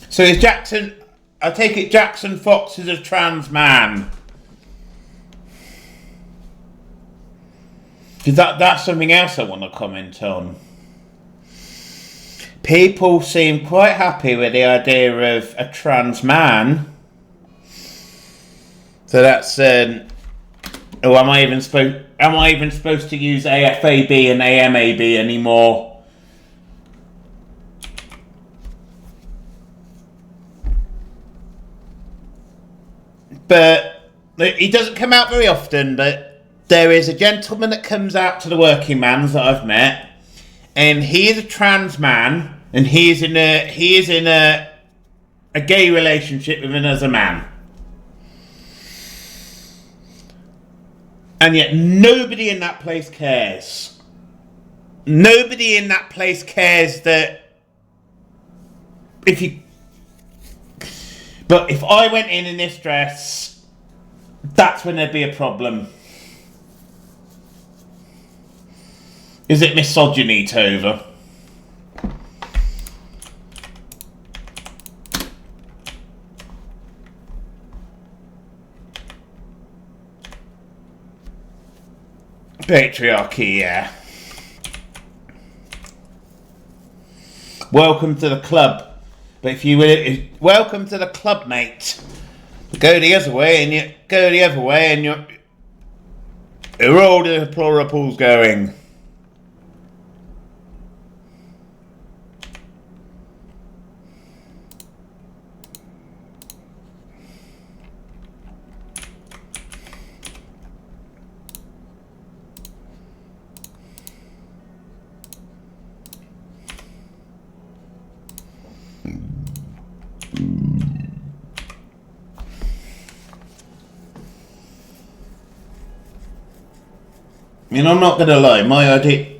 So is Jackson... I take it Jackson Fox is a trans man. Because that's something else I want to comment on. People seem quite happy with the idea of a trans man. So that's... oh, am I even supposed to use AFAB and AMAB anymore? But he doesn't come out very often, but there is a gentleman that comes out to the working mans that I've met, and he is a trans man, and he is in a gay relationship with another man. And yet nobody in that place cares. Nobody in that place cares that if you... But if I went in this dress, that's when there'd be a problem. Is it misogyny, Tova? Patriarchy, yeah. Welcome to the club. But if you will, welcome to the club, mate. Go the other way, and you're all the deplorables going. I mean, I'm not going to lie, my idea...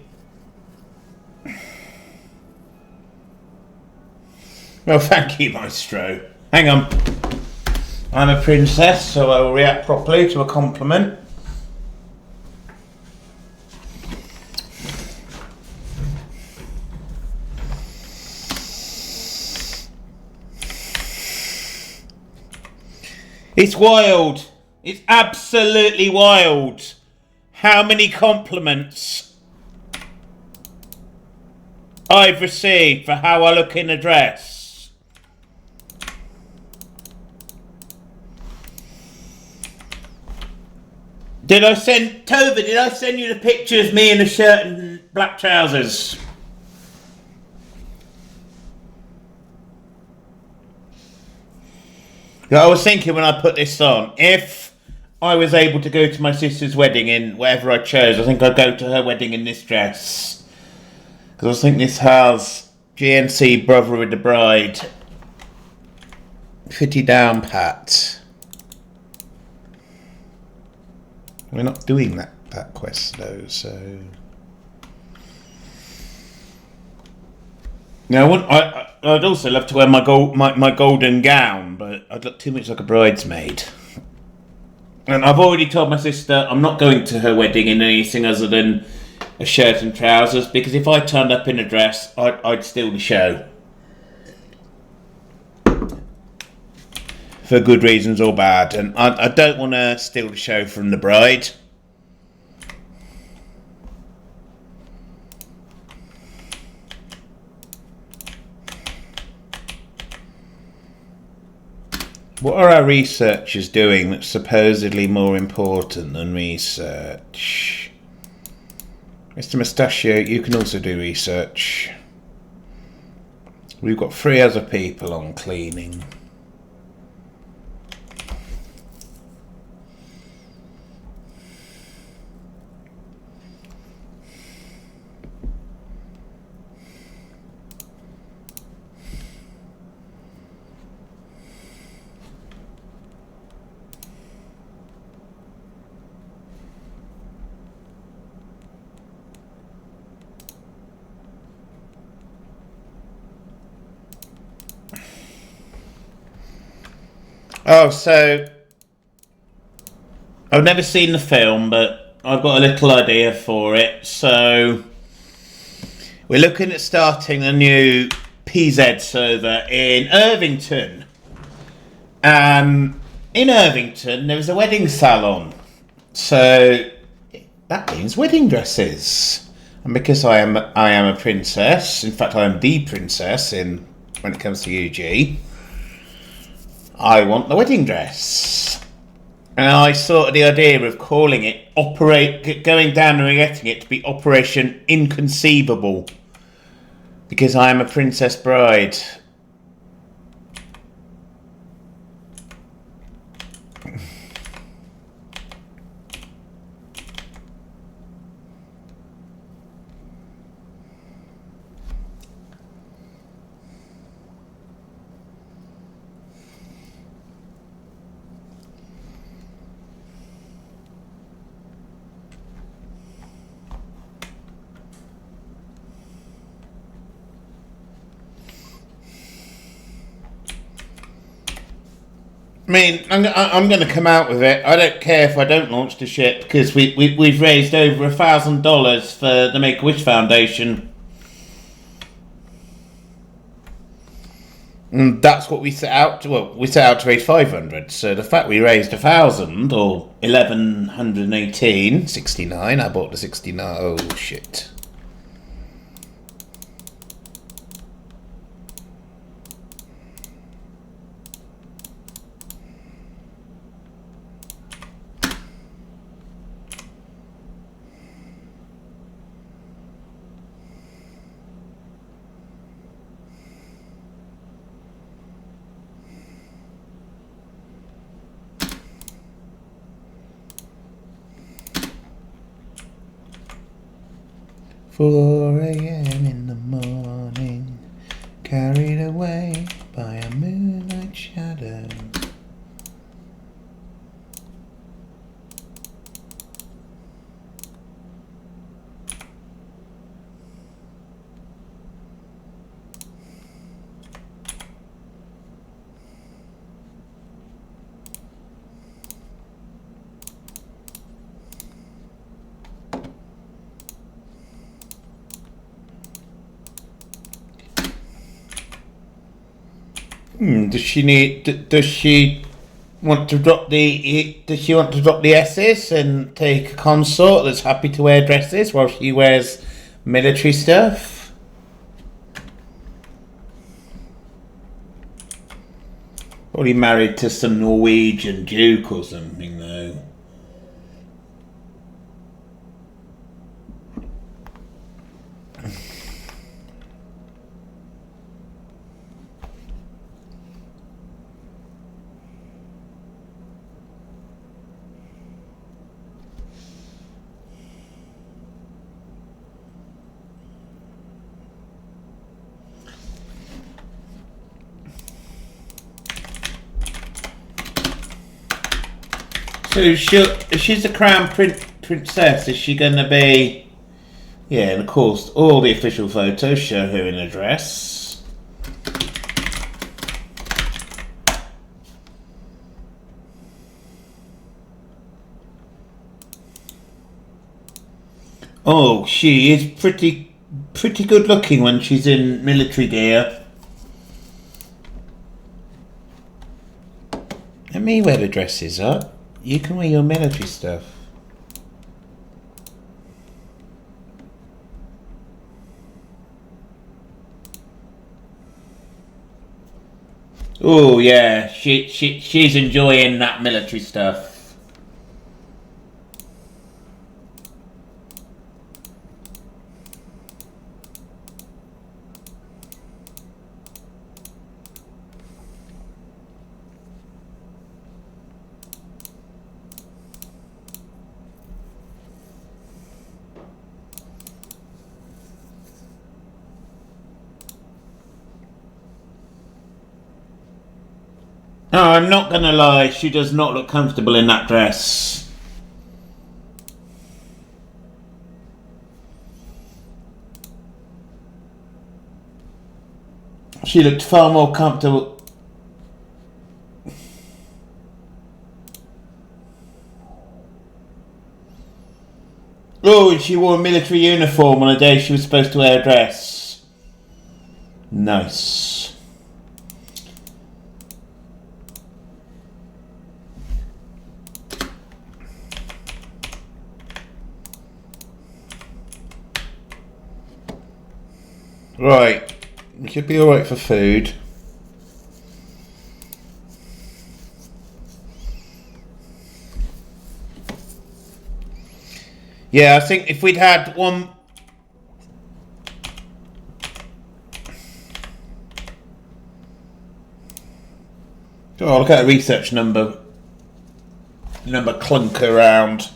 Well, thank you, Maestro. Hang on. I'm a princess, so I will react properly to a compliment. It's wild. It's absolutely wild. How many compliments I've received for how I look in a dress. Did I send you the picture of me in a shirt and black trousers? I was thinking when I put this on, if I was able to go to my sister's wedding in whatever I chose, I think I'd go to her wedding in this dress. Because I think this has GNC Brother with the Bride. Fitty down pat. We're not doing that quest though, so... Now, I'd also love to wear my golden gown, but I'd look too much like a bridesmaid. And I've already told my sister I'm not going to her wedding in anything other than a shirt and trousers, because if I turned up in a dress, I'd steal the show. For good reasons or bad, and I don't want to steal the show from the bride. What are our researchers doing that's supposedly more important than research? Mr. Mustachio, you can also do research. We've got 3 other people on cleaning. Oh, so I've never seen the film, but I've got a little idea for it. So we're looking at starting a new PZ server in Irvington. In Irvington, there was a wedding salon. So that means wedding dresses. And because I am a princess, in fact I am the princess when it comes to UG, I want the wedding dress. And I thought of the idea of calling it going down and getting it to be Operation Inconceivable. Because I am a princess bride. I mean, I'm going to come out with it. I don't care if I don't launch the ship, because we've raised over $1,000 for the Make-A-Wish Foundation. And that's what we set out to. Well, we set out to raise 500. So the fact we raised 1,000 or 1,118.69. I bought the 69. Oh shit. Four a.m. in the morning, carried away by a moonlight shadow. Does she need? Does she want to drop the? Does she want to drop the S's and take a consort that's happy to wear dresses while she wears military stuff? Probably married to some Norwegian duke or something, though. So if she's a crown princess, is she going to be... Yeah, and of course, all the official photos show her in a dress. Oh, she is pretty good looking when she's in military gear. Let me wear the dresses up. You can wear your military stuff. Oh yeah, she's enjoying that military stuff. No, I'm not gonna lie, she does not look comfortable in that dress. She looked far more comfortable. Oh, and she wore a military uniform on a day she was supposed to wear a dress. Nice. Right, we should be alright for food. Yeah, I think if we'd had one... Oh, look at the research number clunk around.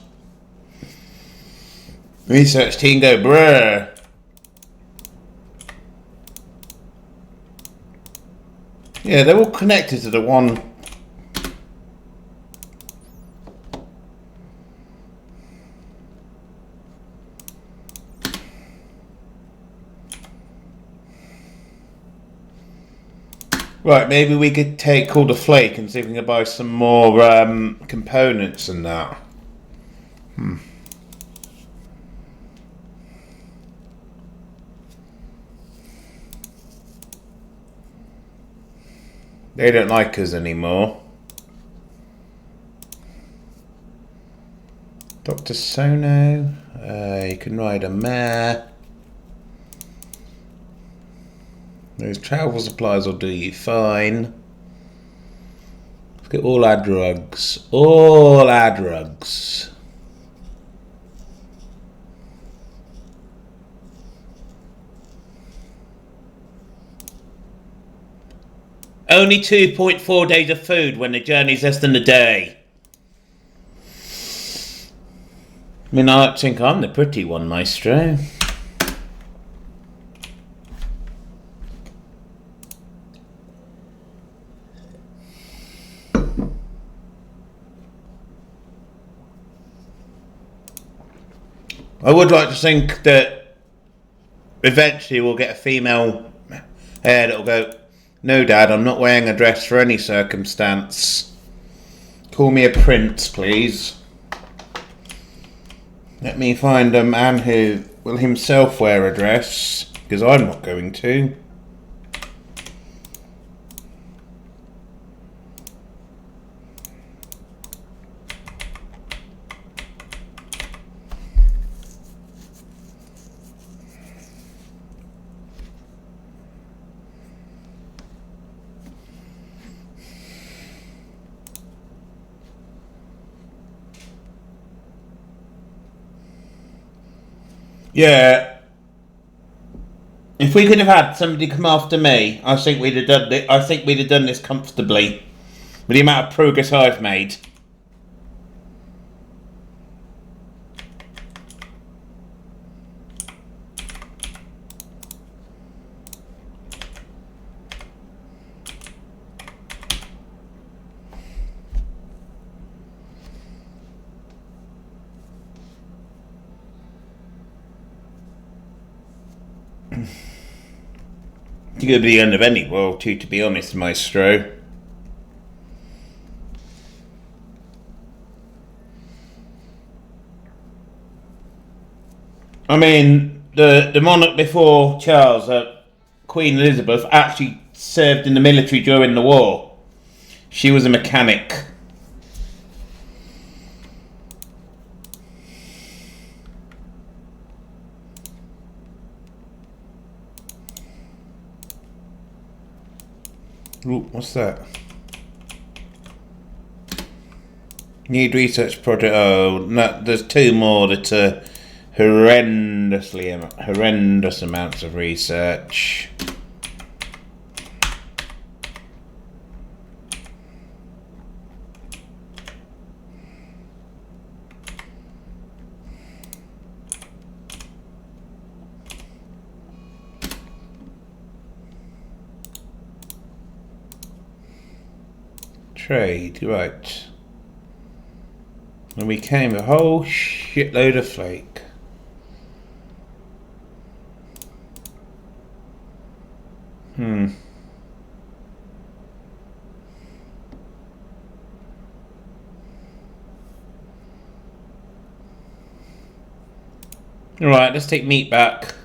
Research team go, bruh. Yeah, they're all connected to the one. Right, maybe we could take all the flake and see if we can buy some more components and that. They don't like us anymore. Dr. Sono, you can ride a mare. Those travel supplies will do you fine. Look at all our drugs. All our drugs. Only 2.4 days of food when the journey's less than a day. I mean, I think I'm the pretty one, Maestro. I would like to think that eventually we'll get a female heir that'll go, no, Dad, I'm not wearing a dress for any circumstance. Call me a prince, please. Let me find a man who will himself wear a dress, because I'm not going to. Yeah. If we could have had somebody come after me, I think we'd have done it. I think we'd have done this comfortably, with the amount of progress I've made. It could be the end of any world too, to be honest, Maestro. I mean, the monarch before Charles, Queen Elizabeth, actually served in the military during the war. She was a mechanic. Ooh, what's that? Need research project. Oh, no, there's two more that are horrendous amounts of research. Trade, right. And we came a whole shitload of flake. Alright, let's take meat back.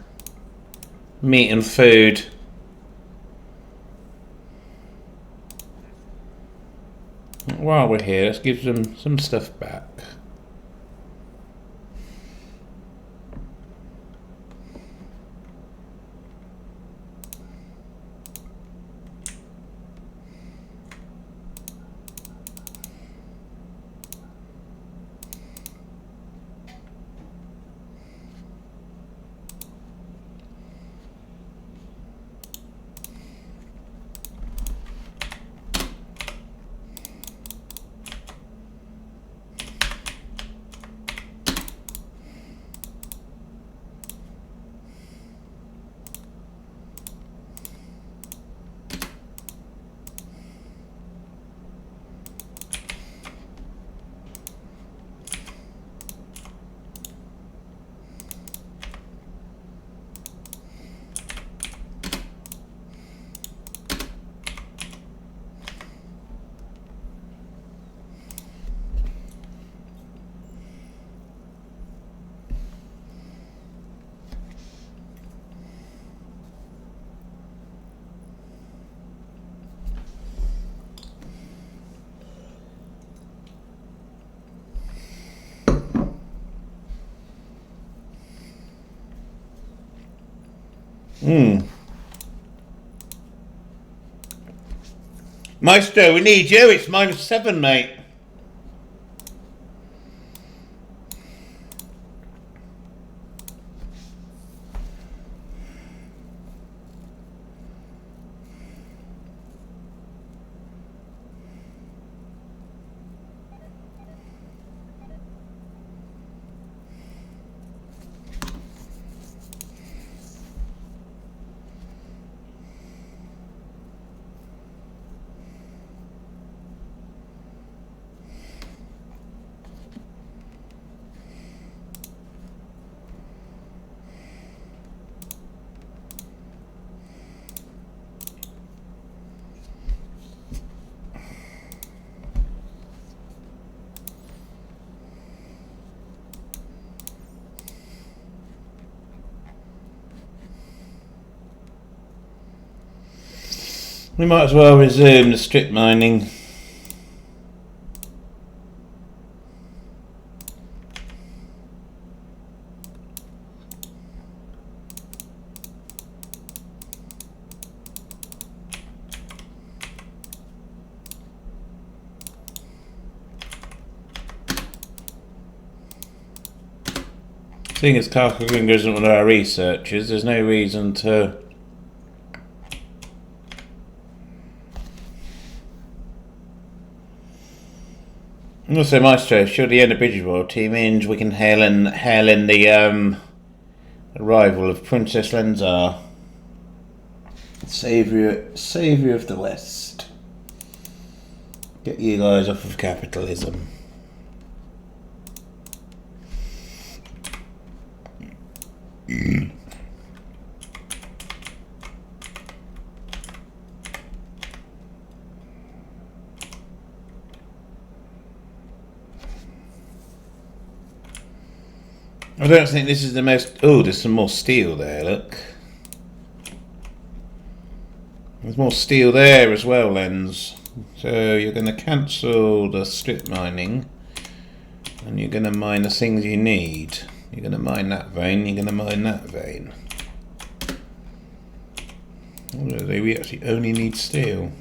Meat and food. While we're here, let's give them some stuff back. Maestro, we need you. It's -7, mate. We might as well resume the strip mining. Seeing as Carcogan isn't one of our researchers, there's no reason to... Also, Maestro, should the individual team means we can hail in the arrival of Princess Lenzar, savior of the West. Get you guys off of capitalism. I don't think this is the most... Oh, there's some more steel there, look. There's more steel there as well, Lens. So you're going to cancel the strip mining. And you're going to mine the things you need. You're going to mine that vein, you're going to mine that vein. Although we actually only need steel.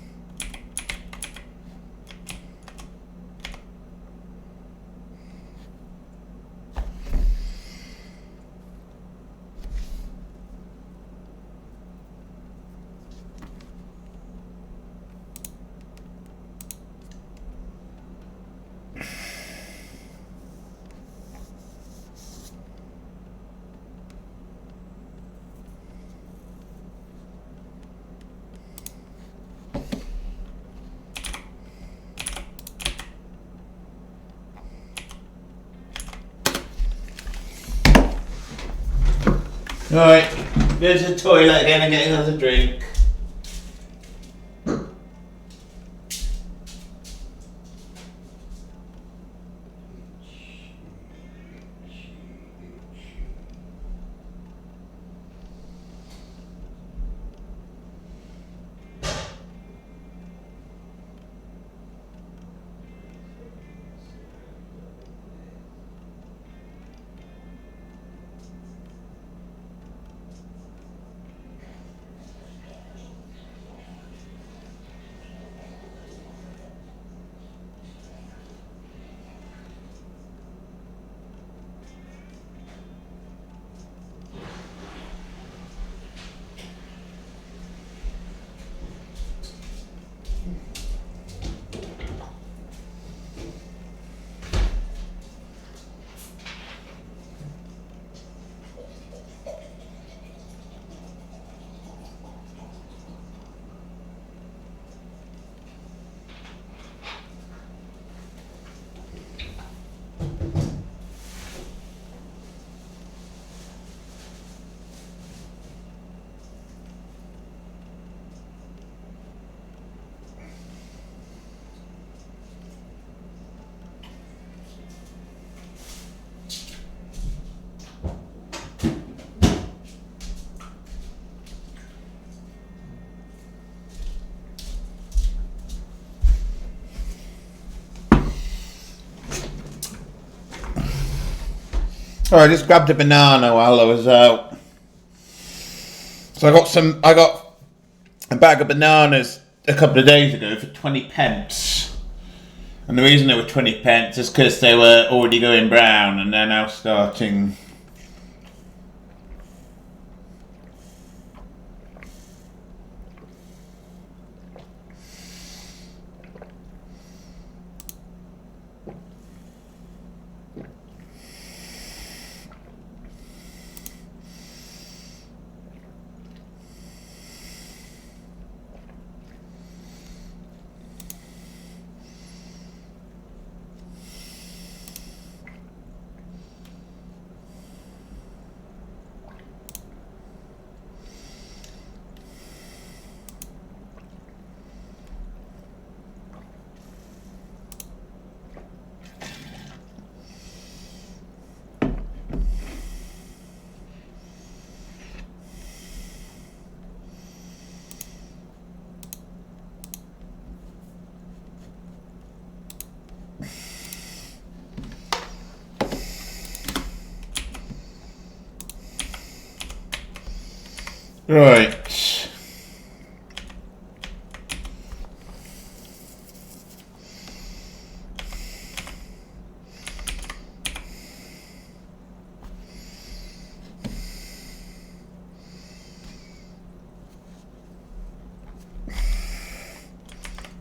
Alright, go to the toilet again and get another drink. Oh, I just grabbed a banana while I was out. So I got a bag of bananas a couple of days ago for 20 pence. And the reason they were 20 pence is because they were already going brown and they're now starting. Right.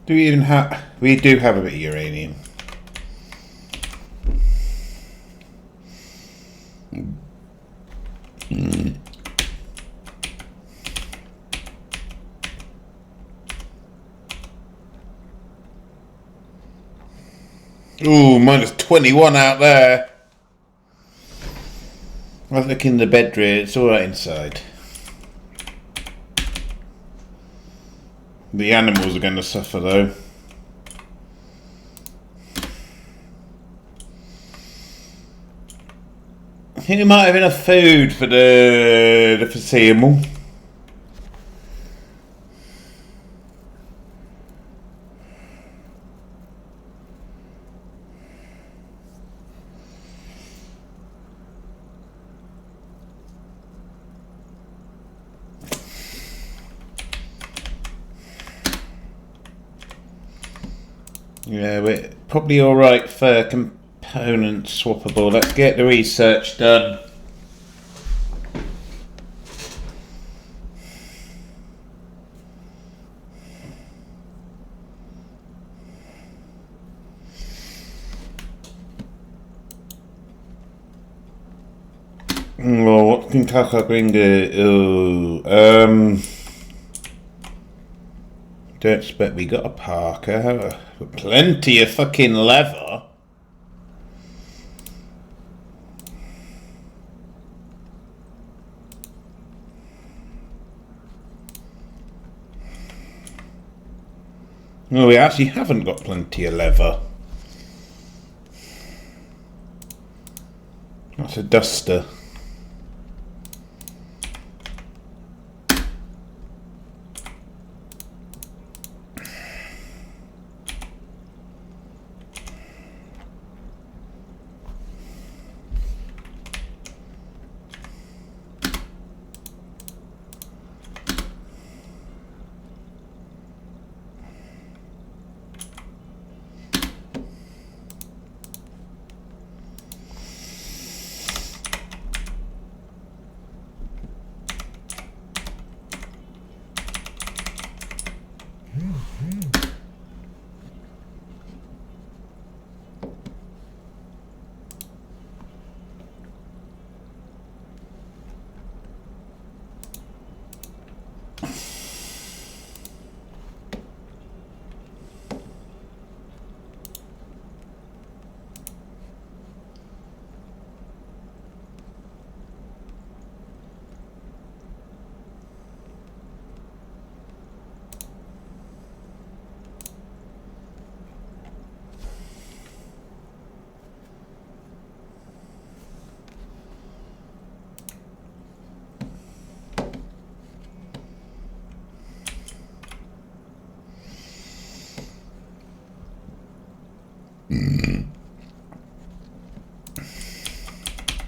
Do we even have... We do have a bit of uranium. Ooh, minus 21 out there. I was looking in the bedroom. It's all right inside. The animals are going to suffer though. I think we might have enough food for the foreseeable. Yeah, we're probably alright for component swappable. Let's get the research done. Well, what can Kaka bring? Don't expect we got a Parker. Plenty of fucking leather. No, we actually haven't got plenty of leather. That's a duster.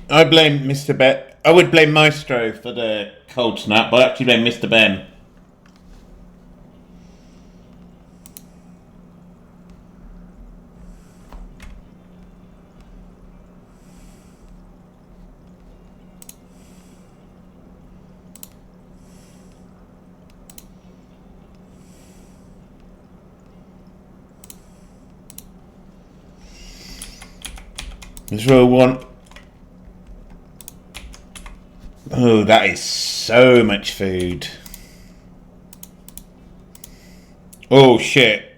I blame Mr. Ben. I would blame Maestro for the cold snap, but I actually blame Mr. Ben. This row one. Oh, that is so much food. Oh shit.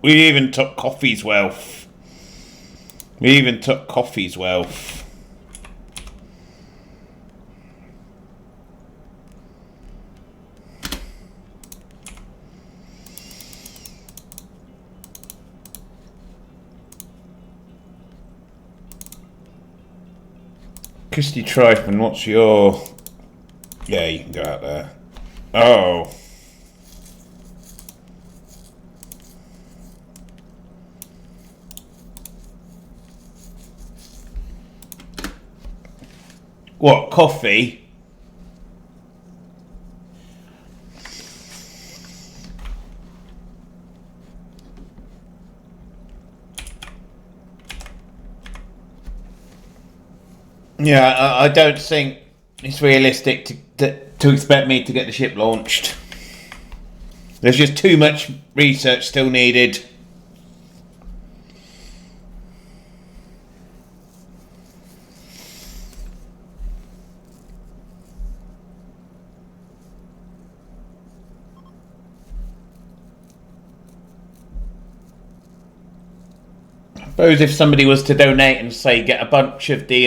We even took coffee's wealth. We even took coffee's wealth. Christy Tryfman, what's your... Yeah, you can go out there. Oh. What, coffee? Yeah, I don't think it's realistic to expect me to get the ship launched. There's just too much research still needed. I suppose if somebody was to donate and say get a bunch of the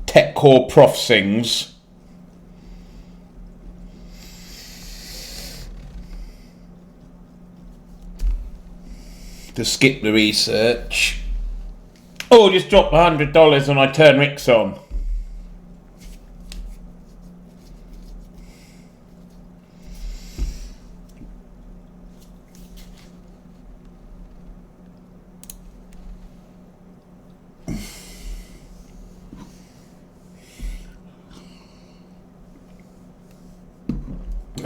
tech core prof things. To skip the research. Or just drop $100 and I turn Rick's on.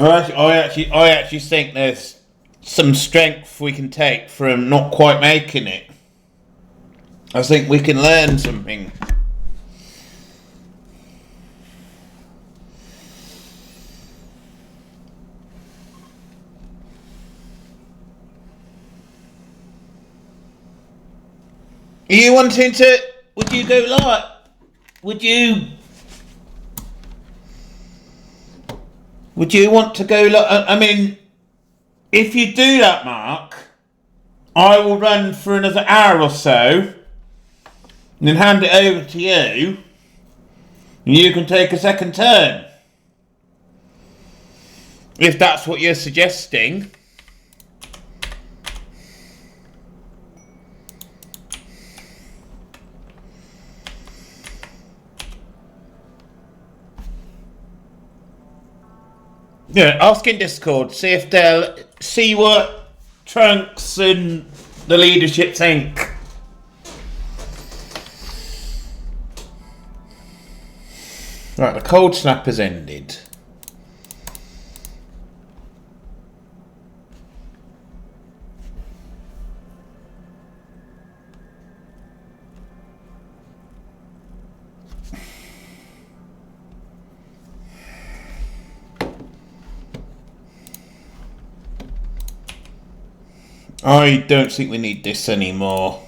I actually think there's some strength we can take from not quite making it. I think we can learn something. Are you wanting to? Would you go live? Would you want to go? I mean, if you do that, Mark, I will run for another hour or so, and then hand it over to you, and you can take a second turn. If that's what you're suggesting. Yeah, ask in Discord, see if they'll see what Trunks and the leadership think. Right, the cold snap has ended. I don't think we need this anymore.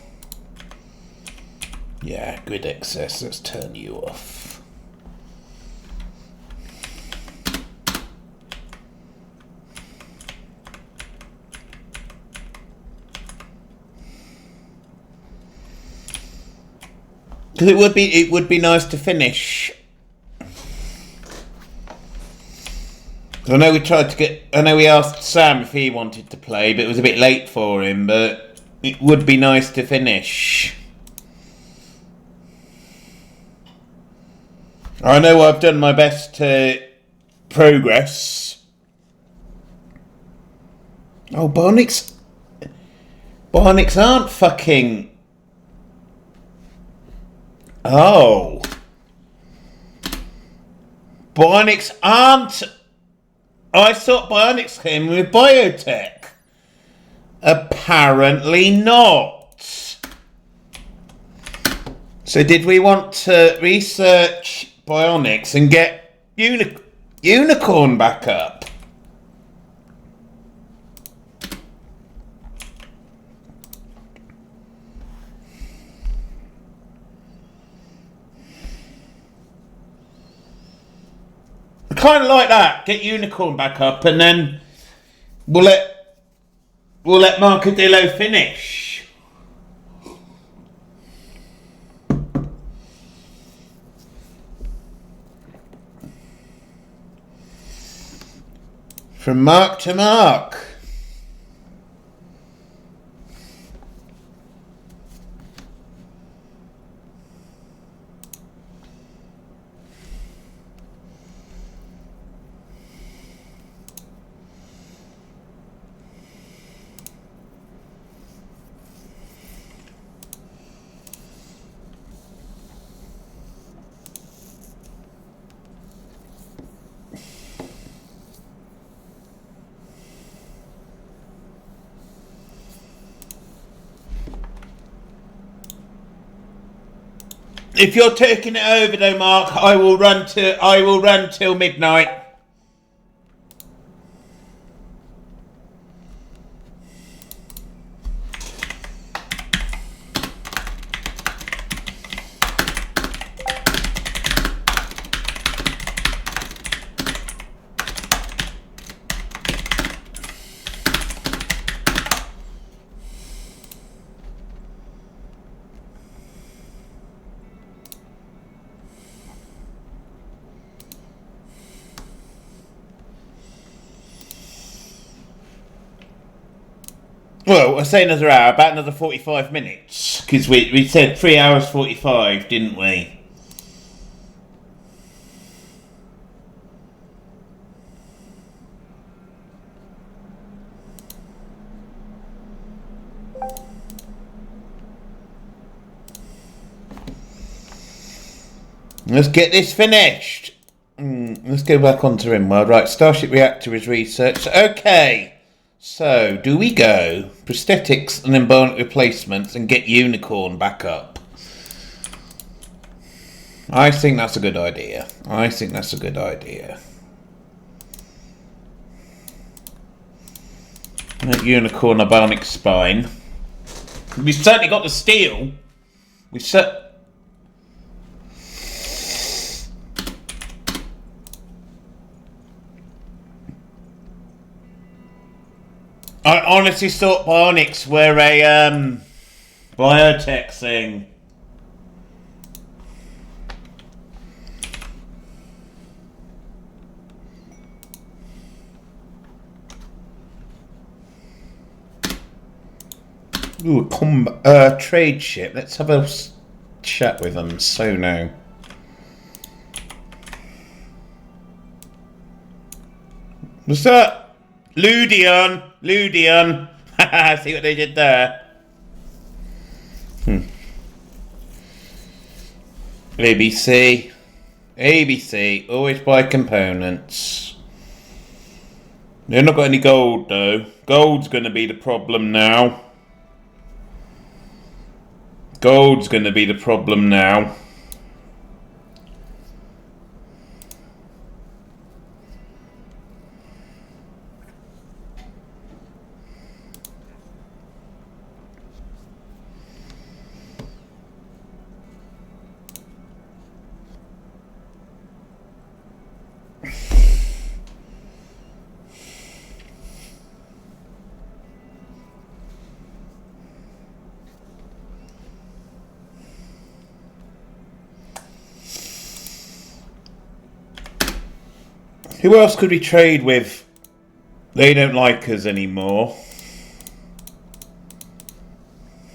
Yeah, grid excess, let's turn you off. Because it would be nice to finish. I know we asked Sam if he wanted to play, but it was a bit late for him, but it would be nice to finish. I know I've done my best to progress. Oh, Bionics aren't fucking... Oh. Bionics aren't... I thought Bionics came with biotech. Apparently not. So did we want to research Bionics and get Unicorn back up? Kind of like that. Get Unicorn back up, and then we'll let Marcadillo finish. From Mark to Mark. If you're taking it over though, Mark, I will run till midnight. Well, I say another hour, about another 45 minutes. Because we said 3 hours 45, didn't we? Let's get this finished. Let's go back onto RimWorld. Right, Starship Reactor is researched. Okay. So, do we go prosthetics and embryonic replacements and get Unicorn back up? I think that's a good idea. Make Unicorn a bionic spine. We've certainly got the steel. We've I honestly thought bionics were a biotech thing. Ooh, trade ship. Let's have a chat with them. So now. What's that? Ludion! See what they did there? ABC, always buy components. They've not got any gold though. Gold's going to be the problem now. Who else could we trade with? They don't like us anymore.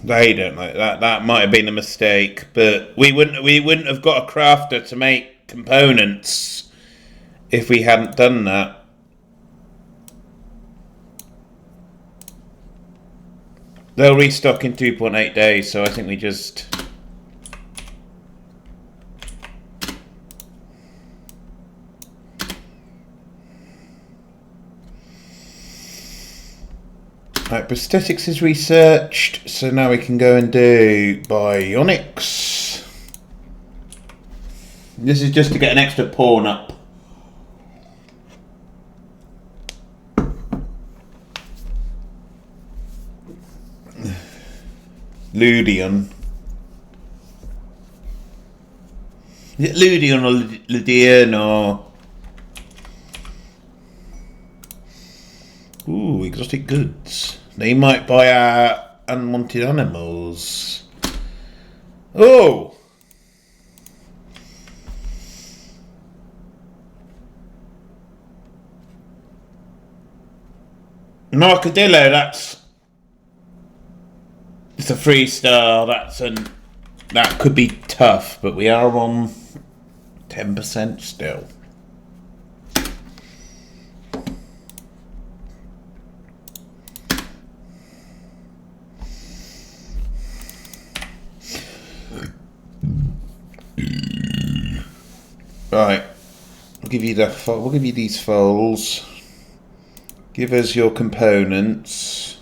They don't like that. That might have been a mistake, but we wouldn't have got a crafter to make components if we hadn't done that. They'll restock in 2.8 days, so I think we just... Right, prosthetics is researched, so now we can go and do bionics. This is just to get an extra pawn up. Ludion. Is it Ludion or Ludion or... Ooh, exotic goods. They might buy our unwanted animals. Oh! Narcadillo, that's... It's a 3-star, that could be tough, but we are on 10% still. Right, we'll give you these foals. Give us your components.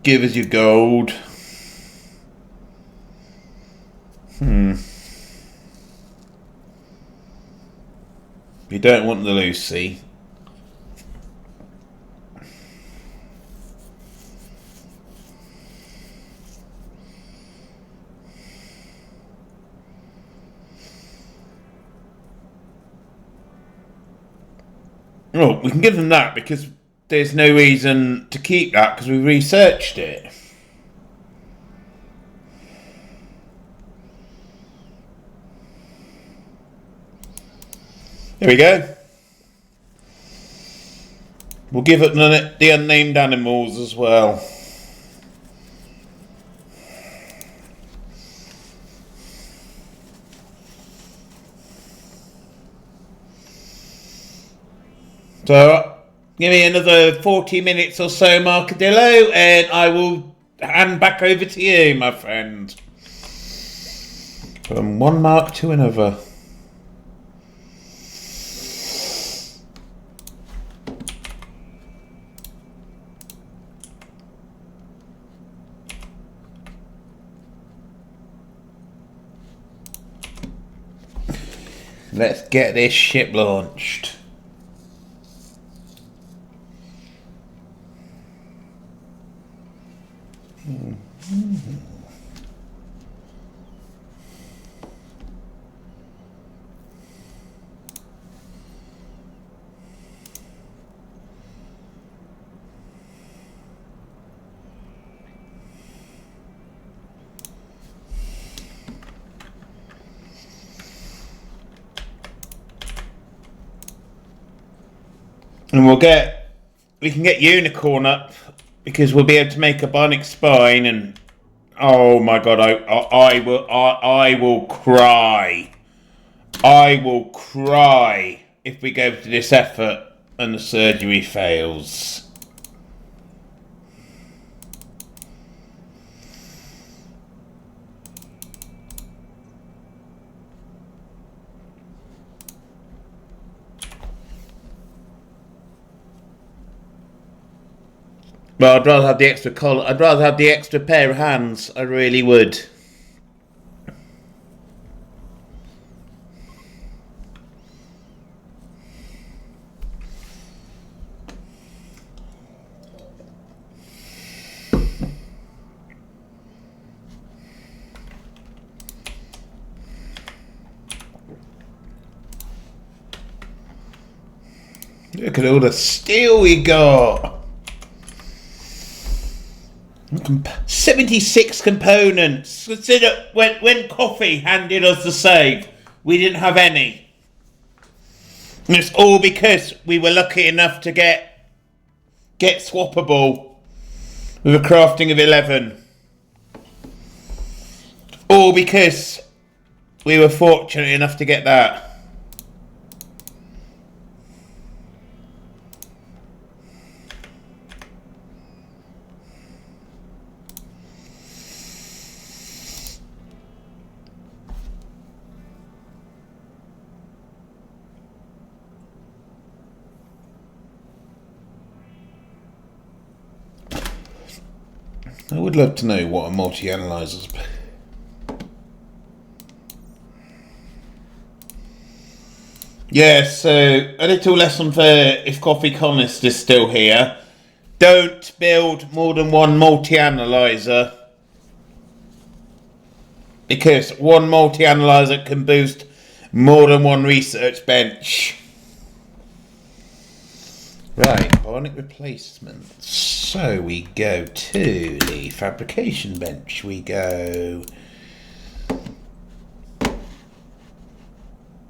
Give us your gold. We don't want the Lucy. Oh, we can give them that because there's no reason to keep that because we researched it. Here we go. We'll give it the unnamed animals as well. So, give me another 40 minutes or so, Marcadillo, and I will hand back over to you, my friend. From one mark to another. Let's get this ship launched. And we can get Unicorn up because we'll be able to make a bionic spine, and oh my god, I will cry. I will cry if we go to this effort and the surgery fails. Well, I'd rather have the extra collar. I'd rather have the extra pair of hands. I really would. Look at all the steel we got. 76 components. Consider when Coffee handed us the save, we didn't have any. And it's all because we were lucky enough to get swappable with a crafting of 11. All because we were fortunate enough to get that. I would love to know what a multi-analyzer's. Yeah, so a little lesson for if Coffee Colonist is still here. Don't build more than one multi-analyzer. Because one multi-analyzer can boost more than one research bench. Right, bionic replacement. So we go to the fabrication bench. We go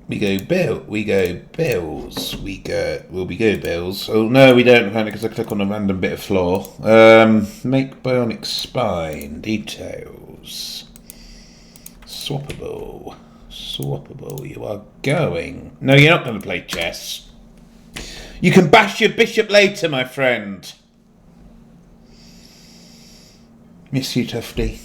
bills. We go bills. Oh no, we don't, because I click on a random bit of floor. Make bionic spine details. Swappable. You are going. No, you're not going to play chess. You can bash your bishop later, my friend. Miss you, Tufty.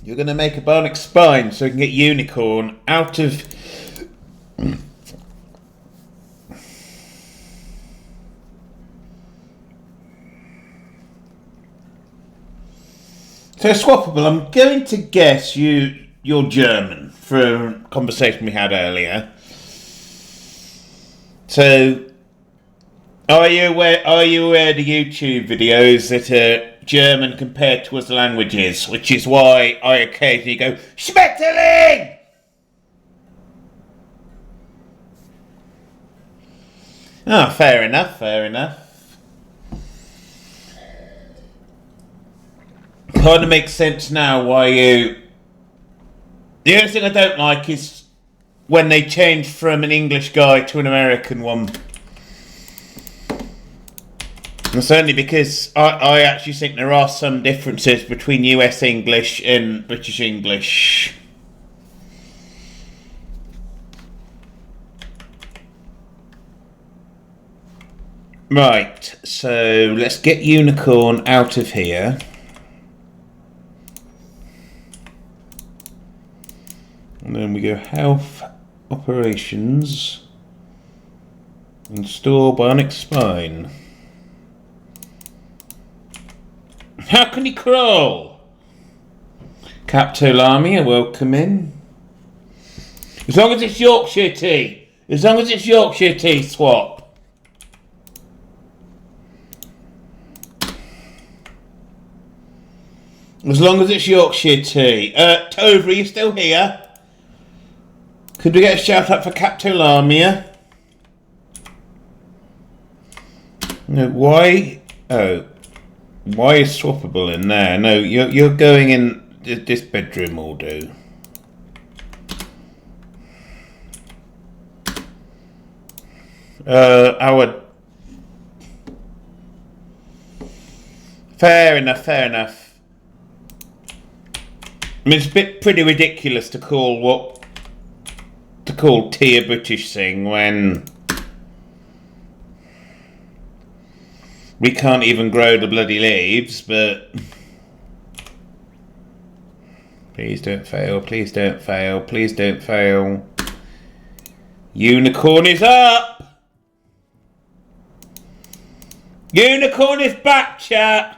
You're going to make a bionic spine so we can get Unicorn out of... So swappable, I'm going to guess you're German from a conversation we had earlier. So are you aware of the YouTube videos that are German compared to other languages, which is why I occasionally go Schmetterling! Ah, fair enough. Kind of makes sense now why you... The only thing I don't like is when they change from an English guy to an American one. And certainly because I actually think there are some differences between US English and British English. Right, so let's get Unicorn out of here. And then we go Health, Operations, Install Bionic Spine. How can he crawl? Captolamia, welcome in. As long as it's Yorkshire tea. As long as it's Yorkshire tea, swap. As long as it's Yorkshire tea. Tova, are you still here? Could we get a shout out for Captolamia? No, why? Oh. Why is swappable in there? No, you're going in this bedroom will do. Our... Fair enough, fair enough. I mean, it's pretty ridiculous to call tea a British thing when we can't even grow the bloody leaves, but please don't fail, please don't fail, please don't fail. Unicorn is up! Unicorn is back, chat!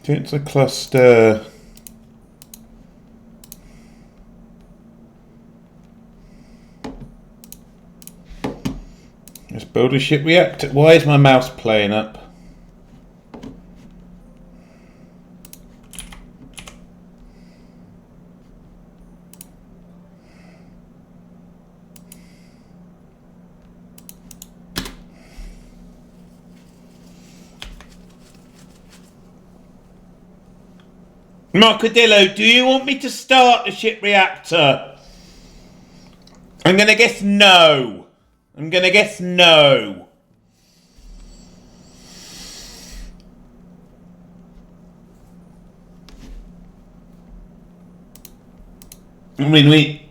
It's a cluster. Let's build a ship reactor. Why is my mouse playing up? Marcadillo, do you want me to start the ship reactor? I'm gonna guess no. I'm gonna guess no. I mean,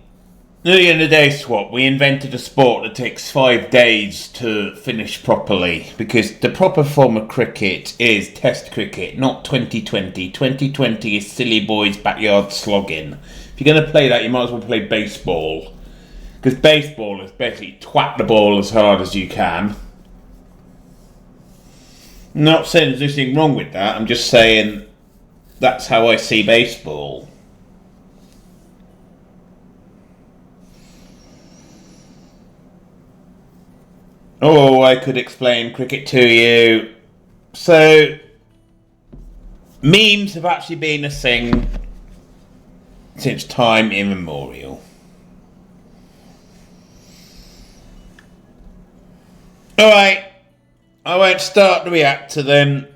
at the end of the day, Swap, we invented a sport that takes 5 days to finish properly because the proper form of cricket is Test cricket, not 2020. 2020 is silly boys' backyard slogging. If you're going to play that, you might as well play baseball because baseball is basically twat the ball as hard as you can. I'm not saying there's anything wrong with that, I'm just saying that's how I see baseball. Oh, I could explain cricket to you. So, memes have actually been a thing since time immemorial. Alright, I won't start the reactor then.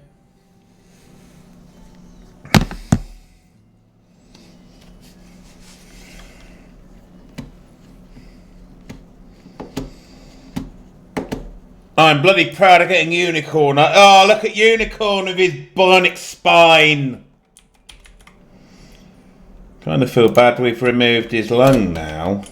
I'm bloody proud of getting Unicorn. Oh, look at Unicorn with his bionic spine. Kind of feel bad we've removed his lung now.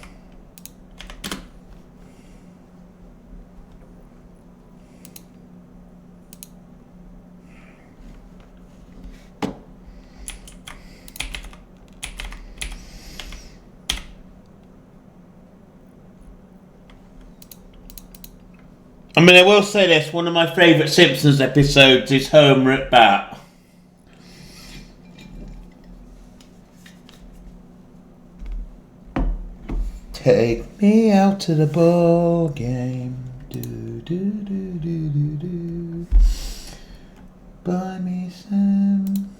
I mean, I will say this, one of my favourite Simpsons episodes is Homer at Bat. Take me out to the ball game. Do do do do do do. Buy me some.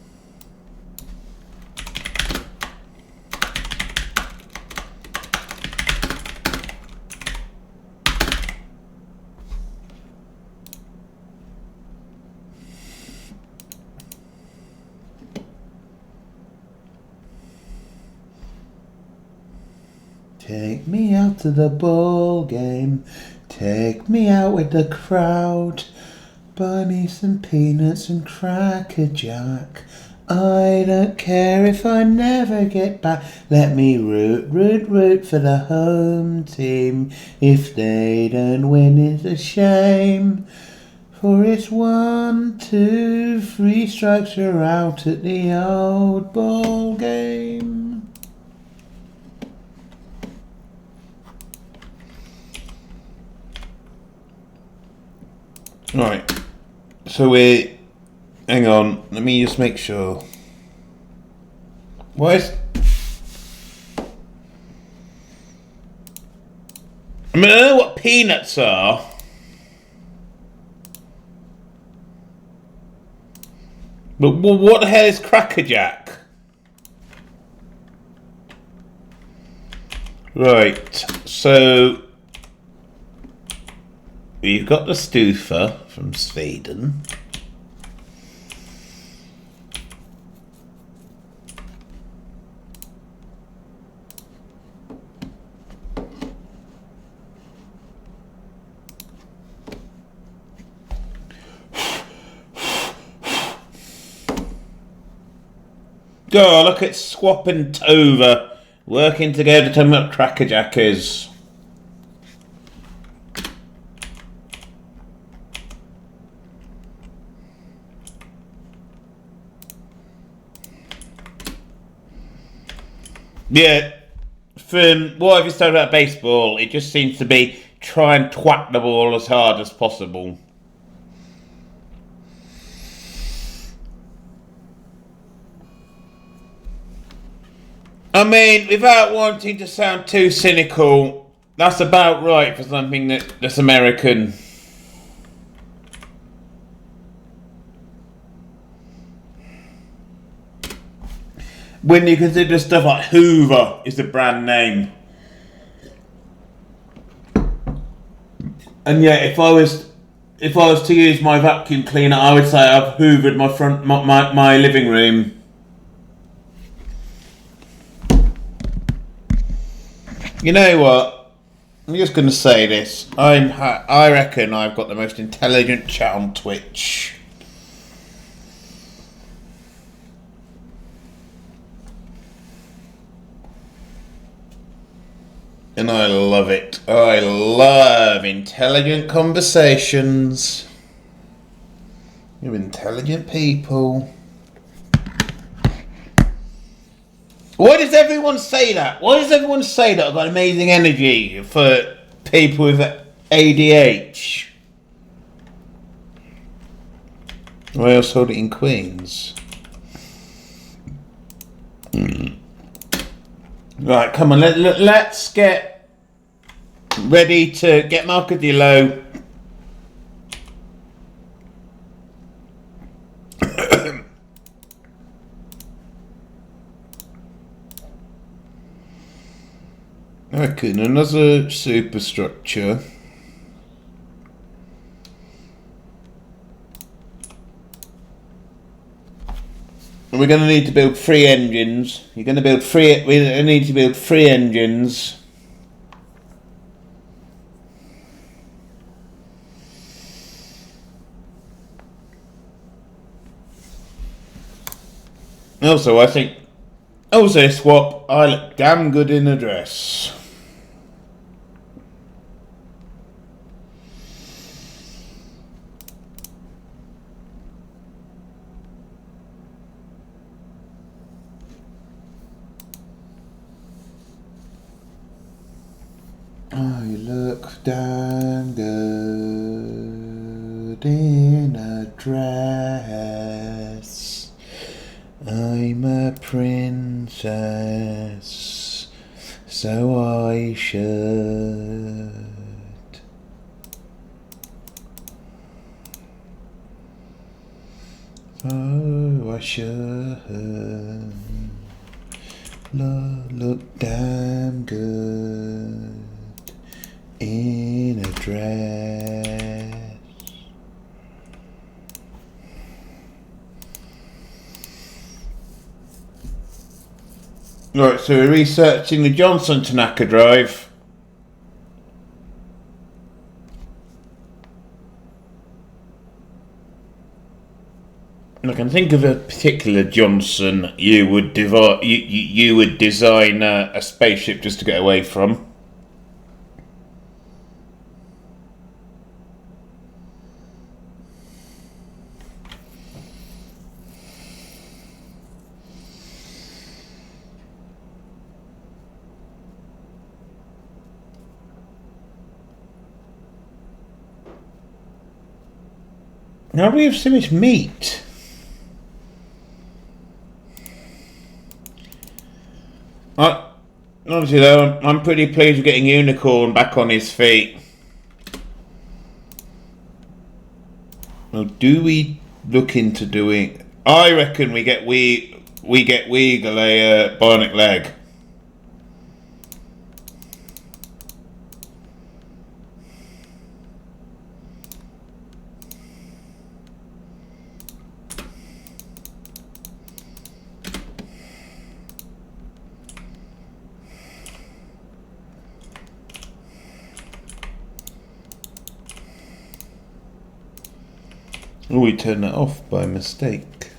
Take me out to the ball game. Take me out with the crowd. Buy me some peanuts and Cracker Jack. I don't care if I never get back. Let me root for the home team. If they don't win, it's a shame. For it's 1, 2, 3 strikes, you're out at the old ball game. Right, so hang on, let me just make sure. I mean, I know what peanuts are. But what the hell is Cracker Jack? Right, so you've got the Stufa from Sweden. Oh, look at Swap and Tova working together to tell me what Cracker Jack is. Yeah, from what I've said about baseball, it just seems to be try and twat the ball as hard as possible. I mean, without wanting to sound too cynical, that's about right for something that's American. When you consider stuff like Hoover is the brand name. And yet, if I was to use my vacuum cleaner, I would say I've hoovered my living room. You know what? I'm just going to say this. I reckon I've got the most intelligent chat on Twitch. And I love it. I love intelligent conversations with intelligent people. Why does everyone say that? Why does everyone say that I've got amazing energy for people with ADH? I also hold it in Queens. Right, come on, let's get ready to get Marcadillo. I reckon another superstructure. We're going to need to build 3 engines. We're going to build 3. We need to build 3 engines. Also, I think. Also, Swap. I look damn good in a dress. I look damn good in a dress. I'm a princess, So I should. Oh, I should. Look damn good in a dress. Right, so we're researching the Johnson Tanaka drive. I can think of a particular Johnson you would you would design a spaceship just to get away from. Now we have so much meat. Honestly though, I'm pretty pleased with getting Unicorn back on his feet. Well, do we look into doing? I reckon we get Weagle a bionic leg. Oh, we turned that off by mistake.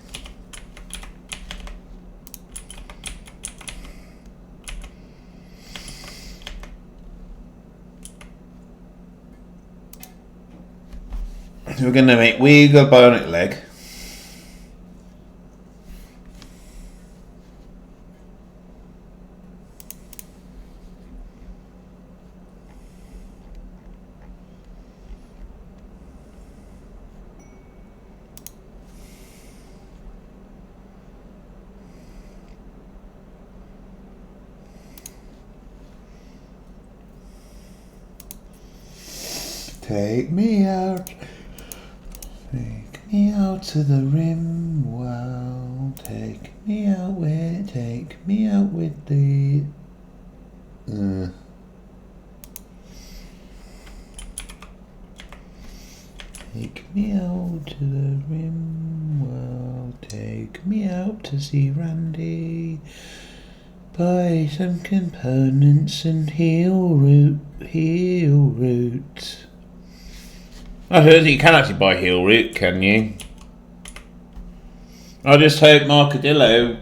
So we're going to make Weagle bionic leg. Take me out to the RimWorld. Take me out with the. Take me out to the RimWorld. Take me out to see Randy. Buy some components and heal root. I heard that you can actually buy heal root, can you? I just hope Marcadillo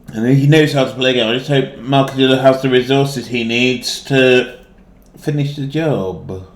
and he knows how to play a game. I just hope Marcadillo has the resources he needs to finish the job.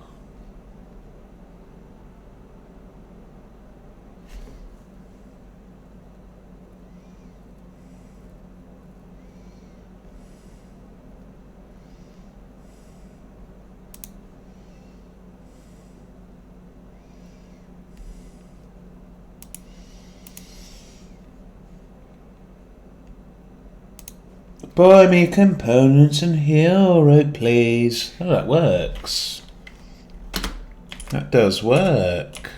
Buy me components and hero, please. Oh, that works. That does work.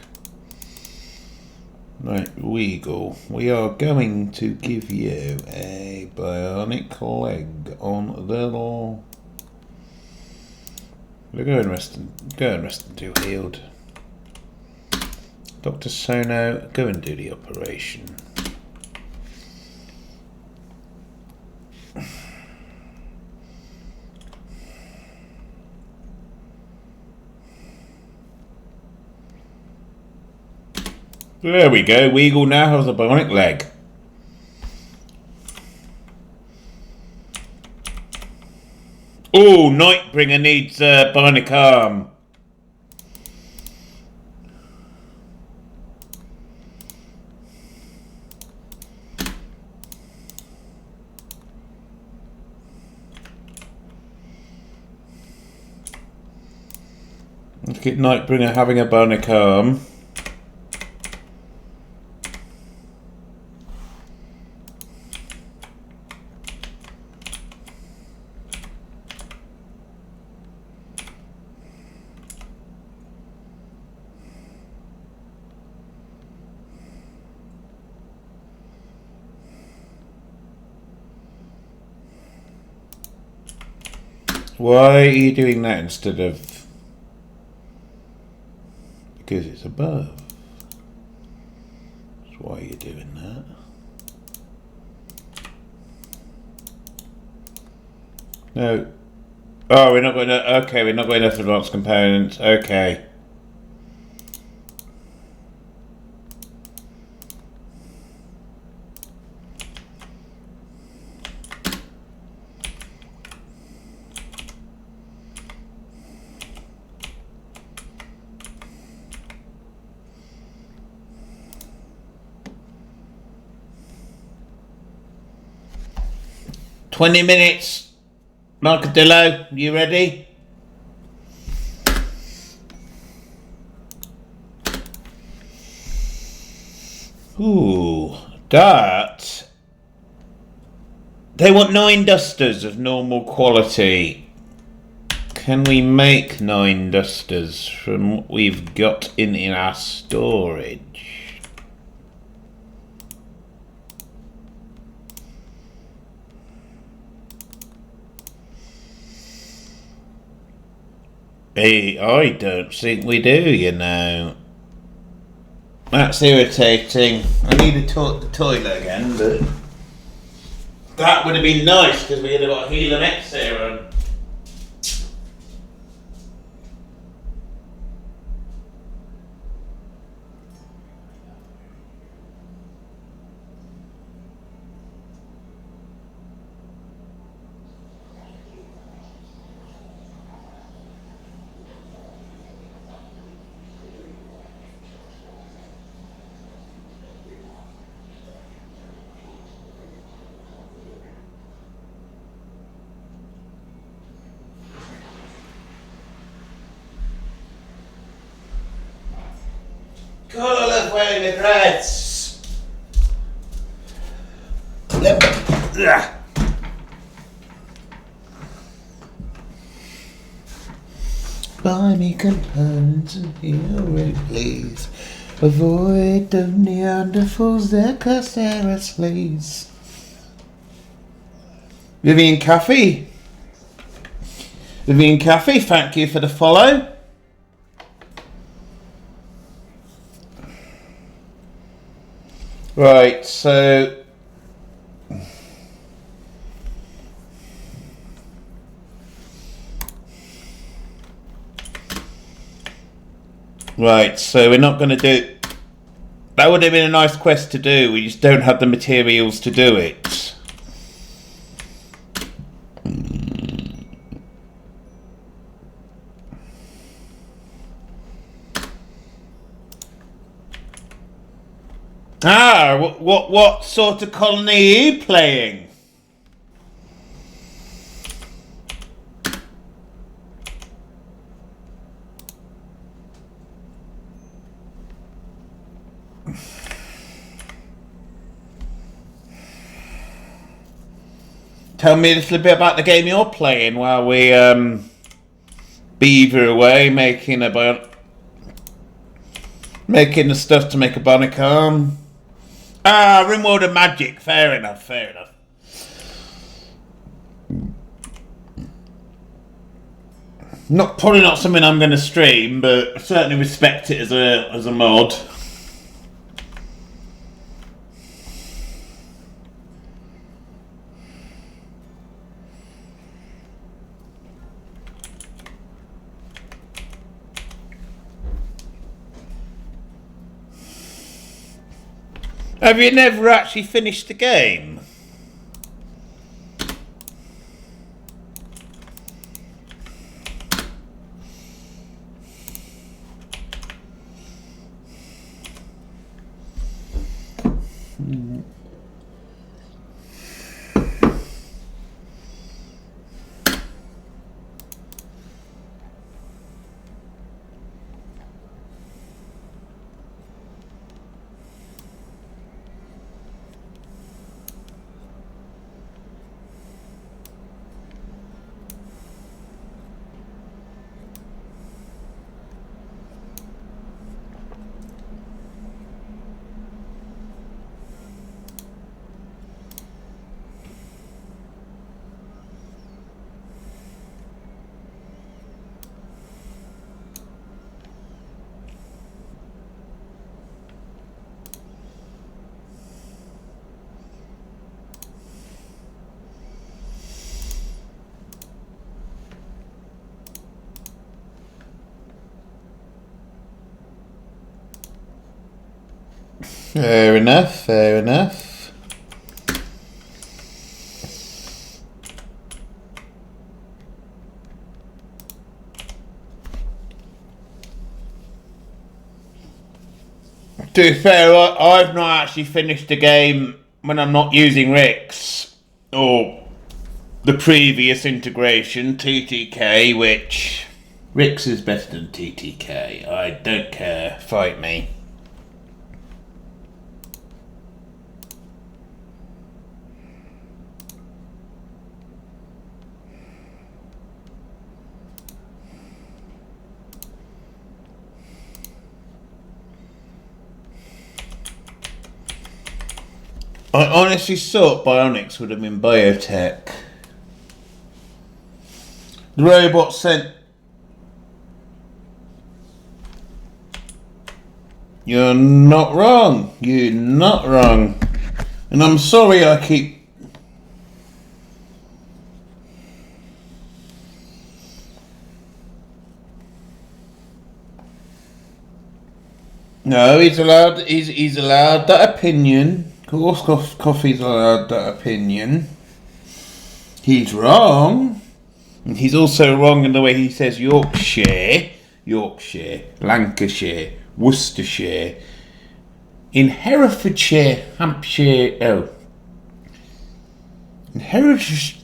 Right, Weagle. We are going to give you a bionic leg on the little. Go and rest and do healed. Dr. Sono, go and do the operation. There we go. Weagle now has a bionic leg. Oh, Nightbringer needs a bionic arm. Let's get Nightbringer having a bionic arm. Why are you doing that instead of... Because it's above. That's why you're doing that. No. Oh, we're not going to... Okay, we're not going to advanced components. Okay. "20 minutes. Marcadillo, you ready?" Ooh, that. They want 9 dusters of normal quality. Can we make 9 dusters from what we've got in our storage? Hey, I don't think we do, you know. That's irritating. I need to talk the toilet again, but that would have been nice because we would have got Helium X serum. God, I love wearing the dreads. Buy me components and heal it, please. Avoid the Neanderthals, their Caceres, please. Vivian Caffey, thank you for the follow. Right, so we're not going to do... That would have been a nice quest to do, we just don't have the materials to do it. Ah, what sort of colony are you playing? Tell me a little bit about the game you're playing while we beaver away making the stuff to make a bionic arm. Ah, RimWorld and Magic. Fair enough. Probably not something I'm going to stream, but I certainly respect it as a mod. Have you never actually finished the game? Fair enough, fair enough. To be fair, I've not actually finished a game when I'm not using Rix or the previous integration, TTK, which Rix is better than TTK. I don't care. Fight me. I honestly thought Bionics would have been biotech. The robot sent... You're not wrong. You're not wrong. And I'm sorry I keep... No, he's allowed that opinion. Of course, Coffee's allowed that opinion. He's wrong. And he's also wrong in the way he says Yorkshire, Lancashire, Worcestershire. In Herefordshire, Hampshire, in Herefordshire,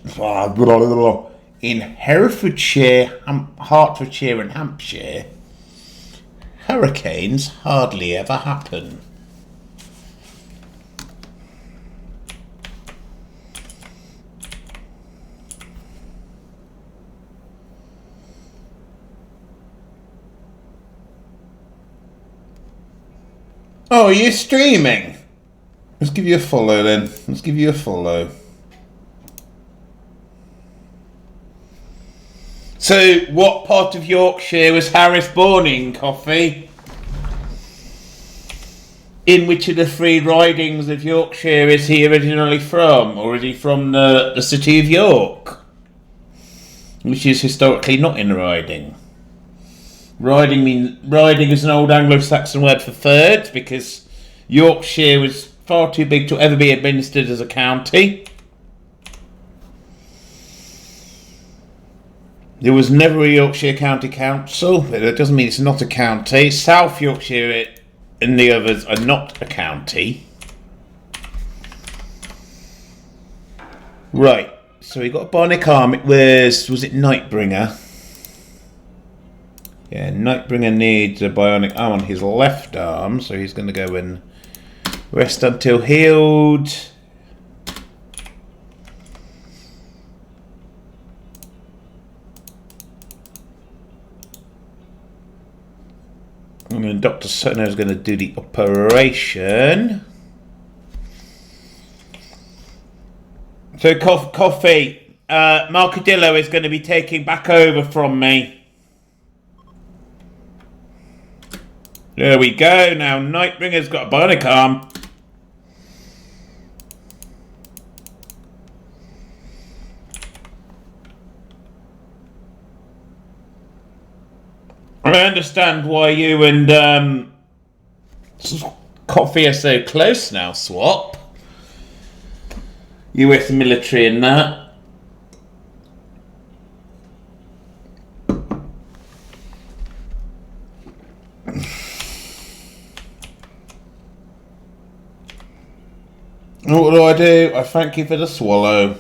Hertfordshire and Hampshire, hurricanes hardly ever happen. Oh, are you streaming? Let's give you a follow then. Let's give you a follow. So, what part of Yorkshire was Harris born in, Coffee? In which of the 3 ridings of Yorkshire is he originally from? Or is he from the city of York? Which is historically not in riding. Riding is an old Anglo-Saxon word for thirds because Yorkshire was far too big to ever be administered as a county. There was never a Yorkshire County Council, but that doesn't mean it's not a county. South Yorkshire and the others are not a county. Right, so we got a bionic arm. It was it Nightbringer? Yeah, Nightbringer needs a bionic arm on his left arm, so he's going to go and rest until healed. And then Dr. Sutton is going to do the operation. So, Coffee, Marcadillo is going to be taking back over from me. There we go. Now Nightbringer's got a bionic arm. I understand why you and Coffee are so close now, Swap. US military and that. What do? I thank you for the swallow.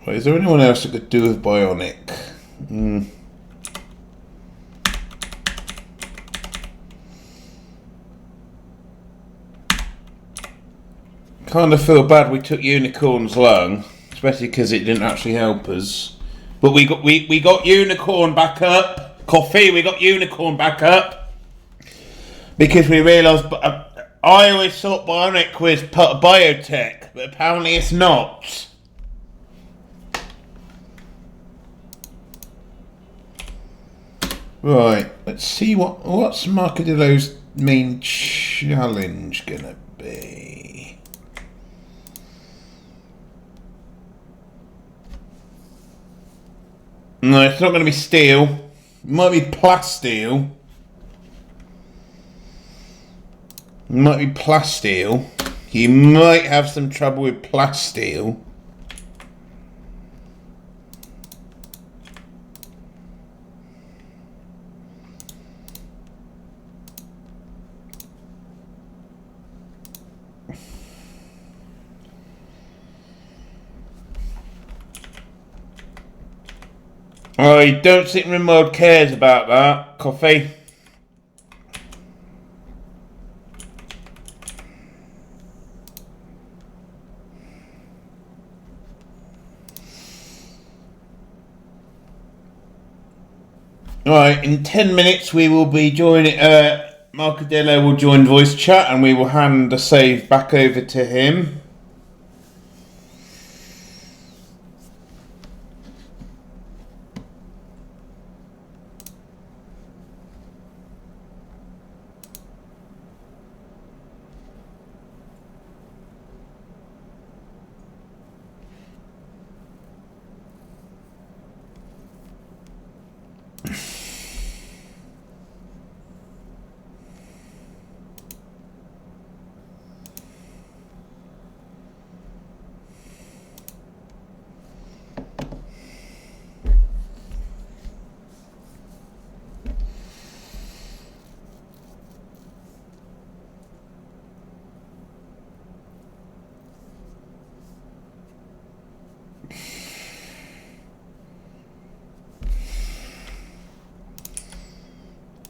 Right, is there anyone else that could do with bionic? Kind of feel bad we took Unicorn's lung, especially because it didn't actually help us. But we got Unicorn back up. Coffee, we got Unicorn back up. Because we realised, I always thought bionic was part of biotech, but apparently it's not. Right, let's see what's Marcadillo's main challenge gonna be. No, it's not gonna be steel. Might be plasteel. Might be plasteel. You might have some trouble with plasteel. I don't think RimWorld cares about that, Coffee. Right, in 10 minutes we will be joining, Marcadillo will join voice chat and we will hand the save back over to him.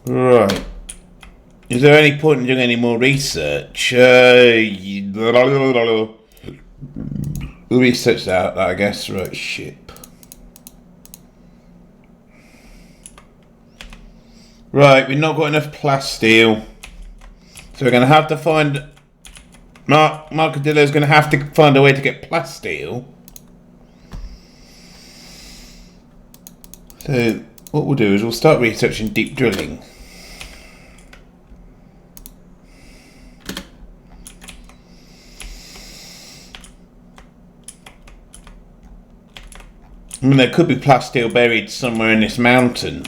Right. Is there any point in doing any more research? We'll research that, I guess. Right, ship. Right, we've not got enough plasteel. So we're going to have to find... Marcadillo's going to have to find a way to get plasteel. So what we'll do is we'll start researching deep drilling. I mean, there could be plasteel buried somewhere in this mountain.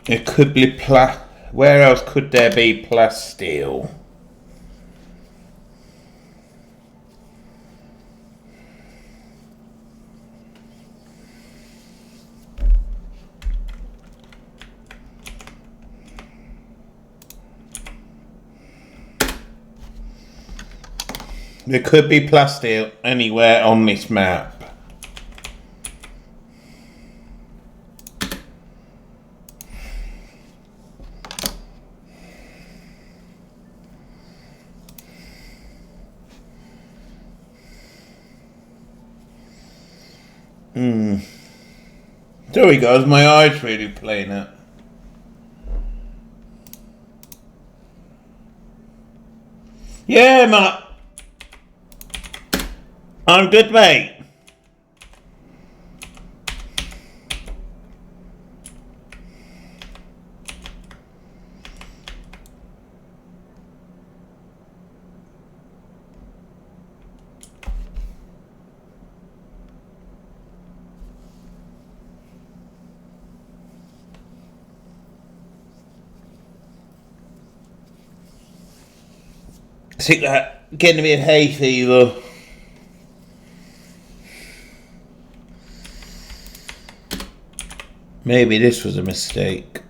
It could be where else could there be plasteel? There could be plasteel anywhere on this map. Sorry guys, my eyes really playing up. Yeah, Matt. I'm good, mate. I think that getting me a hay fever. Maybe this was a mistake.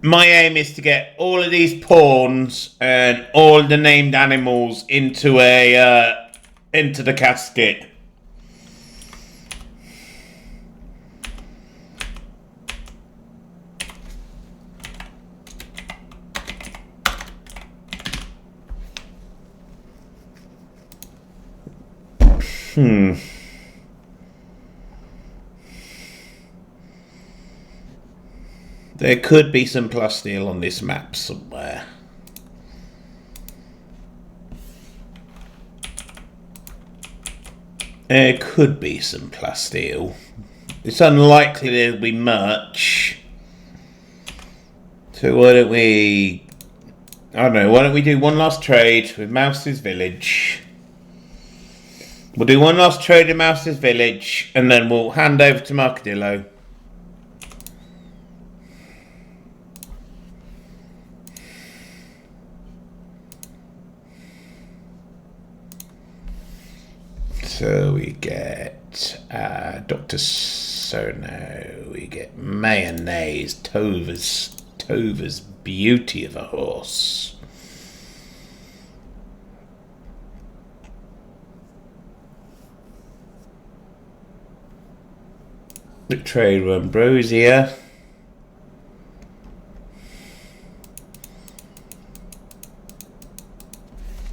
My aim is to get all of these pawns and all the named animals into the casket. There could be some plasteel on this map somewhere. There could be some plasteel. It's unlikely there'll be much. So why don't we... I don't know, why don't we do one last trade with Mouse's Village? We'll do one last trade in Mouse's village, and then we'll hand over to Marcadillo. So we get Dr. Sono, we get mayonnaise, Tova's beauty of a horse. The trade room, Ambrosia.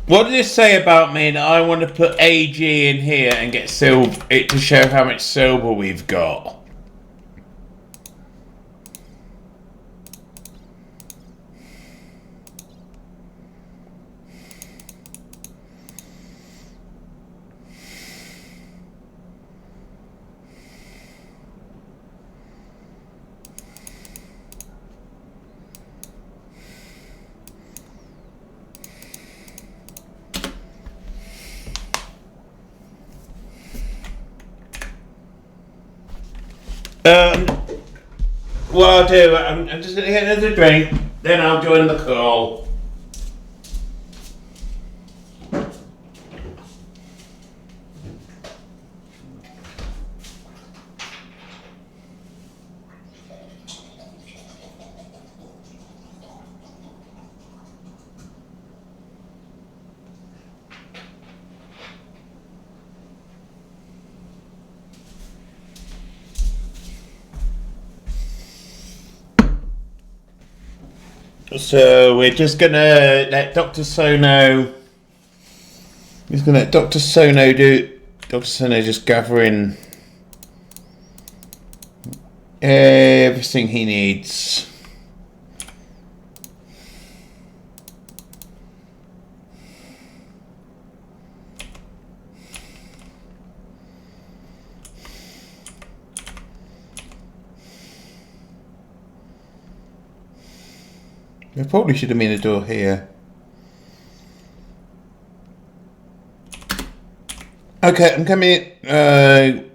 What did it say about me that I want to put AG in here and get silver to show how much silver we've got? What I'll do, I'm just going to get another drink, then I'll join the call. So we're just gonna let Dr. Sono. He's gonna let Dr. Sono do. Dr. Sono just gathering everything he needs. There probably should have been a door here. Okay, I'm coming in.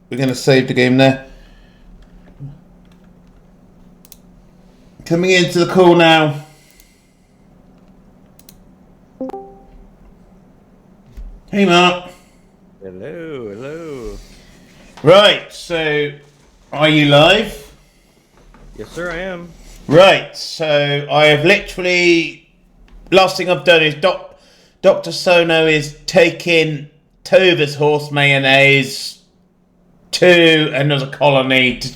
We're going to save the game there. Coming into the call now. Hey, Mark. Hello, hello. Right, so are you live? Yes, sir, I am. Right, so I have literally, last thing I've done is Dr. Sono is taking Tova's horse mayonnaise to another colony to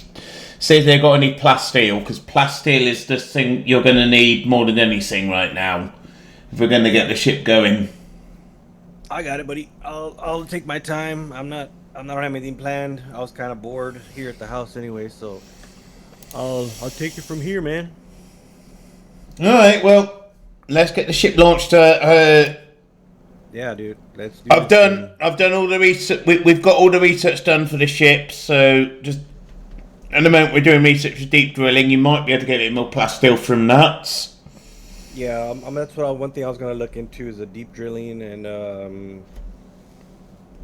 see if they've got any plasteel, because plasteel is the thing you're going to need more than anything right now if we're going to get the ship going. I got it, buddy. I'll take my time. I'm not having anything planned. I was kind of bored here at the house anyway, so I'll take it from here, man. All right, well, let's get the ship launched. Yeah, dude. Let's do I've done all the research. We've got all the research done for the ship. So just at the moment we're doing research for deep drilling. You might be able to get a bit more plasteel from that. Yeah, that's one thing I was gonna look into is the deep drilling and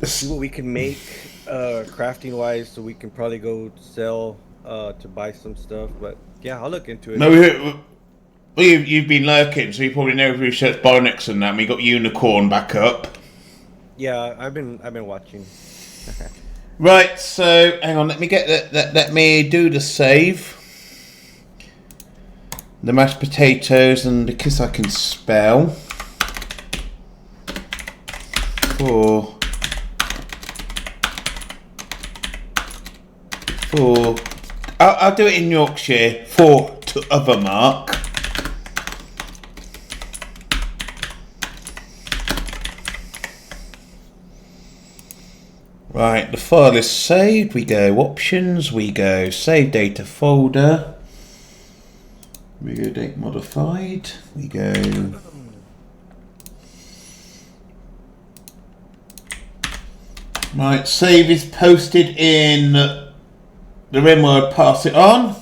see what we can make crafting wise, so we can probably go sell to buy some stuff. But yeah, I'll look into it. No, you've been lurking, so you probably know we've researched Bionics and that. And we got Unicorn back up. Yeah, I've been watching. Right, so hang on, let me get that. Let me do the save. The mashed potatoes, and because I can spell. 4. I'll do it in Yorkshire. 4 to other mark. Right, the file is saved. We go options. We go save data folder. We go date modified. We go. Right, save is posted in the RimWorld. Pass it on.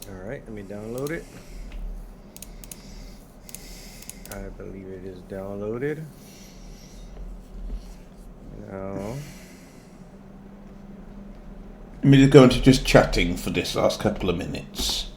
Alright, let me download it. I believe it is downloaded. Oh. Let me go into just chatting for this last couple of minutes.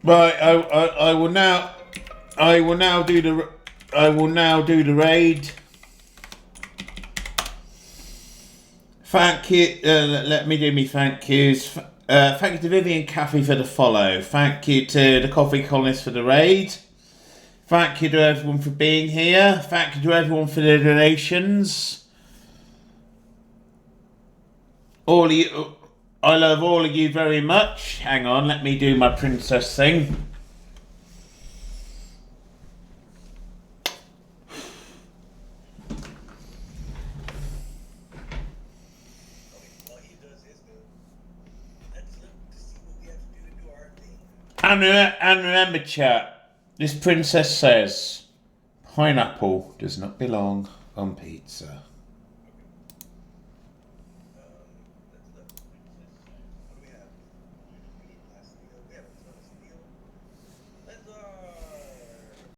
Right, I will now do the raid. Thank you. Let me do me thank yous. Thank you to Vivian Caffey for the follow. Thank you to the Coffee Colonists for the raid. Thank you to everyone for being here. Thank you to everyone for the donations. All of you. I love all of you very much. Hang on, let me do my princess thing. And remember, chat, this princess says, pineapple does not belong on pizza.